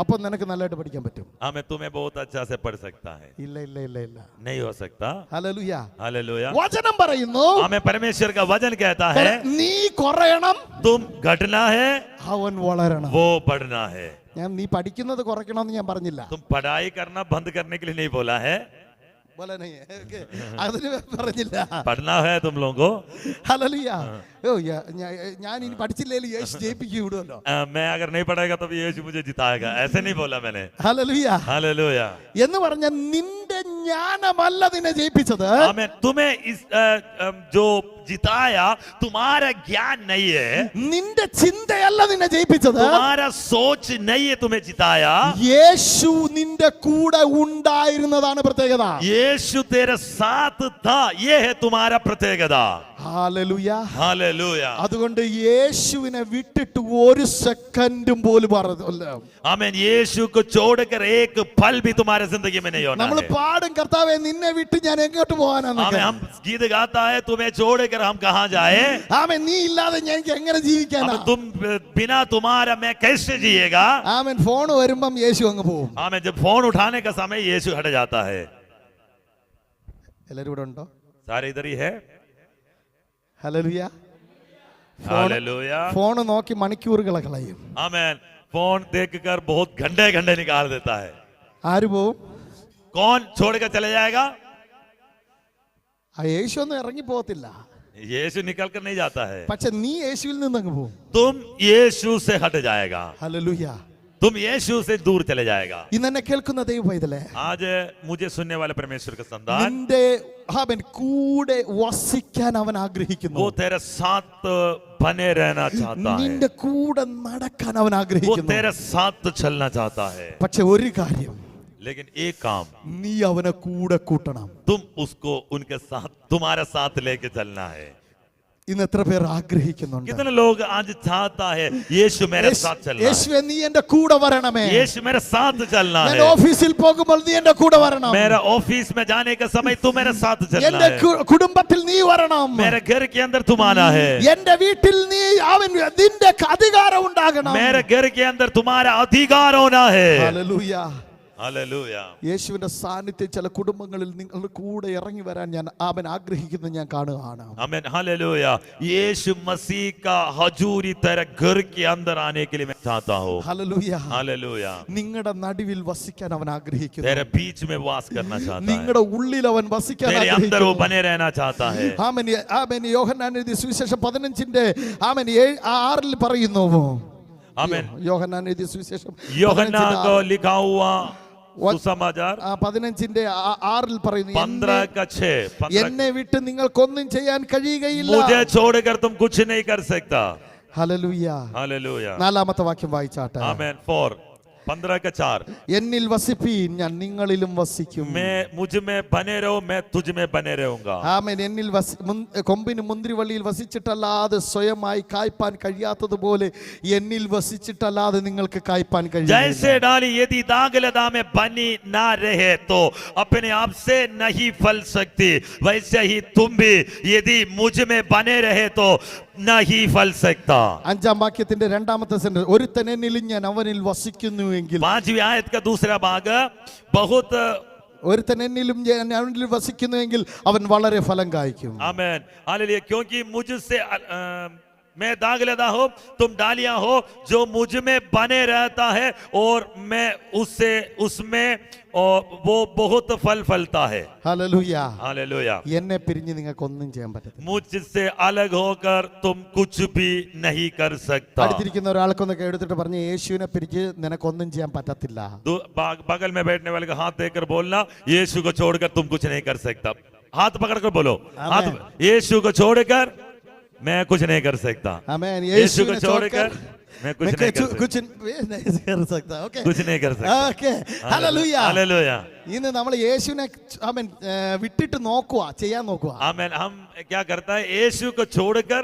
അപ്പോൾ നിനക്ക് നല്ലതായിട്ട് പഠിക്കാൻ പറ്റും. हमें तुम्हें बहुत अच्छा से पढ़ सकता है. ഇല്ല ഇല്ല ഇല്ല ഇല്ല. नहीं हो सकता. ഹല്ലേലൂയ. हालेलुया. വചനം പറയുന്നു हमें परमेश्वर का वचन कहता है നീ കുറയണം, तुम घटना है, അവൻ വളരണം. वो बढ़ना है. ഞാൻ നീ പഠിക്കുന്നത് കുറയ്ക്കണമെന്ന് ഞാൻ പറഞ്ഞില്ല. तुम पढ़ाई करना बंद करने के लिए नहीं बोला है. बोला नहीं है ओके. അതിന് പറഞ്ഞില്ല. पढ़ना है तुम लोगों को. ഹല്ലേലൂയ. ഓ ഞാൻ ഇനി പഠിച്ചില്ലെങ്കിൽ യേശു ജയിപ്പിക്കും വിടുമല്ലോ. मैं अगर नहीं पढ़ेगा तो यीशु मुझे जिताएगा. ऐसे नहीं बोला मैंने. ഹല്ലേലൂയ. हालेलुया. എന്ന് പറഞ്ഞ നിന്റെ ജ്ഞാനമല്ല നിന്നെ ജയിപ്പിച്ചത്. आमीन. तुम्हें इस जो जिताया तुम्हारा ज्ञान नहीं है. നിന്റെ ചിന്തയല്ല നിന്നെ ജയിപ്പിച്ചത്. तुम्हारा सोच नहीं है तुम्हें जिताया. യേശു നിന്റെ കൂടെ ഉണ്ടായിരുന്നതാണ് പ്രത്യേകത. यीशु तेरे साथ था. ये है तुम्हारा प्रत्येकता. ഹല്ലേലൂയ. हालेलुया. അതുകൊണ്ട് യേശുവിനെ വിട്ടിട്ട് ഒരു സെക്കൻഡും പോലും आमीन. यीशु को छोड़कर एक पल भी तुम्हारे जिंदगी में नहीं होना നമ്മൾ है. പാടും കർത്താവേ നിന്നെ വിട്ട് ഞാൻ എങ്ങോട്ട് പോകാനാണ്. आमीन. हम गीत गाता है तुम्हें छोड़कर हम कहाँ जाए. ആമേൻ. നീ ഇല്ലാതെ എനിക്ക് എങ്ങനെ ജീവിക്കാനാ? तुम बिना तुम्हारा मैं कैसे जिएगा. ആമേൻ. ഫോൺ വരുമ്പം യേശു അങ്ങ് പോകും. आमीन. जब फोन उठाने का समय यीशु हट जाता है. എല്ലാവരും ഇവിടെ ഉണ്ടോ? सारे इधर ही है. ഹല്ലേലൂയ. हालेलुया. ഫോൺ നോക്കി മണിക്കൂറുകളെ കളയും. आमीन. फोन देखकर बहुत घंटे घंटे निकाल देता है. ആര് പോവും? कौन छोड़कर चले जाएगा. ആ യേശു ഒന്നും ഇറങ്ങി പോകത്തില്ല. यीशु निकल कर नहीं जाता है. പക്ഷെ നീ യേശുവിൽ നിന്ന് അങ്ങ് പോവും. तुम यीशु से हट जाएगा. ഹല്ലേലൂയ. तुम यीशु से दूर चले जाएगा. ഇന്ന് എന്നെ കേൾക്കുന്ന ദൈവ പൈതലേ, आज मुझे सुनने वाले परमेश्वर का संतान, നിന്റെ അവൻ കൂടെ വസിക്കാൻ അവൻ ആഗ്രഹിക്കുന്നു. वो तेरे साथ बने रहना चाहता है. നിന്റെ കൂടെ നടക്കാൻ അവൻ वो ആഗ്രഹിക്കുന്നു. तेरे साथ चलना चाहता है. പക്ഷെ ഒരു കാര്യം, लेकिन एक काम, നീ അവനെ കൂടെ കൂട്ടണം. तुम उसको उनके साथ तुम्हारे साथ लेके चलना है. ഇന്ന് എത്ര പേർ ആഗ്രഹിക്കുന്നുണ്ട്? कितने लोग आज चाहता है यीशु मेरे साथ चलना है. യേശുവേ നീ എന്റെ കൂടെ വരണമേ. यीशु मेरे साथ चलना ഞാൻ है. ഓഫീസിൽ പോകുമ്പോൾ നീ എന്റെ കൂടെ വരണം. मेरा ऑफिस में जाने का समय तुम मेरे साथ चलना എന്റെ है. കുടുംബത്തിൽ നീ വരണം. मेरे घर के अंदर तुम आना है. എന്റെ വീട്ടിൽ നീ അവൻ നിന്റെ അധികാരം ഉണ്ടാകണം. मेरे घर के अंदर तुम्हारा अधिकार होना है. ഹല്ലേലൂയ. हालेलुया. യേശുവിന്റെ സാന്നിധ്യം ചില കുടുംബങ്ങളിൽ നിങ്ങളുടെ കൂടെ ഇറങ്ങി വരാൻ ഞാൻ അവൻ ആഗ്രഹിക്കുന്നത് ഞാൻ കാണുകയാണ്. आमीन. हालेलुया. यीशु मसीह का हजूरी तेरे घर के अंदर आने के लिए मैं चाहता हूँ. ഹല്ലേലൂയ. हालेलुया. നിങ്ങളുടെ നടുവിൽ വസിക്കാൻ അവൻ ആഗ്രഹിക്കുന്നു. तेरे बीच में वास करना चाहता है. നിങ്ങളുടെ ഉള്ളിൽ അവൻ വസിക്കാൻ तेरे अंदर वो ആഗ്രഹിക്കുന്നു. बने रहना चाहता है. ആമേൻ. ആമേൻ. യോഹന്നാൻ എഴുതിയ സുവിശേഷം 15 ആമേൻ 6 പറയുന്നു. आमीन. യോഹന്നാൻ എഴുതിയ സുവിശേഷം यूहन्ना को लिखा हुआ सुसमाचार 15 6 പറയുന്നു, 15:6. എന്നെ വിട്ട് നിങ്ങൾക്കൊന്നും ചെയ്യാൻ കഴിയുകയില്ല. मुझे छोड़कर तुम कुछ नहीं कर सकता. ഹല്ലേലൂയ. हालेलुया. 4ാമത്തെ വാക്യം വായിച്ചാട്ടെ. आमीन. 4:15-4. എന്നിൽ വസിപ്പീൻ, ഞാൻ നിങ്ങളിലും വസിക്കും. मैं मुझ में बने रहो, मैं तुझ में बने रहूंगा. ആമേൻ. എന്നിൽ കൊമ്പിന് മുന്തിരിവള്ളിയിൽ വസിച്ചിട്ടല്ലാതെ സ്വയമായി കായ്പാൻ കഴിയാത്തതുപോലെ എന്നിൽ വസിച്ചിട്ടല്ലാതെ നിങ്ങൾക്ക് കായ്പാൻ കഴിയില്ല. जैसे डाली यदि दागलता में बनी ना रहे तो अपने आप से नहीं फल सकती, वैसे ही तुम भी यदि मुझ में बने रहे तो नहीं फल सकता. 5ാം വാക്യത്തിന്റെ 2ാമത്തെ സെന്റൻസ്, ഒരുത്തൻ എന്നിലും ഞാൻ അവനിൽ വസിക്കുന്നുവെങ്കിൽ. 5वीं आयत का दूसरा भाग बहुत ഒരുത്തൻ എന്നിലും ഞാൻ അവനിൽ വസിക്കുന്നുവെങ്കിൽ അവൻ വളരെ ഫലം കായ്ക്കും. आमीन. हालेलुया. क्योंकि मुझसे मैं दागलदा हो, तुम डालियां हो, जो मुझ में बने रहता है और मैं उसमें और वो बहुत फल फलता है। ഹല്ലേലൂയ. हालेलुया। എന്നെ പിരിഞ്ഞ് നിങ്ങൾക്ക് ഒന്നും ചെയ്യാൻ പറ്റത്തില്ല. मुझसे अलग होकर तुम कुछ भी नहीं कर सकता। അടുത്തിരിക്കുന്ന ഒരാൾക്കൊന്ന് എടുത്തിട്ട് പറഞ്ഞ് യേശുവിനെ പിരിച്ച് നിനക്കൊന്നും ചെയ്യാൻ പറ്റത്തില്ല. बगल में बैठने वाले का हाथ देकर बोलना, यीशु को छोड़कर तुम कुछ नहीं कर सकता। हाथ पकड़कर बोलो, हाथ, यीशु को छोड़कर मैं कुछ नहीं कर सकता। आमीन. यीशु को छोड़कर मैं कुछ नहीं कर सकता। कुछ नहीं कर सकता. ओके, कुछ नहीं कर सकता। ഓക്കേ. ഹല്ലേലൂയ. हालेलुया। ഇന്ന് നമ്മൾ യേശുവിനെ ആമേൻ വിട്ടിട്ട് നോക്കുക, ചെയ്യാൻ നോക്കുക. आमीन। हम क्या करता है, यीशु को छोड़कर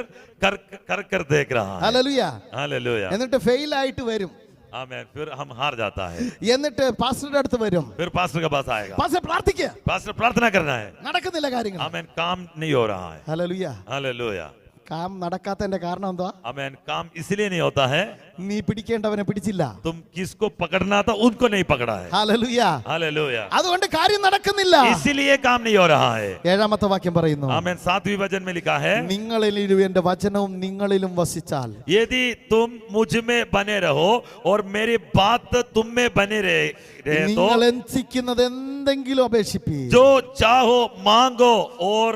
कर देख रहा है। ഹല്ലേലൂയ. हालेलुया। എന്നിട്ട് ഫെയിൽ ആയിട്ട് വരും. आमीन। फिर हम हार जाता है, എന്നിട്ട് പാസ്റ്ററുടെ അടുത്ത് വരും. फिर पास्टर के पास आएगा, പാസ്റ്റർ പ്രാർത്ഥിക്കുക, पास्टर प्रार्थना करना है, നടക്കുന്നില്ല കാര്യങ്ങൾ. आमीन, काम नहीं हो रहा है। ഹല്ലേലൂയ. हालेलुया। കാം നടക്കാത്തതിന്റെ കാരണം എന്താ? आमीन। काम इसलिए नहीं होता है, നീ പിടിക്കേണ്ടവനെ പിടിച്ചില്ല. तुम किसको पकड़ना था उनको नहीं पकड़ा है। ഹല്ലേലൂയ. हालेलुया। അതുകൊണ്ട് കാര്യം നടക്കുന്നില്ല. इसीलिए काम नहीं हो रहा है। ഏഴാമത്തെ വാക്യം പറയുന്നു, आमीन। 7वीं वचन में लिखा है, നിങ്ങളിലും എന്റെ വചനവും നിങ്ങളിലും വസിച്ചാൽ यदि तुम मुझ में बने रहो और मेरी बात तुम में बने रहे तो നിങ്ങൾ എന്തിക്കുന്നത് എന്തെങ്കിലും അപേക്ഷിപ്പി, जो चाहो मांगो और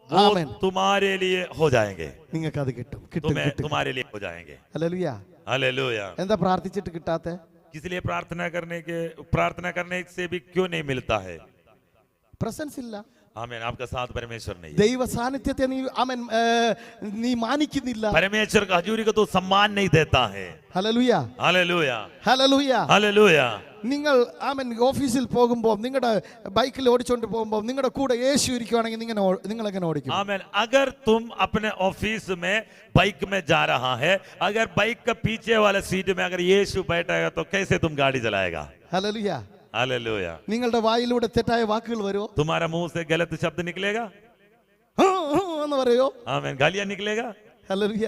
वो आमीन। तुम्हारे लिए हो जाएंगे। നിങ്ങൾക്ക് അത് കിട്ടും, കിട്ടും, तुम्हें കിട്ടും. तुम्हारे लिए हो जाएंगे। ഹല്ലേലൂയ. हालेलुया। എന്താ പ്രാർത്ഥിച്ചിട്ട് കിട്ടാത്തെ? इसलिए प्रार्थना करने से भी क्यों नहीं मिलता है? പ്രസൻസ് ഇല്ല. आमीन। आपका साथ परमेश्वर नहीं है। ദൈവ സാന്നിധ്യത്തെ നീ മാനിക്കുന്നില്ല. परमेश्वर का हजूरी को तो सम्मान नहीं देता है। ഹല്ലേലൂയ. हालेलुया। ഹല്ലേലൂയ. हालेलुया। നിങ്ങൾ ഓഫീസിൽ പോകുമ്പോൾ നിങ്ങളുടെ ബൈക്കിൽ ഓടിച്ചോണ്ട് പോകുമ്പോൾ നിങ്ങളുടെ കൂടെ യേശു ഇരിക്കുവാണെങ്കിൽ നിങ്ങൾ എങ്ങനെ ഓടിക്കും? आमीन। अगर तुम अपने ऑफिस में बाइक में जा रहा है, अगर बाइक का पीछे वाला सीट में अगर यीशु बैठेगा तो कैसे तुम गाड़ी चलाएगा? ഹല്ലേലൂയ. हालेलुया। നിങ്ങളുടെ വായിലൂടെ തെറ്റായ വാക്കുകൾ വരുമോ? तुम्हारा मुंह से गलत शब्द निकलेगा? എന്ന് പറയോ? आमीन। गालियां निकलेगा? ഹല്ലേലൂയ.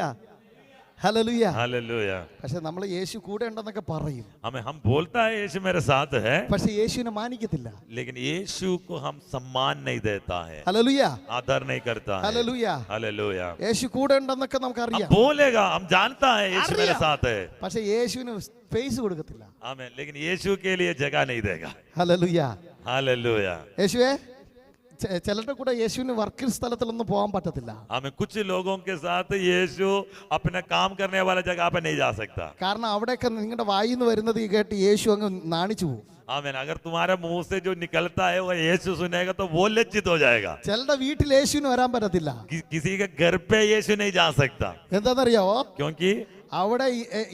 ഹല്ലേലൂയ. हालेलुया। പക്ഷെ നമ്മൾ യേശു കൂടെ ഉണ്ടെന്നൊക്കെ പറയും, हमें हम बोलता है यीशु मेरे साथ है, പക്ഷെ യേശുവിനെ മാനിക്കത്തില്ല. लेकिन यीशु को हम सम्मान नहीं देता है, ഹല്ലേലൂയ. आदर नहीं करता है। ഹല്ലേലൂയ. हालेलुया। യേശു കൂടെ ഉണ്ടെന്നൊക്കെ हम നമുക്കറിയാം, बोलेगा, हम जानता है यीशु मेरे അറിയാം. साथ है, പക്ഷെ യേശുവിന് സ്പേസ് കൊടുക്കത്തില്ല. आमीन, लेकिन यीशु के लिए जगह नहीं देगा। ഹല്ലേലൂയ. हालेलुया। യേശുവേ, ചിലരുടെ കൂടെ യേശുവിന് വർക്കിൽ സ്ഥലത്തിലൊന്നും പോകാൻ പറ്റത്തില്ല. हमें कुछ लोगों के साथ यीशु अपना काम करने वाला जगह पे नहीं जा सकता, കാരണം അവിടെയൊക്കെ നിങ്ങളുടെ വായിൽ നിന്ന് വരുന്നത് കേട്ട് യേശു അങ്ങ് നാണിച്ചു പോകും. आमीन। अगर तुम्हारे मुंह से जो निकलता है वो यीशु सुनेगा तो वो लज्जित हो जाएगा। ചിലരുടെ വീട്ടിൽ യേശുവിന് വരാൻ പറ്റത്തില്ല. किसी के घर पे यीशु नहीं जा सकता, എന്താണെന്നറിയാവോ? क्योंकि അവിടെ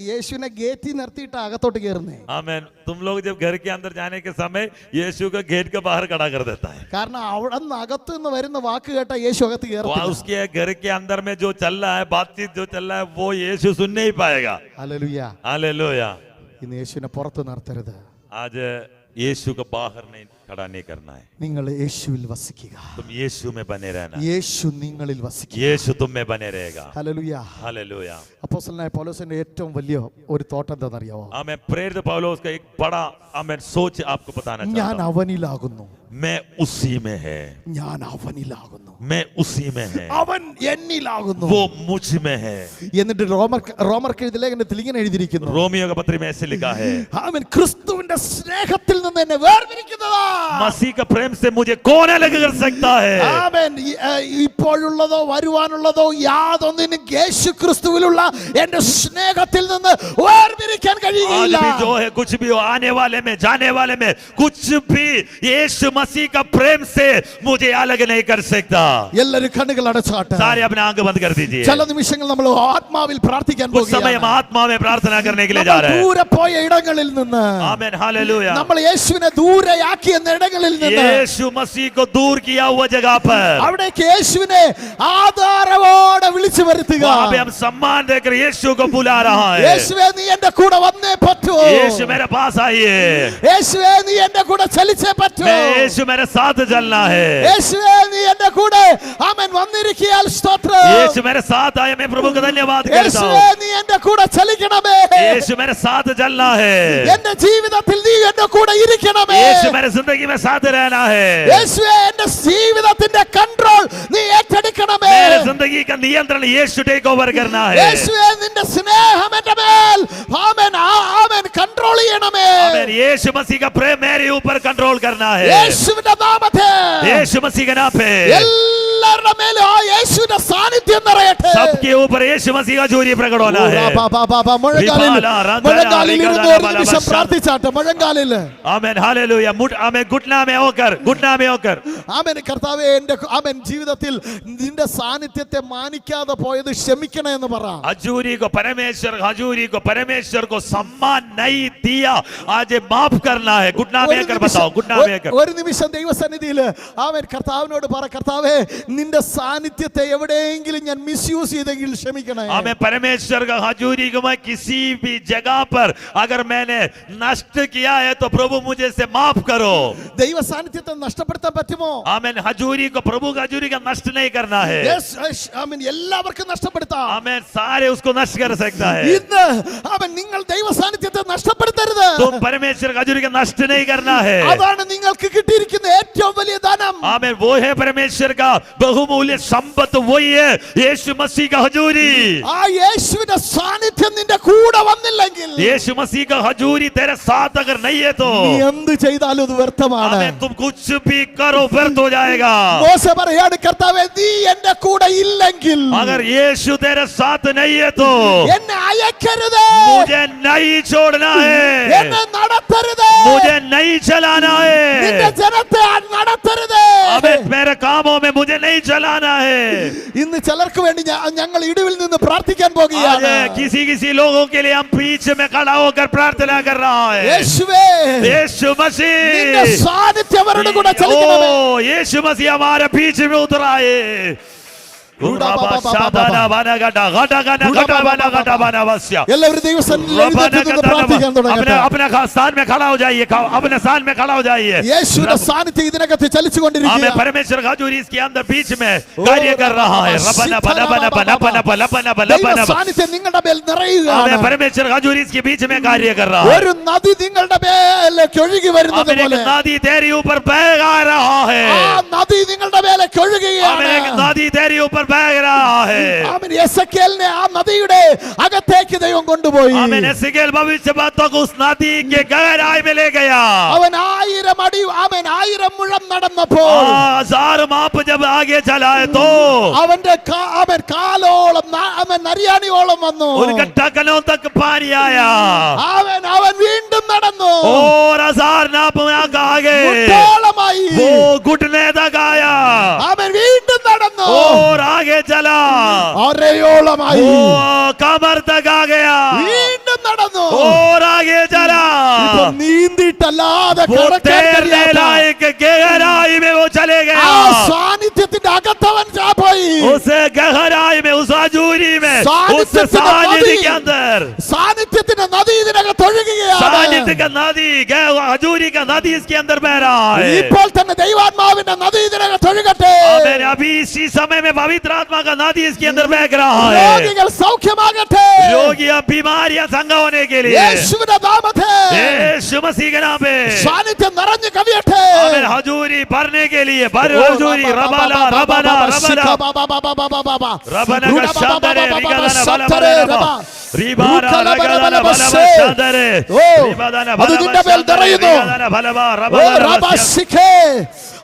യേശുവിനെ ഗേറ്റിൽ നിർത്തിയിട്ട് അകത്തോട്ട് കയറുന്നേ. आमीन। तुम लोग जब घर के अंदर जाने के समय यीशु को गेट के बाहर खड़ा कर देता है, കാരണം അവിടെ നിന്ന് അകത്ത് നിന്ന് വരുന്ന വാക്ക് കേട്ട യേശു അകത്ത് കയറും. उसके घर के अंदर में जो चल रहा है, बातचीत जो चल रहा है, वो यीशु सुन नहीं पाएगा। ഹല്ലേലൂയ. हालेलुया। ഇന്ന് യേശുവിനെ പുറത്ത് നിർത്തരുത്. आज यीशु को बाहर नहीं खड़ा नहीं करना है, നിങ്ങൾ യേശുവിൽ വസിക്കുക. तुम यीशु में बने रहना, യേശു നിങ്ങളിൽ വസിക്കുക. यीशु तुम में बने रहेगा। ഹല്ലേലൂയ. हालेलुया। അപ്പോസ്തലനായ പൗലോസിന്റെ ഏറ്റവും വലിയ ഒരു തോട്ടം എന്താണെന്നറിയാവോ? मैं प्रेरित पौलुस का एक बड़ा सोच आपको बताना ഞാൻ चाहता हूं। അവനിലാകുന്നു, मैं उसी में है, ഞാൻ അവനിലാകുന്നു, मैं उसी में है, അവൻ എന്നിലാകുന്നു. वो मुझ में है। എന്നിട്ട് റോമർക്ക് എഴുതിയ ലേഖനത്തിൽ ഇങ്ങനെ എഴുതിയിരിക്കുന്നു, रोमियो का पत्र में ऐसे लिखा है, അവൻ ക്രിസ്തുവിന്റെ സ്നേഹത്തിൽ നിന്ന് എന്നെ വേർതിരിക്കുന്നതാ. मसीह का प्रेम से मुझे कौन अलग कर सकता है? ആമേൻ. ഇപ്പോഴുള്ളതോ വരുവാനുള്ളതോ യാതൊന്നിനും യേശു ക്രിസ്തുവിലുള്ള എന്റെ സ്നേഹത്തിൽ നിന്ന് വേർതിരിക്കാൻ आज കഴിയുകയില്ല. भी जो है, कुछ भी हो, आने वाले में जाने वाले में, कुछ भी यीशु मसीह का प्रेम से मुझे अलग नहीं कर सकता। എല്ലാവരും കണ്ണുകൾ അടച്ചാട്ടെ. सारे अपने आंख बंद कर दीजिए। ചില നിമിഷങ്ങൾ നമ്മൾ ആത്മാവിൽ പ്രാർത്ഥിക്കാൻ कुछ समय हम പോകുകയാണ്. आत्मा में प्रार्थना करने के लिए जा रहे हैं। ദൂരെ പോയ ഇടങ്ങളിൽ നിന്ന്, आमीन। हालेलुया। നമ്മൾ യേശുവിനെ ദൂരെയാക്കിയ ഇടങ്ങളിൽ നിന്ന്, यीशु मसीह को दूर किया हुआ जगह पर, അവിടേക്ക് യേശുവിനെ ആദരവോടെ വിളിച്ചു വരുത്തുക. वहां पे हम सम्मान देकर यीशु को बुला रहा है। യേശുവേ, നീ എന്റെ കൂടെ വന്നേ പറ്റൂ. यीशु मेरे पास आइए, യേശുവേ, നീ എന്റെ കൂടെ ചലിച്ചേ പറ്റൂ. यीशु मेरे साथ चलना है। യേശുവേ, നീ എന്റെ കൂടെ ആമേൻ വന്നിരിക്കിയാൽ സ്തോത്രം. यीशु मेरे साथ आए, मैं प्रभु का धन्यवाद करता യേശുവേ, हूँ। നീ എന്റെ കൂടെ ചലിക്കണമേ. यीशु मेरे साथ चलना है, എന്റെ ജീവിതത്തിൽ നീ എന്റെ കൂടെ ഇരിക്കണമേ. यीशु मेरे जिंदगी में में साथ रहना है। യേശുവേ എന്റെ ജീവിതത്തിന്റെ കൺട്രോൾ നീ ഏറ്റെടുക്കണമേ. मेरे जिंदगी का नियंत्रण यीशु टेक ओवर करना है। യേശുവേ നിന്റെ സ്നേഹം എന്റെ മേൽ ആമേൻ ആമേൻ കൺട്രോൾ ചെയ്യണമേ. आमीन। यीशु मसीह का प्रेम मेरे ऊपर कंट्रोल करना है। യേശുവിന്റെ നാമത്തിൽ यीशु मसीह के नाम पे എല്ലാവരുടെ മേലും ആ യേശുവിന്റെ സാന്നിധ്യം നിറയട്ടെ. सबके ऊपर यीशु मसीह का हजूरी प्रकट होना है। മുഴങ്കാലിൽ ഇരുന്ന് ഒരു നിമിഷം പ്രാർത്ഥിച്ചാട്ടെ. മുഴങ്കാലിൽ आमीन हालेलुया। आमीन घुटना में होकर ആമേൻ കർത്താവേ എന്റെ ആമേൻ ജീവിതത്തിൽ നിന്റെ സാന്നിധ്യത്തെ മാനിക്കാതെ പോയത് ക്ഷമിക്കണേ എന്ന് പറ. हजूरी को परमेश्वर को सम्मान नहीं दिया, आज माफ करना है। घुटना में कर बताओ, घुटना में कर। ഒരു നിമിഷം ദൈവസന്നിധിയിൽ ആമേൻ കർത്താവിനോട് പറ, കർത്താവേ നിന്റെ സാന്നിധ്യത്തെ എവിടെയെങ്കിലും ഞാൻ മിസ്യൂസ് ചെയ്തെങ്കിൽ ക്ഷമിക്കണേ. आमीन। परमेश्वर का हजूरी को मैं किसी भी जगह पर अगर मैंने नष्ट किया है तो प्रभु मुझे से माफ करो। ദൈവ സാന്നിധ്യത്തെ നഷ്ടപ്പെടുത്താൻ പറ്റുമോ? आमीन। हजूरी को प्रभु का हजूरी का नष्ट नहीं करना है। ആമേൻ എല്ലാവർക്കും നഷ്ടപ്പെടുത്താം. आमीन। सारे उसको नष्ट कर सकता है। ഇന്ന് ആമേൻ നിങ്ങൾ ദൈവ സാന്നിധ്യത്തെ നഷ്ടപ്പെടുത്തരുത്. तुम परमेश्वर का हजूरी का नष्ट नहीं करना है। അതാണ് നിങ്ങൾക്ക് കിട്ടിയിരിക്കുന്ന ഏറ്റവും വലിയ ധനം. आमीन। वो है परमेश्वर का बहुमूल्य संपत्ति, वही है यीशु मसीह का हजूरी। ആ യേശുവിന്റെ സാന്നിധ്യം നിന്റെ കൂടെ വന്നില്ലെങ്കിൽ यीशु मसीह का हजूरी तेरे साथ अगर नहीं है तो നീ എന്ത് ചെയ്താലും അത് വ്യർത്ഥമാണ്. आमीन, तुम कुछ भी करो व्यर्थ हो जाएगा। മോശ പറയാണ്, കർത്താവേ നീ എന്റെ കൂടെ ഇല്ലെങ്കിൽ अगर यीशु तेरे साथ नहीं है तो എന്നെ അയക്കരുത്, मुझे नहीं छोड़ना है, എന്നെ നടത്തരുത്, मुझे नहीं चलाना നിന്റെ है। ജനത്തെ നടത്തരുത്. आमीन। मेरे कामों में मुझे नहीं चलाना है। ഇന്ന് ചിലർക്ക് വേണ്ടി ഞങ്ങൾ ഇടിവിൽ നിന്ന് പ്രാർത്ഥിക്കാൻ പോകുകയാണ്. आज किसी लोगों के लिए हम बीच में खड़ा होकर प्रार्थना कर रहा है। യേശുവേ यीशु നിന്റെ मसीह, സാന്നിധ്യം അവരുടെ കൂടെ ചലിക്കണമേ. ओ यीशु मसीह हमारे बीच में उतर आए। എല്ലാവരും ദൈവസന്നിധിയിൽ പ്രാർത്ഥിക്കാൻ തുടങ്ങട്ടെ. अपने स्थान में खड़ा हो जाइए, अपने स्थान में खड़ा हो जाइए। യേശുവിന്റെ സാന്നിധ്യം ഇതിനകത്ത് ചലിച്ചുകൊണ്ടിരിക്കുക. परमेश्वर का हजूरी इसके अंदर बीच में कार्य कर रहा है। സാന്നിധ്യം നിങ്ങളുടെ മേൽ നിറയുകയാണ്. परमेश्वर का हजूरी इसके बीच में कार्य कर रहा है। ഒരു നദി നിങ്ങളുടെ മേലേക്ക് ഒഴുകി വരുന്നത് പോലെ नदी तेरे ऊपर बह रहा है। ആ നദി നിങ്ങളുടെ മേലേക്ക് ഒഴുകുകയാണ്. नदी तेरे ऊपर बह रहा है। ആമേൻ. എസെക്കിയേലിനെ ആ നദിയുടെ അകത്തേക്ക് ദൈവം കൊണ്ടുപോയി. आमीन। एसेकियेल भविष्यवक्ता को उस नदी के गहराई में ले गया। അവൻ 1000 അടി ആമേൻ 1000 മുഴം നടന്നപ്പോൾ 1000 माप जब आगे चला है तो അവന്റെ ആമേൻ കാലോളം ആമേൻ നരിയാണിയോളം വന്നു. उनका टखनों तक पानी आया അവൻ വീണ്ടും നടന്നു. और 1000 नाप आगे മുട്ടോളമായി वो घुटने तक आया അവൻ വീണ്ടും നടന്നു. और आगे चला അരയോളമായി वो कमर तक आ गया വീണ്ടും നടന്നു. और आगे चला ഇപ്പൊ നീന്തിട്ടല്ലാതെ वो കടക്കാൻ तैरने കഴിയാത്ത लायक गहराई में वो चले ആ गया। സാന്നിധ്യത്തിന്റെ അകത്തവൻ പോയി. उस गहराई में, उस हजूरी में, उस सानिध्यത്തിന്റെ सानिध्य नदी, के अंदर സാന്നിധ്യത്തിന്റെ നദി ഇതിനകത്ത് ഒഴുകുകയാണ്. सानिध्य का नदी, हजूरी का नदी इसके अंदर बह रहा है। ഇപ്പോൾ തന്നെ ദൈവാത്മാവിന്റെ നദി ഇതിനകത്ത് ഒഴുകട്ടെ. आमीन। अभी इसी समय में पवित्र आत्मा का नदी इसके अंदर बह रहा है। രോഗികൾ സൗഖ്യമാകട്ടെ. रोगियां बीमारियां संगा होने के लिए യേശുവിന്റെ നാമത്തിൽ यीशु मसीह के नाम पे സാന്നിധ്യം നിറഞ്ഞു കവിയട്ടെ. आमीन। हजूरी भरने के लिए हजूरी रबाला रबाना रबाना रबाना का शांदरे रिगाना बला बला रिबाना रगाना बला शांदरे रिबाना बला रिगाना बला रबाना ശിഖേ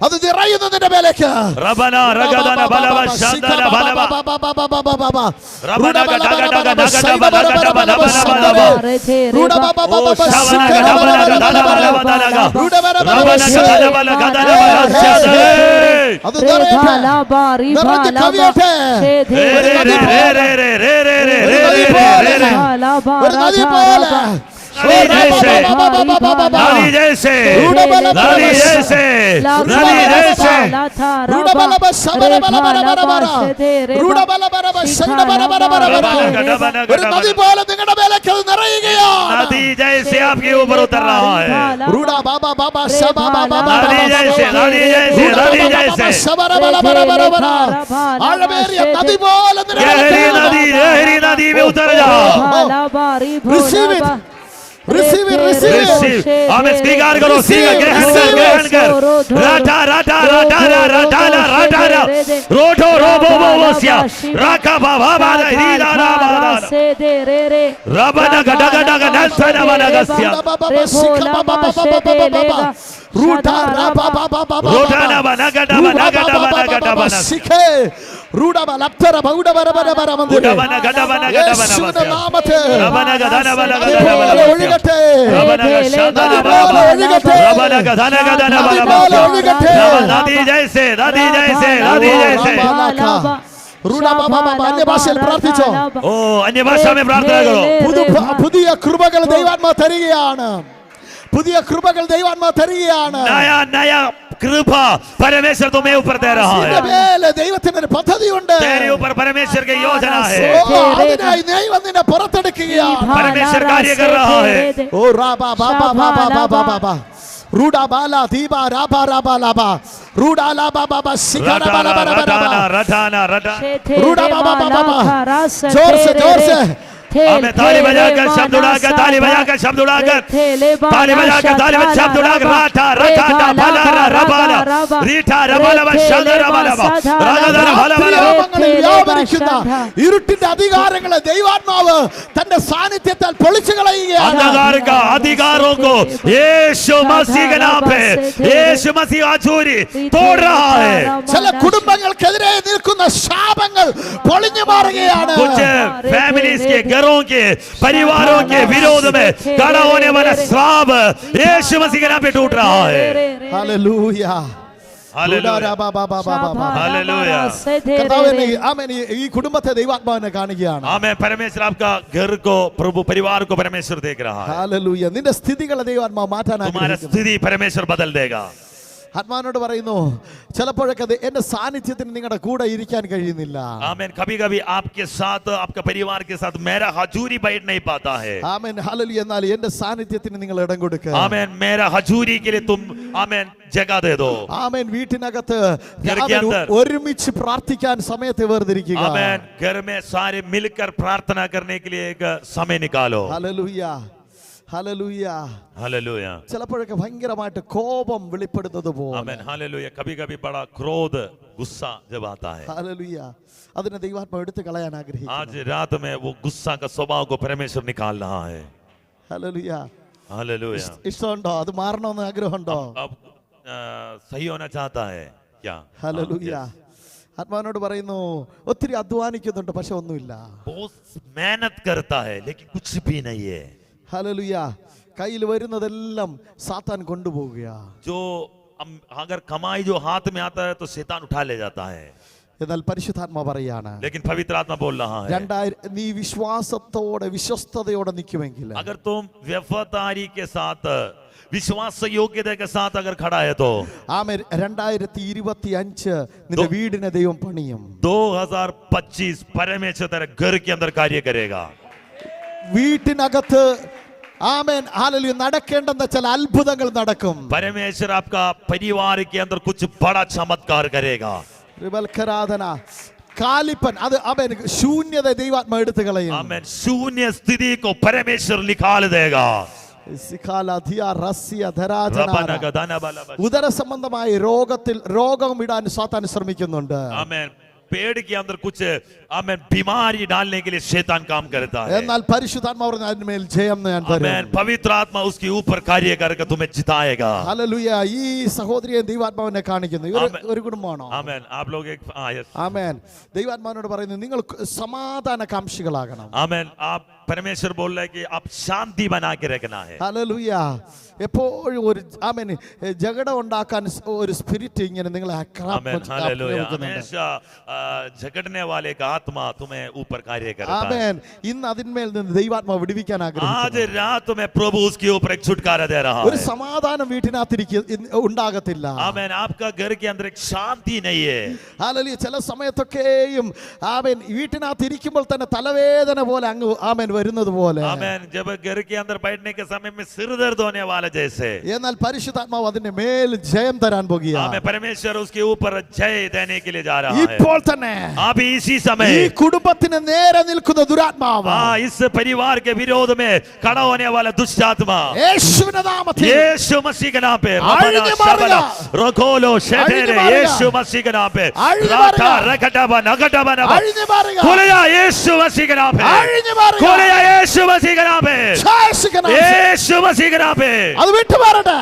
അത് നിറയുന്നതിന്റെ മേലേക്ക് रबाना रगाना बला शांदरा बला रबाना गडा गडा गडा गडा बला गडा बला बला रूडा बाबा बाबा शावना गडा बला गडा बला बला रबाना गडा बला गडा बला शांदरे അത് നിറഞ്ഞു കവിയട്ടെ. ഒരു നദി പോലെ नदी जैसे नदी जैसे नदी जैसे ഒരു നദി പോലെ നിങ്ങളുടെ മേലേക്ക് അത് നിറയുകയാണ്. नदी जैसे आपके ऊपर उतर रहा है। रूडा बाबा बाबा शबा बाबा नदी जैसे नदी जैसे नदी जैसे ആഴമേറിയ നദി പോലെ गहरी नदी में उतर जाओ। Receive it. Receive it, receive it. Receive. Amen. स्वीकार करो, स्वीकार, ग्रहण कर, ग्रहण कर. राधा राधा राधा राधा राधा राधा. रोटो रोबो बोसिया. राका बाबा बाला रीला राबा. रबना गडा गडा गडा सना बना गस्या. रूटा राबा बाबा बाबा. रोटा ना बना गडा बना गडा बना गडा बना. शिखे. रूडा बाला अप्तरा बाउडा बरा बरा बरा मंदिर. रूडा बना गडा बना गडा बना. യേശുവിന്റെ നാമത്തിൽ रबना गडा ना बना गडा बना. ഒഴുകട്ടെ. रबना गशादा ना बना. रबना गडा ना गडा ना बना. दादी जैसे दादी जैसे दादी जैसे. रूडा बाबा बाबा अन्य ഭാഷയിൽ പ്രാർത്ഥിച്ചോ. ഓ അന്യഭാഷ में प्रार्थना करो. പുതിയ കൃപകൾ ദൈവാത്മാവ് തരികയാണ്. പുതിയ കൃപകൾ ദൈവാത്മാവ് തരികയാണ്. नया नया कृपा परमेश्वर तुम्हें ऊपर दे रहा है. ദൈവത്തിന്റെ ഒരു പദ്ധതിയുണ്ട്. तेरे ऊपर परमेश्वर की योजना है. അതിനായി ദൈവം നിന്നെ പുറത്തെടുക്കുകയാണ്. परमेश्वर कार्य कर रहा है. ഓ റാബാ ബാബാ ബാബാ ബാബാ ബാബാ. रूडा बाला दीबा राबा राबा लाबा. रूडा लाबा बाबा शिकारा बाला बाला बाला. रटाना रटा. रूडा बाबा बाबा. जोर से जोर से. हमें ताली बजाकर शब्द उड़ाकर ताली बजाकर शब्द उड़ाकर ताली बजाकर ताली बजाकर शब्द उड़ाकर राठा रटा बाला रबाला रीठा रबाला शंकर रबाला रागदर बाला बाला. വ്യാപരിക്കുന്ന ഇരുട്ടിന്റെ അധികാരങ്ങളെ ദൈവാത്മാവ് തന്റെ സാന്നിധ്യത്താൽ പൊളിച്ചു കളയുകയാണ്. अंधकार का अधिकारों को यीशु मसीह के नाम पे यीशु मसीह आचूरी तोड़ रहा है. ചില കുടുംബങ്ങൾക്കെതിരെ നിൽക്കുന്ന ശാപങ്ങൾ പൊളിഞ്ഞു മാറുകയാണ്. कुछ फैमिलीज के घरों के परिवारों के विरोध में खड़ा होने वाला श्राप यीशु मसीह के नाम पे टूट रहा है. ഹല്ലേലൂയ. ഈ കുടുംബത്തെ ദൈവാത്മാവിനെ കാണുകയാണ്. आमेन. परमेश्वर आपका घर को प्रभु परिवार को परमेश्वर देख रहा है. ഹല്ലേലൂയ. നിന്റെ സ്ഥിതികളെ ദൈവാത്മാവ് മാറ്റാൻ तुम्हारा ആഗ്രഹിക്കുന്നു. स्थिति परमेश्वर बदल देगा. ആത്മാവിനോട് പറയുന്നു, ചിലപ്പോഴൊക്കെ എന്റെ സാന്നിധ്യത്തിന് നിങ്ങളുടെ കൂടെ ഇരിക്കാൻ കഴിയുന്നില്ല. आमेन. कभी-कभी आपके साथ आपका परिवार के साथ मेरा हजूरी बैठ नहीं पाता है. ആമേൻ. ഹല്ലേലൂയ. എന്നാൽ എന്റെ സാന്നിധ്യത്തിന് നിങ്ങൾ ഇടം കൊടുക്കുക. आमेन. मेरा हजूरी के लिए तुम आमेन जगह दे दो. ആമേൻ. വീട്ടിനകത്ത് घर के अंदर ഒരുമിച്ച് പ്രാർത്ഥിക്കാൻ സമയത്തെ വേർതിരിക്കുക. आमेन. घर में सारे मिलकर प्रार्थना करने के लिए एक समय निकालो. ഹല്ലേലൂയ. ഹല്ലേലൂയ. हालेलुया. ചിലപ്പോഴൊക്കെ ഭയങ്കരമായിട്ട് കോപം വെളിപ്പെടുന്നത് പോലെ. आमेन. हालेलुया. कभी-कभी बड़ा क्रोध गुस्सा जब आता है. ഹല്ലേലൂയ. അതിനെ ദൈവാത്മാവ് എടുത്തു കളയാൻ ആഗ്രഹിക്കുന്നു. आज रात में वो गुस्सा का स्वभाव को परमेश्वर निकाल रहा है. ഹല്ലേലൂയ. हालेलुया. ഇഷ്ടമുണ്ടോ? അത് മാറണമെന്ന് ആഗ്രഹമുണ്ടോ? अब सही होना चाहता है क्या? ഹല്ലേലൂയ. ആത്മാവിനോട് പറയുന്നു, ഒത്തിരി അധ്വാനിക്കുന്നുണ്ട് പക്ഷെ ഒന്നുമില്ല. बहुत मेहनत करता है लेकिन कुछ भी नहीं है. ഹല്ലേലൂയ. കയ്യിൽ വരുന്നതെല്ലാം സാത്താൻ കൊണ്ടുപോവുക. जो अगर कमाई जो हाथ में आता है तो शैतान उठा ले जाता है. എന്നാൽ പരിശുദ്ധാത്മാ പറയാണ്, लेकिन पवित्र आत्मा बोल रहा है, നീ വിശ്വാസത്തോടെ വിശ്വസ്തയോടെ നിൽക്കുമെങ്കിൽ, अगर तुम वफादारी के साथ विश्वास योग्यता के साथ अगर खड़ा है तो ആമേൻ. 2025 നിന്റെ വീടിനെ ദൈവം പണിയും. 2025 परमेश्वर तेरे घर के अंदर कार्य करेगा. വീട്ടിനകത്ത് ആമേൻ ഹല്ലേലൂയ നടക്കേണ്ടെന്ന ചില അത്ഭുതങ്ങൾ നടക്കും. परमेश्वर आपका परिवार के अंदर कुछ बड़ा चमत्कार करेगा. റിബൽഖരാധന കാലിപ്പൻ അത് ആമേൻ ശൂന്യത ദൈവാത്മാ എടുത്തു കളയും. आमेन. शून्य स्थिति को परमेश्वर निकाल देगा. ഉദര സംബന്ധമായ രോഗം വിടാൻ സാത്താൻ ശ്രമിക്കുന്നുണ്ട്. आमेन. पेड़ के अंदर कुछ आमेन बीमारी डालने के लिए शैतान काम करता है. എന്നാൽ പരിശുദ്ധാത്മാവ് അതിന്മേൽ ജയം ഞാൻ തരും. आमेन. पवित्र आत्मा उसके ऊपर कार्य करके तुम्हें जिताएगा. ഹല്ലേലൂയ. ഈ സഹോദരിയെ ദൈവാത്മാവിനെ കാണിക്കുന്നു. ഒരു കുടുംബമാണോ? आमेन. आप लोग एक ആമേൻ. ദൈവാത്മാവിനോട് പറയുന്നു, നിങ്ങൾ സമാധാന കാംക്ഷികളാകണം. आमेन. आप परमेश्वर बोल रहे हैं कि आप शांति बना के रखना है. ഹല്ലേലൂയ. എപ്പോഴും ഒരു ആമേൻ ജഗട ഉണ്ടാക്കാൻ ഒരു സ്പിരിറ്റ് ഇങ്ങനെ നിങ്ങളെ झगड़ने वाले का आत्मा तुम्हें ऊपर कार्य करता है. ആമേൻ. ഇന്ന് അതിന്മേൽ നിന്ന് ദൈവാത്മാവ് വിടുവിക്കാൻ आज ആഗ്രഹിക്കുന്നു. रात में प्रभु उसके ऊपर एक छुटकारा दे रहा ഒരു है. സമാധാനം വീട്ടിനകത്ത് ഉണ്ടാകത്തില്ല. आमेन. आपका घर के अंदर एक शांति नहीं है. ഹല്ലേലൂയ. ചില സമയത്തൊക്കെയും ആമേൻ വീട്ടിനകത്ത് ഇരിക്കുമ്പോൾ തന്നെ തലവേദന പോലെ അങ്ങ് ആമേൻ വരുന്നത് പോലെ. आमेन. जब घर के अंदर बैठने के समय में सिर दर्द होने वाला जैसे, എന്നാൽ പരിശുദ്ധാത്മാവ് അതിന്റെ മേൽ ജയം തരാൻ പോകുകയാണ്. आमेन. परमेश्वर उसके ऊपर जय देने के लिए जा रहा है. ഇപ്പോൾ തന്നെ अभी इसी ഈ समय കുടുംബത്തിന് നേരെ നിൽക്കുന്ന ദുരാത്മാവ് इस परिवार के विरोध में खड़ा होने वाला दुष्ट आत्मा യേശുവിന്റെ നാമത്തിൽ यीशु मसीह के नाम पे अழிഞ്ഞു മാറുക. रोकोलो शेटेरे अழிഞ്ഞു മാറുക. यीशु मसीह के नाम पे अழிഞ്ഞു राका മാറുക. रकटाबा नगटाबा नबा അഴിഞ്ഞു മാറുക. खोलिया यीशु मसीह के नाम पे അഴിഞ്ഞു മാറുക. खोलिया यीशु मसीह के नाम पे യേശുവിന്റെ നാമത്തിൽ. यीशु मसीह के नाम पे അത് വിട്ടു മാറട്ടെ.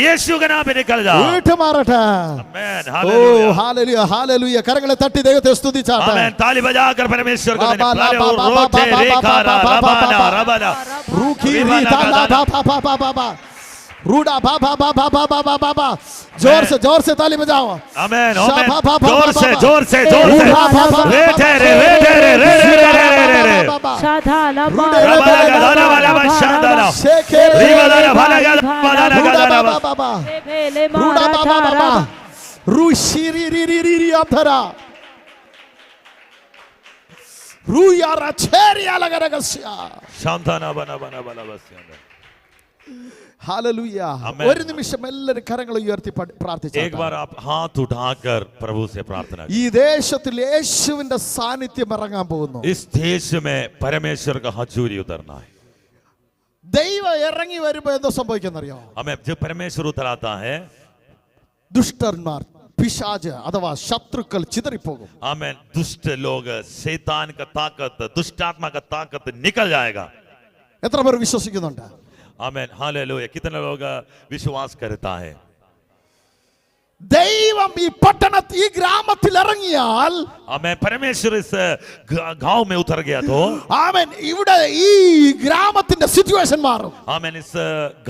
यीशु के नाम पे निकल जा. വിട്ടു മാറട്ടെ. आमेन. ഓ हालेलुया. Hallelujah hallelujah. കരങ്ങളെ തട്ടി ദൈവത്തെ സ്തുതിച്ചാട്ടെ. आमेन. ताली बजाकर परमेश्वर को बाबा, धन्यवाद. बाबा, रोटे बाबा, रेखा बाबा, रबाना बाबा, रबाना रूखी रीता ला बा बा बा बा बा बा रूडा बा बा बा बा बा बा बा बा जोर से ताली बजाओ. आमेन. शा बा बा बा जोर बा से बा. जोर से जोर से रूडा बा बा बा रेटे रे बा. रेटे रे रेटे रे रे रे बा बा. शाधाला रूडे रे रबाना रे गदाना वाला रे. बशादाना शेखे रे. रिबादाना भाला गदा बादाना रूडा बा गदाना बा बा बा. रूडा बा बा बा बा. रूशी री री री री री अंधरा. रूयारा छेरिया लगा रगस्या. शांताना बना बना बना बस्याना. हालेलुया. Amen. ഒരു നിമിഷം എല്ലാവരും കരങ്ങൾ ഉയർത്തി പ്രാർത്ഥിച്ചു. एक बार आप हाथ उठाकर प्रभु से प्रार्थना ഈ ദേശത്തിൽ യേശുവിന്റെ സാന്നിധ്യം ഇറങ്ങാൻ പോകുന്നു. इस देश में परमेश्वर का हजूरी उतरना है. ദൈവം ഇറങ്ങി വരുമ്പോ എന്തോ സംഭവിക്കുന്നറിയോ? हमें जब परमेश्वर उतर आता है ദുഷ്ടന്മാർ പിശാച് അഥവാ ശത്രുക്കൾ ചിതറിപ്പോകും. आमेन. दुष्ट लोग शैतान का ताकत दुष्ट आत्मा का ताकत निकल जाएगा. എത്ര പേർ വിശ്വസിക്കുന്നുണ്ട്? आमेन. हालेलुया. कितने लोग विश्वास करता है? ദൈവം ഈ പട്ടണത്തിൽ ഈ ഗ്രാമത്തിൽ ഇറങ്ങിയാൽ आमेन. परमेश्वर इस गांव में उतर गया तो ആമേൻ ഇവിടെ ഈ ഗ്രാമത്തിന്റെ സിറ്റുവേഷൻ മാറും. आमेन. इस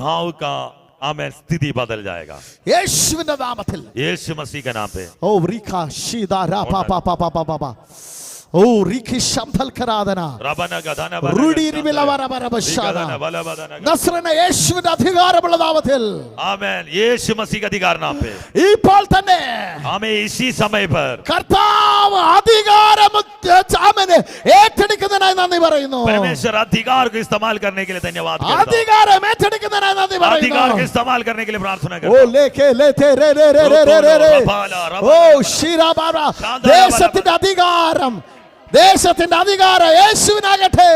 गांव का आमेन स्थिति बदल जाएगा. യേശുവിന്റെ നാമത്തിൽ. यीशु मसीह के नाम पे. ഓ റിഖാ ഷീദാ റാ പാ പാ പാ പാ പാ പാ. ഓ റിഖി ശംഭൽ കരാദന. रबाना गदाना റുഡി റിബില വര വര ബശാദ. गदाना बला बदाना. നസ്രന യേശുവിന്റെ അധികാരമുള്ള നാമത്തിൽ. आमेन. यीशु मसीह का अधिकार नाम पे ഇപ്പോൾ തന്നെ हमें इसी समय पर കർത്താവ് അധികാരം ഏറ്റെടുക്കുന്നതിനായി നന്ദി പറയുന്നു. परमेश्वर अधिकार को इस्तेमाल करने के लिए धन्यवाद करता हूं. അധികാരം ഏറ്റെടുക്കുന്നതിനായി നന്ദി अधिकार को പറയുന്നു. इस्तेमाल करने के लिए प्रार्थना ഓ करता हूं. ലേഖേ ലേതേ രേ രേ രേ രേ രേ രേ. ഓ ശിരാബാബ. ദേശത്തിന്റെ അധികാരം ദേശത്തിന്റെ അധികാരം യേശുവിനാകട്ടെ.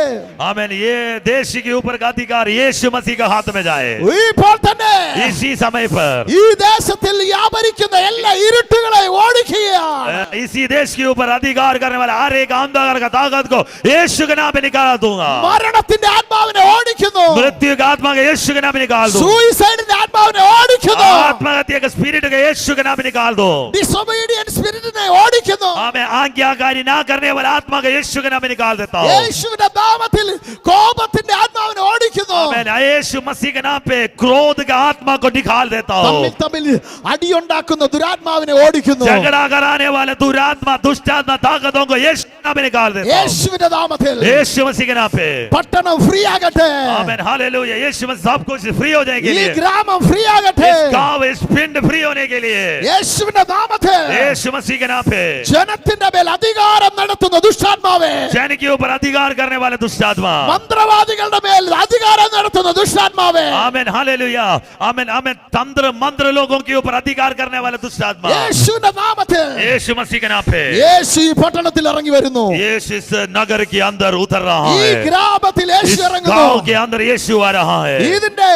आमेन. ये देश के ऊपर का अधिकार यीशु मसीह के हाथ में जाए ഇപ്പോൾ തന്നെ इसी समय पर. ഈ ദേശത്തിൽ വ്യാപരിക്കുന്ന എല്ലാ ഇരുട്ടുകളെ ഓടിക്കുകയാണ്. इसी देश के ऊपर अधिकार करने वाला हर एक अंधकार का ताकत को यीशु के नाम पे निकाल दूंगा. മരണത്തിന്റെ ആത്മാവിനെ ഓടിക്കുന്നു. मृत्यु का आत्मा के यीशु के नाम पे निकाल दूं. സൂയിസൈഡിന്റെ ആത്മാവിനെ ഓടിക്കുന്നു. आत्महत्या के स्पिरिट के यीशु के नाम पे निकाल दो. ഡിസൊബീഡിയന്റ് സ്പിരിറ്റിനെ ഓടിക്കുന്നു. हमें आज्ञाकारी ना करने वाला आत्मा के यीशु के नाम पे निकाल देता हूं. യേശുവിന്റെ നാമത്തിൽ കോപത്തിന്റെ ആത്മാവിനെ ഓടിക്കുന്നു. आमेन. यीशु मसीह के नाम पे क्रोध का आत्मा को निकाल देता हूं. തമ്മിൽ തമ്മിൽ അടിയുണ്ടാക്കുന്ന ദുരാത്മാവിനെ ഓടിക്കുന്നു. झगड़ा कराने वाले दुरात्मा दुष्ट आत्मा ताकतों को यीशु के नाम पे निकाल देता हूं. യേശുവിന്റെ നാമത്തിൽ यीशु मसीह के नाम पे. പട്ടണം ഫ്രീ ആകട്ടെ. आमेन. हालेलुया. यीशु मसीह सब कुछ फ्री हो जाएंगे ഈ लिए. ഗ്രാമം ഫ്രീ ആകട്ടെ. इस गांव इस पिंड फ्री होने के लिए യേശുവിന്റെ നാമത്തിൽ यीशु मसीह के नाम पे. ജനത്തിന്റെ മേൽ അധികാരം നടത്തുന്ന ദുഷ്ടാത്മാവേ, जन के ऊपर अधिकार करने वाले दुष्ट आत्मा. മന്ത്രവാദികളുടെ മേൽ അധികാരം നടത്തുന്ന ദുഷ്ടാത്മാവേ, आमेन. हालेलुया. आमेन. आमेन. तंत्र मंत्र लोगों के ऊपर अधिकार करने वाले दुष्ट आत्मा യേശുവിന്റെ നാമത്തിൽ यीशु मसीह के नाम पे. യേശു ഈ പട്ടണത്തിൽ ഇറങ്ങി വരുന്നു. यीशु इस नगर के अंदर उतर रहा ഈ है. ഗ്രാമത്തിൽ യേശു इस ഇറങ്ങുന്നു. गांव के अंदर यीशु आ रहा है. ഇതിന്റെ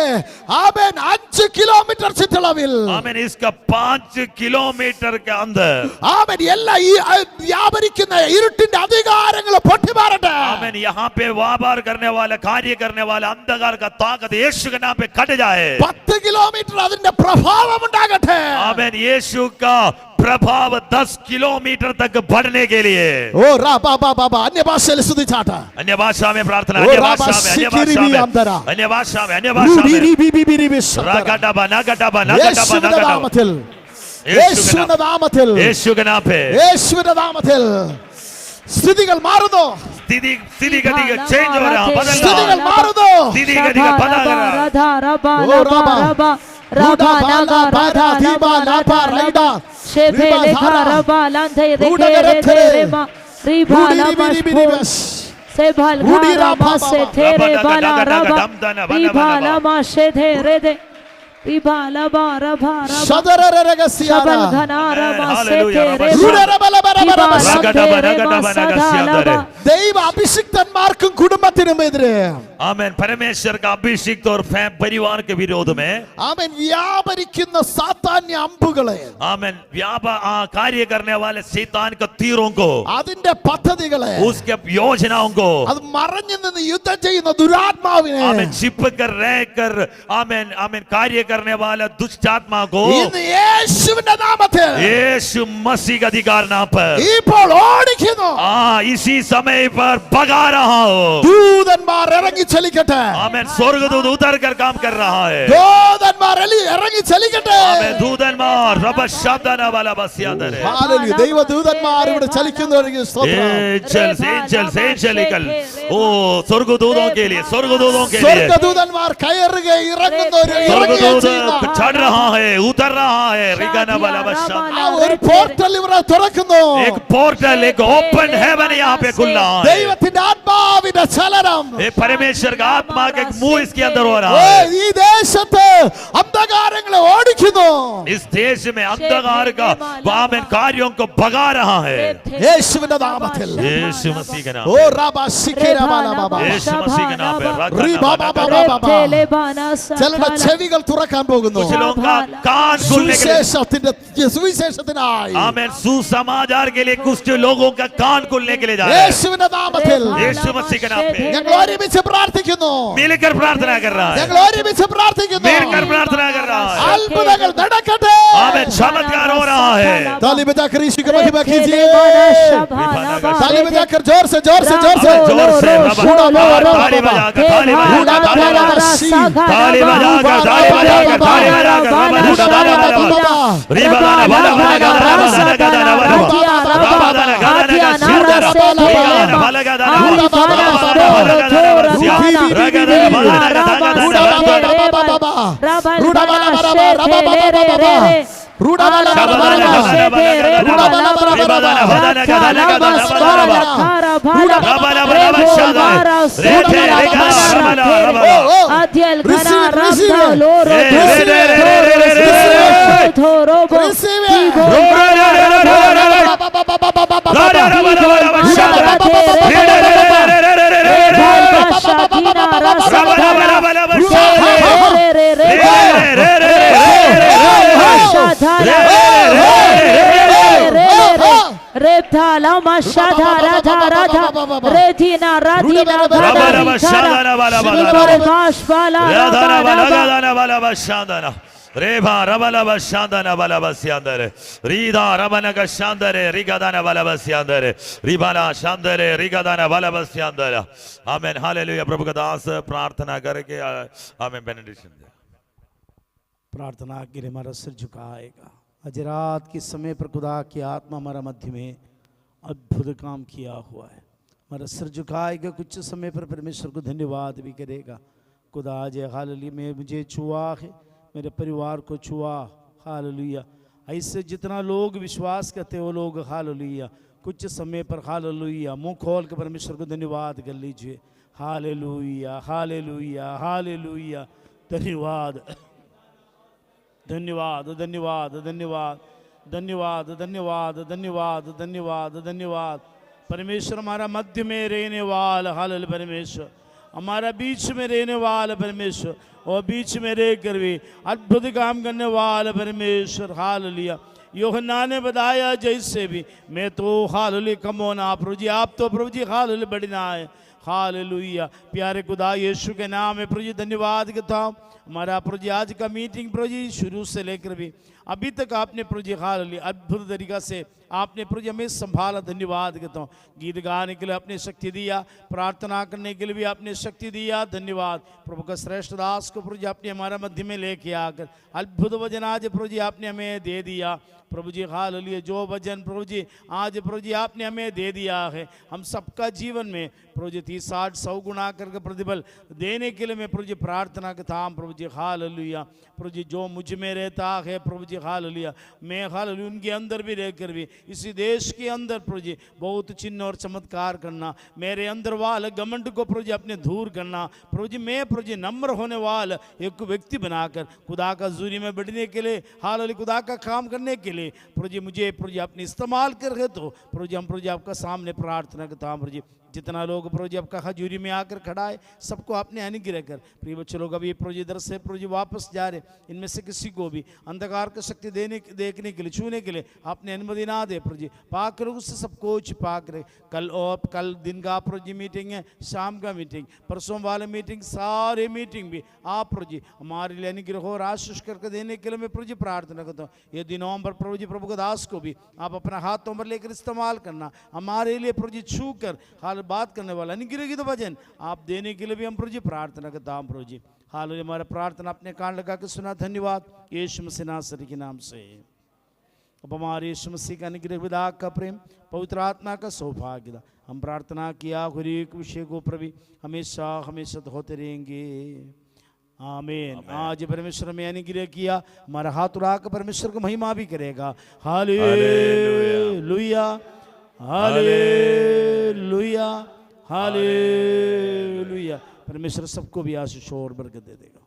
ആമേൻ 5 കിലോമീറ്റർ ചുറ്റളവിൽ आमेन. इसका 5 किलोमीटर के अंदर ആമേൻ എല്ലാ ഈ വ്യാപരിക്കുന്ന ഇരുട്ടിന്റെ അധികാരങ്ങൾ പൊട്ടിമാറട്ടെ. आमेन. यहाँ पे व्यापार करने वाला कार्य करने वाला अंधकार का ताकत यीशु के नाम पे कट जाए. 10 കിലോമീറ്റർ അതിന്റെ പ്രഭാവം ഉണ്ടാകട്ടെ. आमेन. यीशु का प्रभाव 10 किलोमीटर तक बढ़ने के लिए. ഓ റാ ബാ ബാ ബാ ബാ. അന്യഭാഷയിൽ സ്തുതിച്ചാട്ടെ. अन्य भाषा में प्रार्थना. ओ अन्य राबा भाषा में अन्य सिकिरी भाषा भी में अंदरा। अन्य भाषा में अन्य भाषा में. रागडबा नागडबा नागडबा യേശുവിന്റെ नागडबा. നാമത്തിൽ यीशु യേശുവിന്റെ നാമത്തിൽ यीशु के नाम पे യേശുവിന്റെ നാമത്തിൽ സ്ഥിതികൾ മാറുന്നു. स्थिति गति चेंज हो रहा बदल സ്ഥിതികൾ रहा. മാറുന്നു. स्थिति गति का बदल रहा. से भलघारा मासे तेरे बाला रबा रिबाला मासे तेरे दे रिबाला बारा भारा शबल घनारा मासे तेरे ദൈവ അഭിഷിക്തന്മാർക്കും കുടുംബത്തിനും എതിരെ आमेन परमेश्वर का अभिषिक्त और परिवार के विरोध में ആമേൻ വ്യാപരിക്കുന്ന സാത്താന്യ അമ്പുകളെ आमेन कार्य करने वाले शैतान के तीरों को അതിന്റെ പദ്ധതികളെ उसके योजनाओं को അത് മറഞ്ഞു നിന്ന് യുദ്ധം ചെയ്യുന്ന ദുരാത്മാവിനെ आमेन छिप कर रहकर आमेन आमेन कार्य करने वाला दुष्ट आत्मा को ഇന്ന് യേശുവിന്റെ നാമത്തിൽ यीशु मसीह के अधिकार नाम पर ഇപ്പോൾ ഓടിക്കുന്നു इसी समय पर भगा रहा हो ദൂതന്മാർ ഇറങ്ങി ചലിക്കട്ടെ आमेन स्वर्गदूत उतर कर काम कर रहा है ദൂതന്മാർ ഇറങ്ങി ചലിക്കട്ടെ आमेन दूतന്മാർ रब शब्दന वाला बसियादर है ഹല്ലേലൂയ ദൈവ ദൂതന്മാർ ഇവിടെ ചലിക്കുന്നവർക്ക് സ്തോത്രം एंजल ओ स्वर्गदूतों के लिए സ്വർഗ്ഗദൂതന്മാർ കയറുകയും ഇറങ്ങുകയും चढ़ रहा है उतर रहा है रिगना वाला बसियादर ഒരു പോർട്ടൽ ഇവിടെ തുറക്കുന്നു एक पोर्टल एक ओपन हेवन यहाँ पे खुल रहा है ദൈവത്തിന്റെ ആത്മാവിന്റെ ചലനം परमेश्वर का आत्मा के मुंह इसके अंदर हो रहा है ഈ ദേശത്ത് അന്ധകാരങ്ങളെ ഓടിക്കുന്നു इस देश में अंधकार का आमेन कार्यों को भगा रहा है യേശുവിന്റെ നാമത്തിൽ यीशु मसीह के नाम ഓ റാബാ ശിഖേര ബാല ബാബാ यीशु मसीह के नाम पे ചിലരുടെ ചെവികൾ തുറക്കാൻ പോകുന്നു कुछ लोगों का कान खुलने के लिए സുവിശേഷത്തിനായി आमेन सुसमाचार के लिए कुछ लोगों का कान खुलने के लिए जा रहे हैं യേശുവിന്റെ നാമത്തിൽ यीशु मसीह के नाम पे ഞങ്ങൾ ഒരുമിച്ച് പ്രാർത്ഥിക്കുന്നു मिलकर प्रार्थना कर रहा है ഞങ്ങൾ ഒരുമിച്ച് പ്രാർത്ഥിക്കുന്നു मिलकर प्रार्थना कर रहा है അത്ഭുതങ്ങൾ നടക്കട്ടെ आमेन चमत्कार हो रहा है ताली बजाकर यीशु की महिमा कीजिए ताली बजाकर जोर से जोर से ताली बजाकर ताली रेप्ताला मशाधा राधा राधा रेधीना राधीना घाधा रेभा रबला बशांदना वाला बस्यांदर रीदा रबना का शांदर रिगादाना वाला बस्यांदर रिबाला शांदर रिगादाना वाला बस्यांदर आमीन हालेलुया प्रभु का दास प्रार्थना करके आमीन बेनेडिक्शन दे प्रार्थना के लिए हमारा सिर झुकाएगा। आज रात के समय पर खुदा की आत्मा हमारा मध्य में अद्भुत काम किया हुआ है। हमारा सिर झुकाएगा, कुछ समय पर परमेश्वर को धन्यवाद भी करेगा। खुदा आज हालेलुया में मुझे छुआ है, मेरे परिवार को छुआ। हालेलुया ऐसे जितना लोग विश्वास करते वो लोग हालेलुया कुछ समय पर हालेलुया मुंह खोल कर परमेश्वर को धन्यवाद कर लीजिए। हालेलुया हालेलुया हालेलुया धन्यवाद धन्यवाद धन्यवाद धन्यवाद धन्यवाद धन्यवाद धन्यवाद धन्यवाद धन्यवाद। परमेश्वर हमारा मध्य में रहने वाला हालेलुया, परमेश्वर हमारा बीच में रहने वाला परमेश्वर और बीच में रह कर भी अद्भुत काम करने वाला परमेश्वर। हालेलुया यूहन्ना ने बताया जैसे भी मैं तो हालेलुया कम होना प्रभु जी, आप तो प्रभु जी हालेलुया बढ़ना है। हालेलुया प्यारे खुदा यीशु के नाम में प्रभु जी धन्यवाद करता हूँ। हमारा प्रभु जी आज का मीटिंग प्रभु जी शुरू से लेकर भी अभी तक आपने प्रभु जी हालेलुया अद्भुत तरीका से आपने प्रभु जी हमें संभाला। धन्यवाद करता हूँ। गीत गाने के लिए आपने शक्ति दिया, प्रार्थना करने के लिए भी आपने शक्ति दिया। धन्यवाद प्रभु का श्रेष्ठ दास को प्रभु जी आपने हमारा मध्य में लेके आकर अद्भुत वचन आज प्रभु जी आपने हमें दे दिया। प्रभु जी हालेलुया जो वचन प्रभु जी आज प्रभु जी आपने हमें दे दिया है, हम सबका जीवन में प्रभु जी 30, 60, 100 गुना करके प्रतिफल देने के लिए मैं प्रभु जी प्रार्थना करता हूँ। प्रभु जी हालेलुया। प्रभु जी जो मुझ में रहता है प्रभु जी हालेलुया, मैं हालेलुया उनके अंदर भी रहकर भी इसी देश के अंदर प्रभु जी बहुत चिन्ह और चमत्कार करना, मेरे अंदर वाले घमंड को प्रभु जी अपने दूर करना। प्रभु जी मैं प्रभु जी नम्र होने वाला एक व्यक्ति बनाकर खुदा का हजूरी में बढ़ने के लिए हालेलुया खुदा का काम करने के लिए प्रभु जी मुझे प्रभु जी अपने इस्तेमाल कर रहे तो प्रभु जी हम प्रभु जी आपका सामने प्रार्थना करता हूँ। प्रभु जी जितना लोग प्रभु जी आपका हजूरी में आकर खड़ा है सबको आपने अनुग्रह कर। प्रिय बच्चों लोग अभी प्रभु जी इधर से प्रभु जी वापस जा रहे, इनमें से किसी को भी अंधकार की शक्ति देखने के लिए छूने के लिए आपने अनुमति ना दे प्रभु जी, पाक रहे उससे सब कुछ पाक रहे। कल दिन का प्रभु जी मीटिंग है, शाम का मीटिंग, परसों वाले मीटिंग, सारे मीटिंग भी आप प्रभु जी हमारे लिए अनुग्रह और आशीष करके देने के लिए मैं प्रभु जी प्रार्थना करता हूँ। ये दिनों पर प्रभु जी प्रभु के दास को भी आप अपना हाथों पर लेकर इस्तेमाल करना, हमारे लिए प्रभु जी छू कर हाल बात करने वाला अनुग्रह की तो वचन आप देने के लिए भी हम प्रभु जी प्रार्थना करता हूँ। प्रभु जी हाल हमारा प्रार्थना अपने कान लगा के सुना, धन्यवाद यीशु मसीह नासरी के नाम से। अब हमारे यीशु मसीह का अनुग्रह, विदा का प्रेम, पवित्र आत्मा का सौभाग्य हम प्रार्थना किया हर एक विषय को प्रभु हमेशा हमेशा होते रहेंगे। आमीन। आज परमेश्वर में अनुग्रह किया, हमारा हाथ उड़ा कर परमेश्वर को महिमा भी करेगा। Hallelujah hallelujah hallelujah. परमेश्वर सबको भी आशीष और बरकत दे देगा।